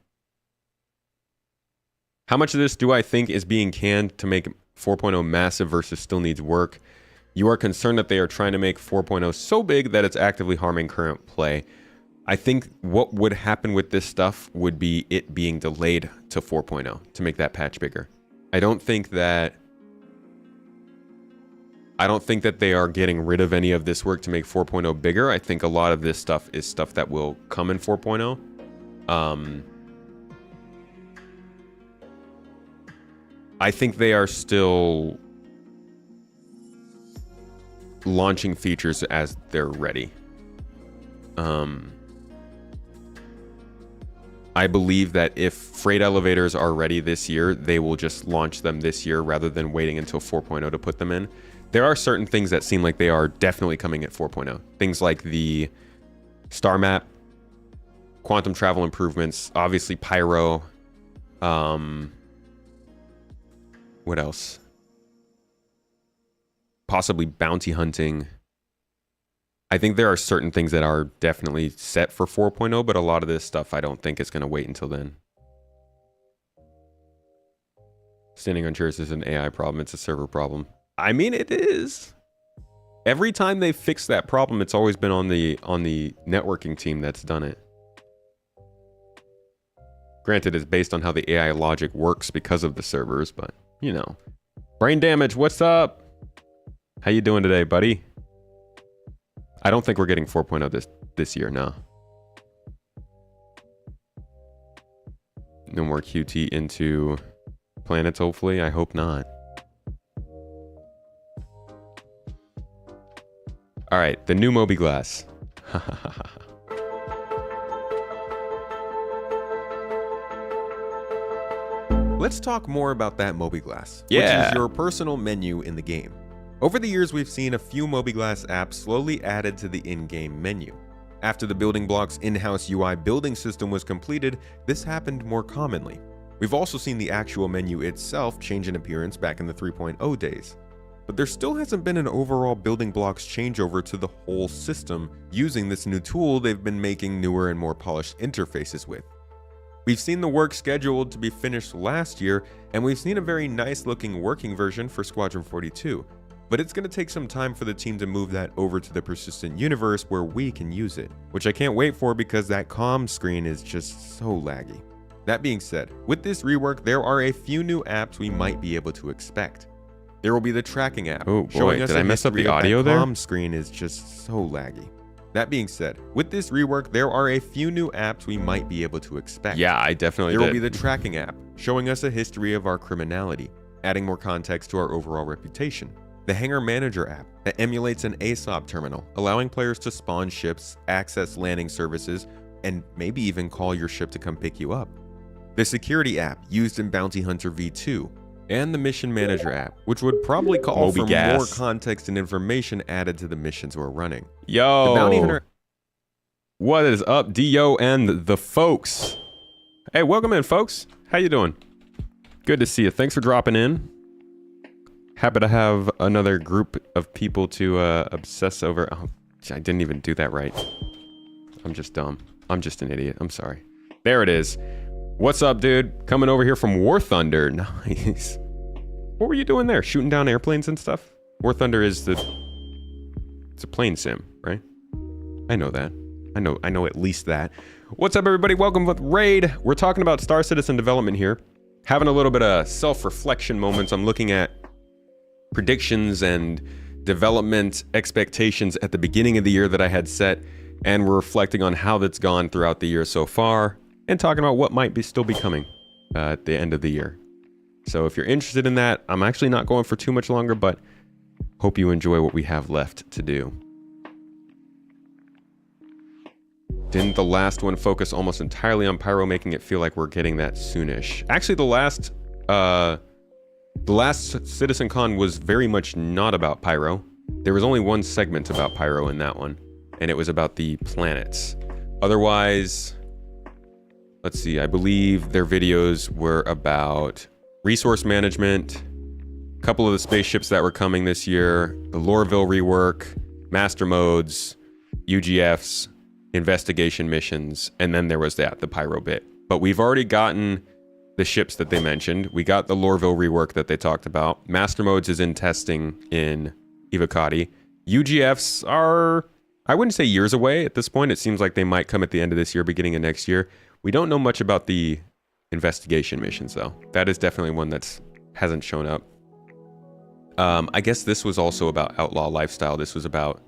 S2: How much of this do I think is being canned to make 4.0 massive versus still needs work? You are concerned that they are trying to make 4.0 so big that it's actively harming current play. I think what would happen with this stuff would be it being delayed to 4.0 to make that patch bigger. I don't think that they are getting rid of any of this work to make 4.0 bigger. I think a lot of this stuff is stuff that will come in 4.0. I think they are still launching features as they're ready. I believe that if freight elevators are ready this year, they will just launch them this year rather than waiting until 4.0 to put them in. There are certain things that seem like they are definitely coming at 4.0. Things like the star map, quantum travel improvements, obviously pyro. What else? Possibly bounty hunting. I think there are certain things that are definitely set for 4.0, but a lot of this stuff I don't think is going to wait until then. Standing on chairs is an AI problem. It's a server problem. I mean, it is. Every time they fix that problem, it's always been on the networking team that's done it. Granted, it's based on how the AI logic works because of the servers, but, you know. Brain damage, what's up? How you doing today, buddy? I don't think we're getting 4.0 this year, no. No more QT into planets, hopefully. I hope not. All right, the new Moby Glass.
S1: Let's talk more about that Moby Glass,
S2: Yeah.
S1: which is your personal menu in the game. Over the years, we've seen a few Moby Glass apps slowly added to the in-game menu. After the Building Blocks in-house UI building system was completed, this happened more commonly. We've also seen the actual menu itself change in appearance back in the 3.0 days. But there still hasn't been an overall Building Blocks changeover to the whole system using this new tool they've been making newer and more polished interfaces with. We've seen the work scheduled to be finished last year, and we've seen a very nice looking working version for Squadron 42. But it's going to take some time for the team to move that over to the persistent universe where we can use it, which I can't wait for because that comm screen is just so laggy. That being said, with this rework, there are a few new apps we might be able to expect. There will be the tracking app.
S2: Oh boy, did I mess up the audio there?
S1: The comm screen is just so laggy. That being said, with this rework, there are a few new apps we might be able to expect.
S2: Yeah, I definitely
S1: There
S2: did.
S1: will be the tracking app, showing us a history of our criminality, adding more context to our overall reputation. The Hangar Manager app that emulates an ASOP terminal, allowing players to spawn ships, access landing services, and maybe even call your ship to come pick you up. The Security app used in Bounty Hunter V2, and the Mission Manager app, which would probably call
S2: Moby
S1: for
S2: Gas.
S1: more context and information added to the missions we're running.
S2: Yo,
S1: The Bounty Hunter.
S2: what is up, Dio and the folks? Hey, welcome in, folks. How you doing? Good to see you. Thanks for dropping in. Happy to have another group of people to obsess over. Oh, I didn't even do that right. I'm just dumb. I'm just an idiot. I'm sorry. There it is. What's up, dude? Coming over here from War Thunder. Nice. What were you doing there? Shooting down airplanes and stuff? War Thunder is it's a plane sim, right? I know that. I know at least that. What's up, everybody? Welcome with Raid. We're talking about Star Citizen development here. Having a little bit of self-reflection moments. I'm looking at predictions and development expectations at the beginning of the year that I had set, and we're reflecting on how that's gone throughout the year so far, and talking about what might still be coming at the end of the year. So if you're interested in that, I'm actually not going for too much longer, but hope you enjoy what we have left to do. Didn't the last one focus almost entirely on pyro, making it feel like we're getting that soonish? Actually, the last CitizenCon was very much not about pyro. There was only one segment about pyro in that one, and it was about the planets. Otherwise, let's see, I believe their videos were about resource management, a couple of the spaceships that were coming this year, the Lorville rework, master modes, UGFs, investigation missions, and then there was the pyro bit. But we've already gotten the ships that they mentioned. We got the Lorville rework that they talked about. Master modes is in testing in Evocati. UGFs are, I wouldn't say years away at this point. It seems like they might come at the end of this year, beginning of next year. We don't know much about the investigation missions, though. That is definitely one that's hasn't shown up. I guess this was also about outlaw lifestyle. This was about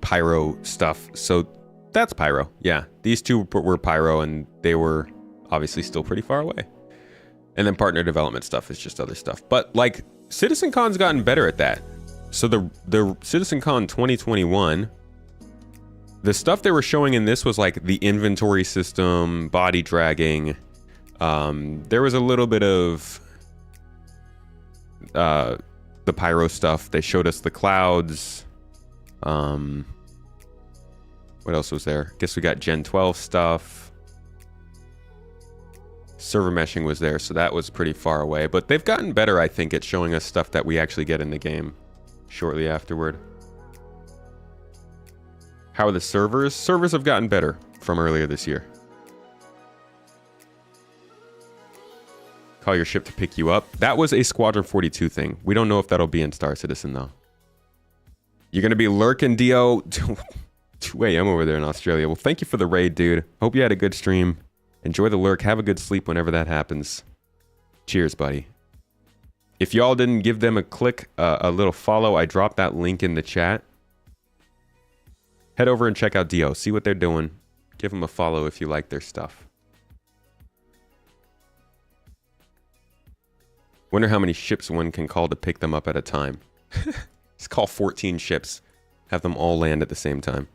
S2: pyro stuff. So that's pyro. Yeah, these two were pyro, and they were obviously still pretty far away. And then partner development stuff is just other stuff. But like CitizenCon's gotten better at that. So the CitizenCon 2021, the stuff they were showing in this was like the inventory system, body dragging. There was a little bit of the pyro stuff. They showed us the clouds. What else was there? Guess we got Gen 12 stuff. Server meshing was there, so that was pretty far away. But they've gotten better, I think, at showing us stuff that we actually get in the game shortly afterward. How are the servers? Servers have gotten better from earlier this year. Call your ship to pick you up. That was a Squadron 42 thing. We don't know if that'll be in Star Citizen, though. You're going to be lurking, Dio. 2 a.m. over there in Australia. Well, thank you for the raid, dude. Hope you had a good stream. Enjoy the lurk. Have a good sleep whenever that happens. Cheers, buddy. If y'all didn't give them a click, a little follow, I dropped that link in the chat. Head over and check out Dio. See what they're doing. Give them a follow if you like their stuff. Wonder how many ships one can call to pick them up at a time. Just call 14 ships. Have them all land at the same time.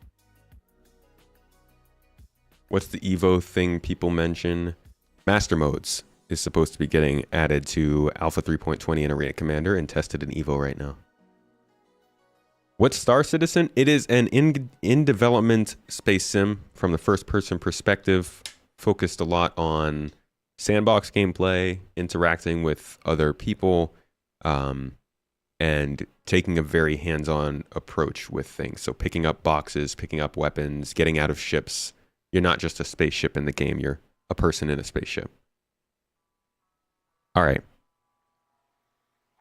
S2: What's the Evo thing people mention? Master modes is supposed to be getting added to Alpha 3.20 in Arena Commander and tested in Evo right now. What's Star Citizen? It is an in-development space sim from the first-person perspective, focused a lot on sandbox gameplay, interacting with other people, and taking a very hands-on approach with things. So picking up boxes, picking up weapons, getting out of ships. You're not just a spaceship in the game. You're a person in a spaceship. All right.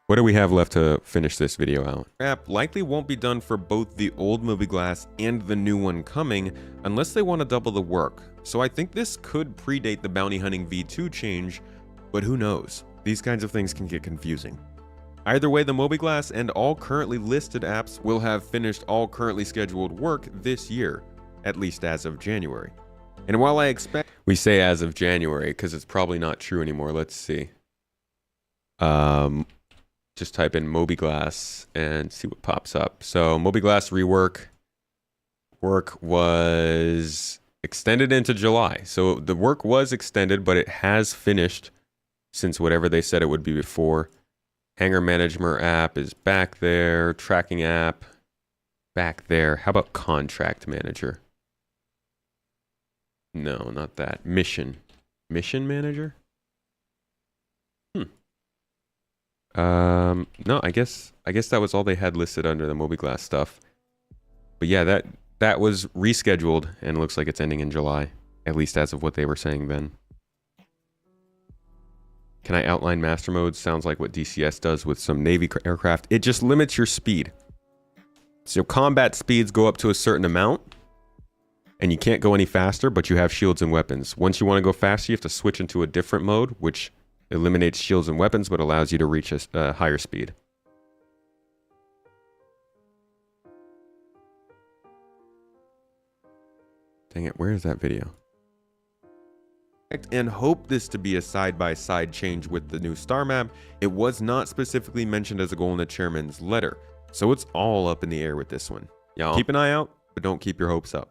S2: What do we have left to finish this video out? App likely won't be done for both the old Mobiglass and the new one coming unless they want to double the work. So I think this could predate the Bounty Hunting V2 change, but who knows? These kinds of things can get confusing. Either way, the Mobiglass and all currently listed apps will have finished all currently scheduled work this year, at least as of January. And while I expect... We say as of January because it's probably not true anymore. Let's see. Just type in Mobiglass and see what pops up. So Mobiglass rework. Work was extended into July. So the work was extended, but it has finished since whatever they said it would be before. Hangar Management app is back there. Tracking app, back there. How about Contract Manager? No, not that. Mission Manager? No, I guess that was all they had listed under the Mobiglass stuff. But yeah, that was rescheduled and looks like it's ending in July, at least as of what they were saying then. Can I outline master modes? Sounds like what DCS does with some Navy aircraft. It just limits your speed. So combat speeds go up to a certain amount, and you can't go any faster, but you have shields and weapons. Once you want to go faster, you have to switch into a different mode, which eliminates shields and weapons, but allows you to reach a higher speed. Dang it, where is that video? And hope this to be a side-by-side change with the new star map. It was not specifically mentioned as a goal in the chairman's letter, so it's all up in the air with this one. Y'all keep an eye out, but don't keep your hopes up.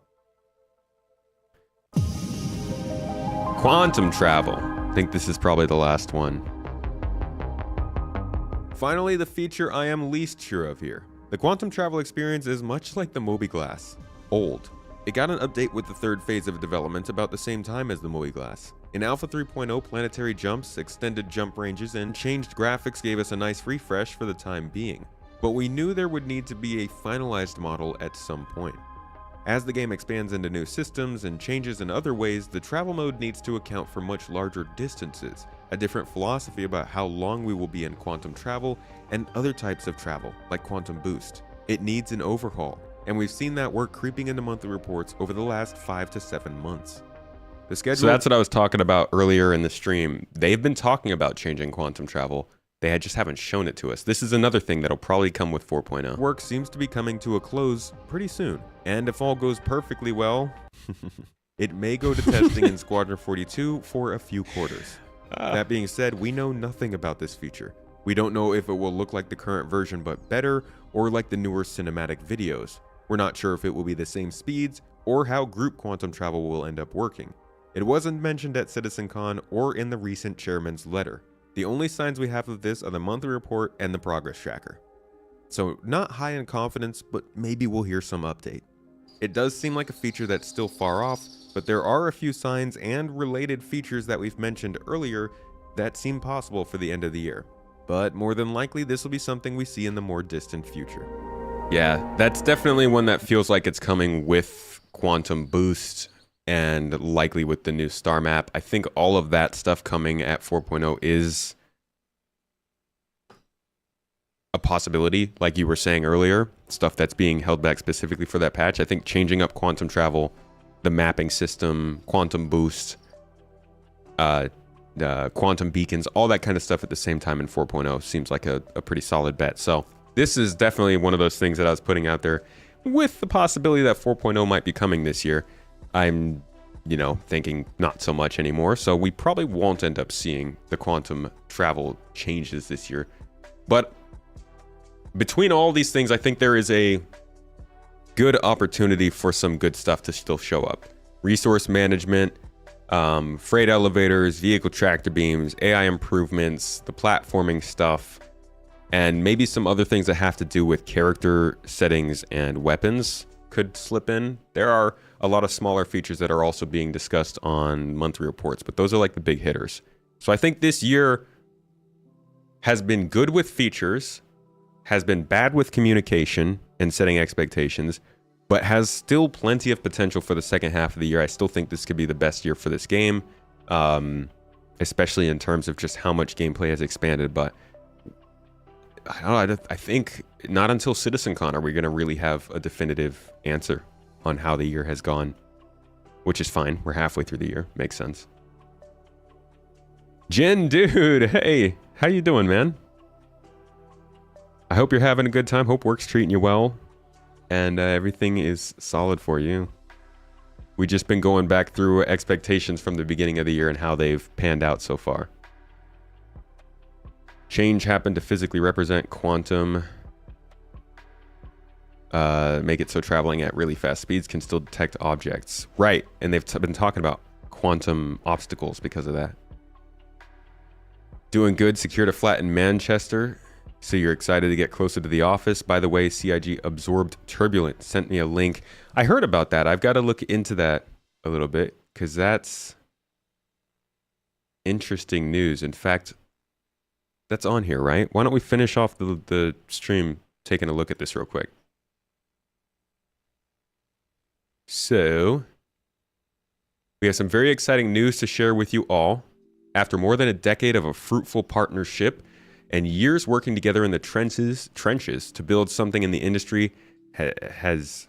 S2: Quantum travel. I think this is probably the last one. Finally, the feature I am least sure of here. The quantum travel experience is much like the Mobiglass. Old. It got an update with the third phase of development about the same time as the Mobiglass. In Alpha 3.0, planetary jumps, extended jump ranges, and changed graphics gave us a nice refresh for the time being. But we knew there would need to be a finalized model at some point. As the game expands into new systems and changes in other ways, the travel mode needs to account for much larger distances, a different philosophy about how long we will be in quantum travel and other types of travel, like quantum boost. It needs an overhaul, and we've seen that work creeping into monthly reports over the last 5 to 7 months. The schedule. So that's what I was talking about earlier in the stream. They've been talking about changing quantum travel. They just haven't shown it to us. This is another thing that'll probably come with 4.0. Work seems to be coming to a close pretty soon. And if all goes perfectly well, it may go to testing in Squadron 42 for a few quarters. That being said, we know nothing about this feature. We don't know if it will look like the current version but better, or like the newer cinematic videos. We're not sure if it will be the same speeds, or how group quantum travel will end up working. It wasn't mentioned at CitizenCon or in the recent chairman's letter. The only signs we have of this are the monthly report and the progress tracker. So not high in confidence, but maybe we'll hear some update. It does seem like a feature that's still far off, but there are a few signs and related features that we've mentioned earlier that seem possible for the end of the year. But more than likely, this will be something we see in the more distant future. Yeah, that's definitely one that feels like it's coming with Quantum Boost and likely with the new star map. I think all of that stuff coming at 4.0 is a possibility, like you were saying earlier, stuff that's being held back specifically for that patch. I think changing up quantum travel, the mapping system, quantum boost, quantum beacons, all that kind of stuff at the same time in 4.0 seems like a pretty solid bet. So this is definitely one of those things that I was putting out there with the possibility that 4.0 might be coming this year. I'm, thinking not so much anymore. So we probably won't end up seeing the quantum travel changes this year. But between all these things, I think there is a good opportunity for some good stuff to still show up. Resource management, freight elevators, vehicle tractor beams, AI improvements, the platforming stuff, and maybe some other things that have to do with character settings and weapons could slip in. There are a lot of smaller features that are also being discussed on monthly reports, but those are like the big hitters. So I think this year has been good with features, has been bad with communication and setting expectations, but has still plenty of potential for the second half of the year. I still think this could be the best year for this game, especially in terms of just how much gameplay has expanded. But I don't know, I think not until CitizenCon are we going to really have a definitive answer on how the year has gone, which is fine. We're halfway through the year. Makes sense. Jen, dude, hey, how you doing, man? I hope you're having a good time. Hope work's treating you well, and everything is solid for you. We've just been going back through expectations from the beginning of the year and how they've panned out so far. Change happened to physically represent quantum. Make it so traveling at really fast speeds can still detect objects. Right, and they've been talking about quantum obstacles because of that. Doing good, secured a flat in Manchester. So you're excited to get closer to the office. By the way, CIG absorbed Turbulent. Sent me a link. I heard about that. I've got to look into that a little bit because that's interesting news. In fact, that's on here, right? Why don't we finish off the stream taking a look at this real quick? So we have some very exciting news to share with you all. After more than a decade of a fruitful partnership and years working together in the trenches to build something in the industry has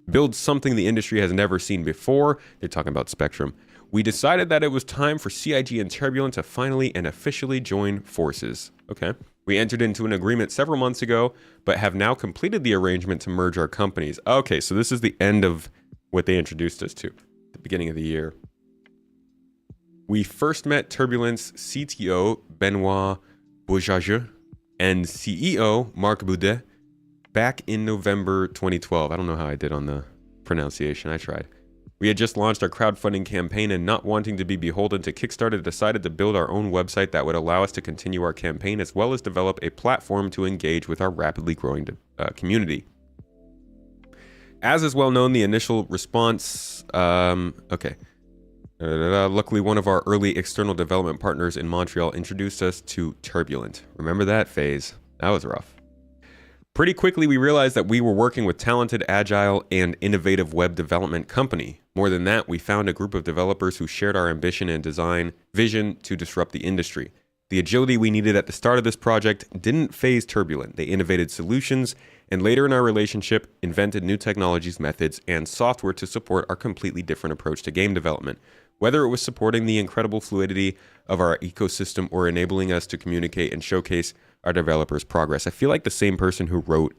S2: never seen before. They're talking about Spectrum. We decided that it was time for CIG and Turbulent to finally and officially join forces. Okay. We entered into an agreement several months ago, but have now completed the arrangement to merge our companies. Okay, so this is the end of what they introduced us to, the beginning of the year. We first met Turbulent's CTO, Benoit Boujager, and CEO, Marc Boudet, back in November 2012. I don't know how I did on the pronunciation. I tried. We had just launched our crowdfunding campaign, and not wanting to be beholden to Kickstarter, decided to build our own website that would allow us to continue our campaign, as well as develop a platform to engage with our rapidly growing community. As is well known, the initial response... luckily, one of our early external development partners in Montreal introduced us to Turbulent. Remember that phase? That was rough. Pretty quickly, we realized that we were working with talented, agile, and innovative web development company. More than that, we found a group of developers who shared our ambition and design vision to disrupt the industry. The agility we needed at the start of this project didn't phase Turbulent. They innovated solutions, and later in our relationship, invented new technologies, methods, and software to support our completely different approach to game development. Whether it was supporting the incredible fluidity of our ecosystem or enabling us to communicate and showcase our developers' progress. I feel like the same person who wrote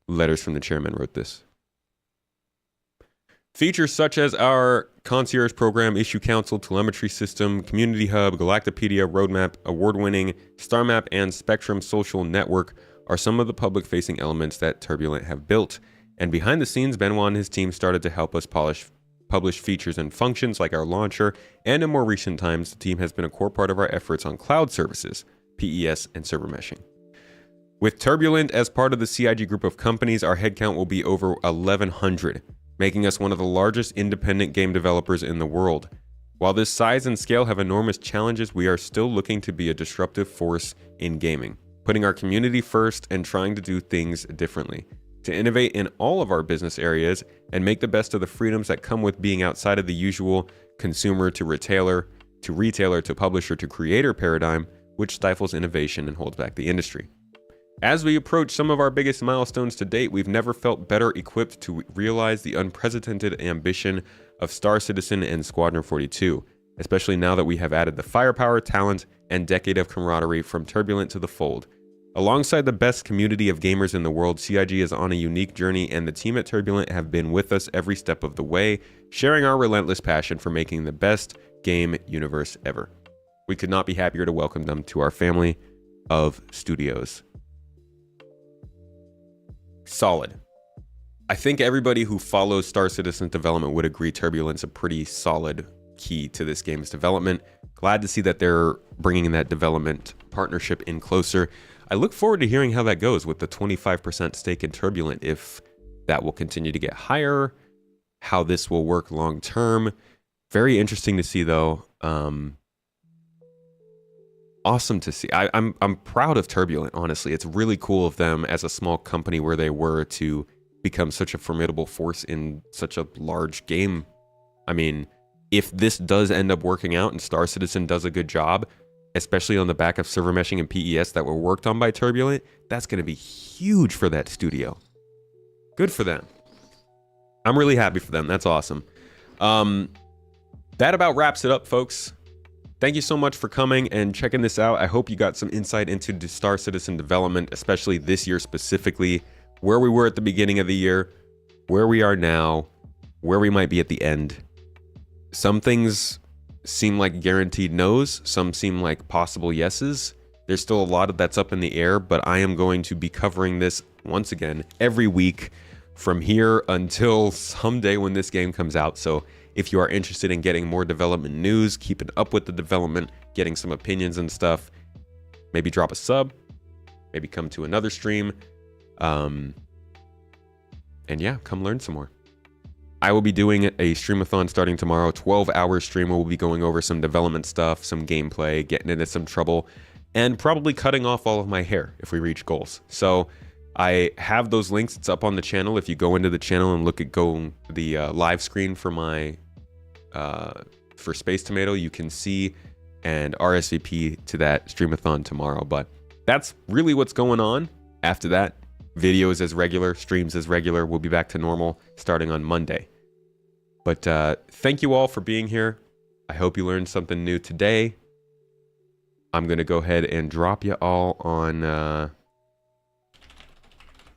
S2: Letters from the Chairman wrote this. Features such as our concierge program, issue council, telemetry system, community hub, Galactopedia, roadmap, award-winning Star Map, and Spectrum social network are some of the public-facing elements that Turbulent have built. And behind the scenes, Benoit and his team started to help us publish features and functions like our launcher, and in more recent times, the team has been a core part of our efforts on cloud services, PES, and server meshing. With Turbulent as part of the CIG group of companies, our headcount will be over 1,100, making us one of the largest independent game developers in the world. While this size and scale have enormous challenges, we are still looking to be a disruptive force in gaming, putting our community first and trying to do things differently, to innovate in all of our business areas and make the best of the freedoms that come with being outside of the usual consumer to retailer to publisher to creator paradigm, which stifles innovation and holds back the industry. As we approach some of our biggest milestones to date, we've never felt better equipped to realize the unprecedented ambition of Star Citizen and Squadron 42, especially now that we have added the firepower, talent, and decade of camaraderie from Turbulent to the fold. Alongside the best community of gamers in the world, CIG is on a unique journey, and the team at Turbulent have been with us every step of the way, sharing our relentless passion for making the best game universe ever. We could not be happier to welcome them to our family of studios. Solid. I think everybody who follows Star Citizen's development would agree Turbulent's a pretty solid key to this game's development. Glad to see that they're bringing that development partnership in closer. I look forward to hearing how that goes with the 25% stake in Turbulent, if that will continue to get higher, how this will work long term. Very interesting to see, though. Awesome to see. I'm proud of Turbulent, honestly. It's really cool of them as a small company where they were to become such a formidable force in such a large game. I mean, if this does end up working out and Star Citizen does a good job, especially on the back of server meshing and PES that were worked on by Turbulent, that's going to be huge for that studio. Good for them. I'm really happy for them. That's awesome. That about wraps it up, folks. Thank you so much for coming and checking this out. I hope you got some insight into the Star Citizen development, especially this year specifically, where we were at the beginning of the year, where we are now, where we might be at the end. Some things seem like guaranteed no's, some seem like possible yeses. There's still a lot of that's up in the air, but I am going to be covering this once again every week from here until someday when this game comes out. So if you are interested in getting more development news, keeping up with the development, getting some opinions and stuff, maybe drop a sub, maybe come to another stream. And yeah, come learn some more. I will be doing a streamathon starting tomorrow, 12-hour stream. We'll be going over some development stuff, some gameplay, getting into some trouble, and probably cutting off all of my hair if we reach goals. So I have those links. It's up on the channel. If you go into the channel and look at the live screen for my for Space Tomato, you can see and RSVP to that streamathon tomorrow. But that's really what's going on. After that, videos as regular, streams as regular. We'll be back to normal starting on Monday. But thank you all for being here. I hope you learned something new today. I'm going to go ahead and drop you all on...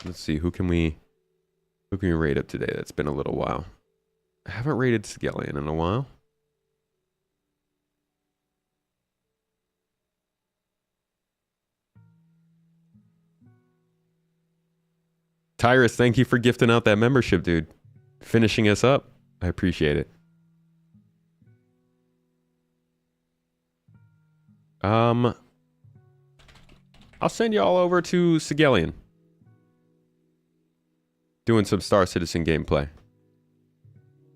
S2: let's see, who can we rate up today? That's been a little while. I haven't rated Scallion in a while. Tyrus, thank you for gifting out that membership, dude. Finishing us up. I appreciate it. I'll send you all over to Sigelian. Doing some Star Citizen gameplay.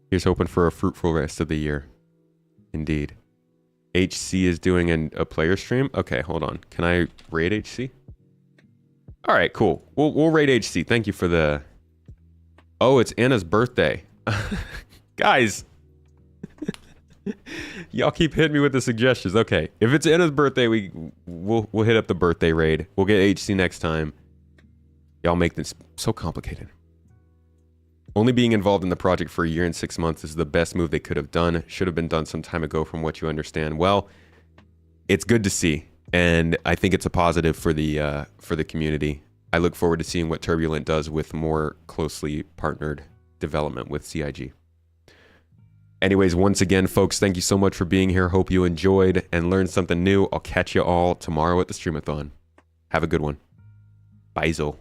S2: Here's hoping for a fruitful rest of the year. Indeed. HC is doing a player stream? Okay, hold on. Can I raid HC? All right, cool. We'll raid HC. Thank you for the... Oh, it's Anna's birthday. Guys, Y'all keep hitting me with the suggestions. Okay, if it's Anna's birthday, we'll hit up the birthday raid. We'll get HC next time. Y'all make this so complicated. Only being involved in the project for a year and 6 months is the best move they could have done. Should have been done some time ago from what you understand. Well, it's good to see, and I think it's a positive for the community. I look forward to seeing what Turbulent does with more closely partnered development with CIG. Anyways, once again, folks, thank you so much for being here. Hope you enjoyed and learned something new. I'll catch you all tomorrow at the Streamathon. Have a good one. Bye, Zo.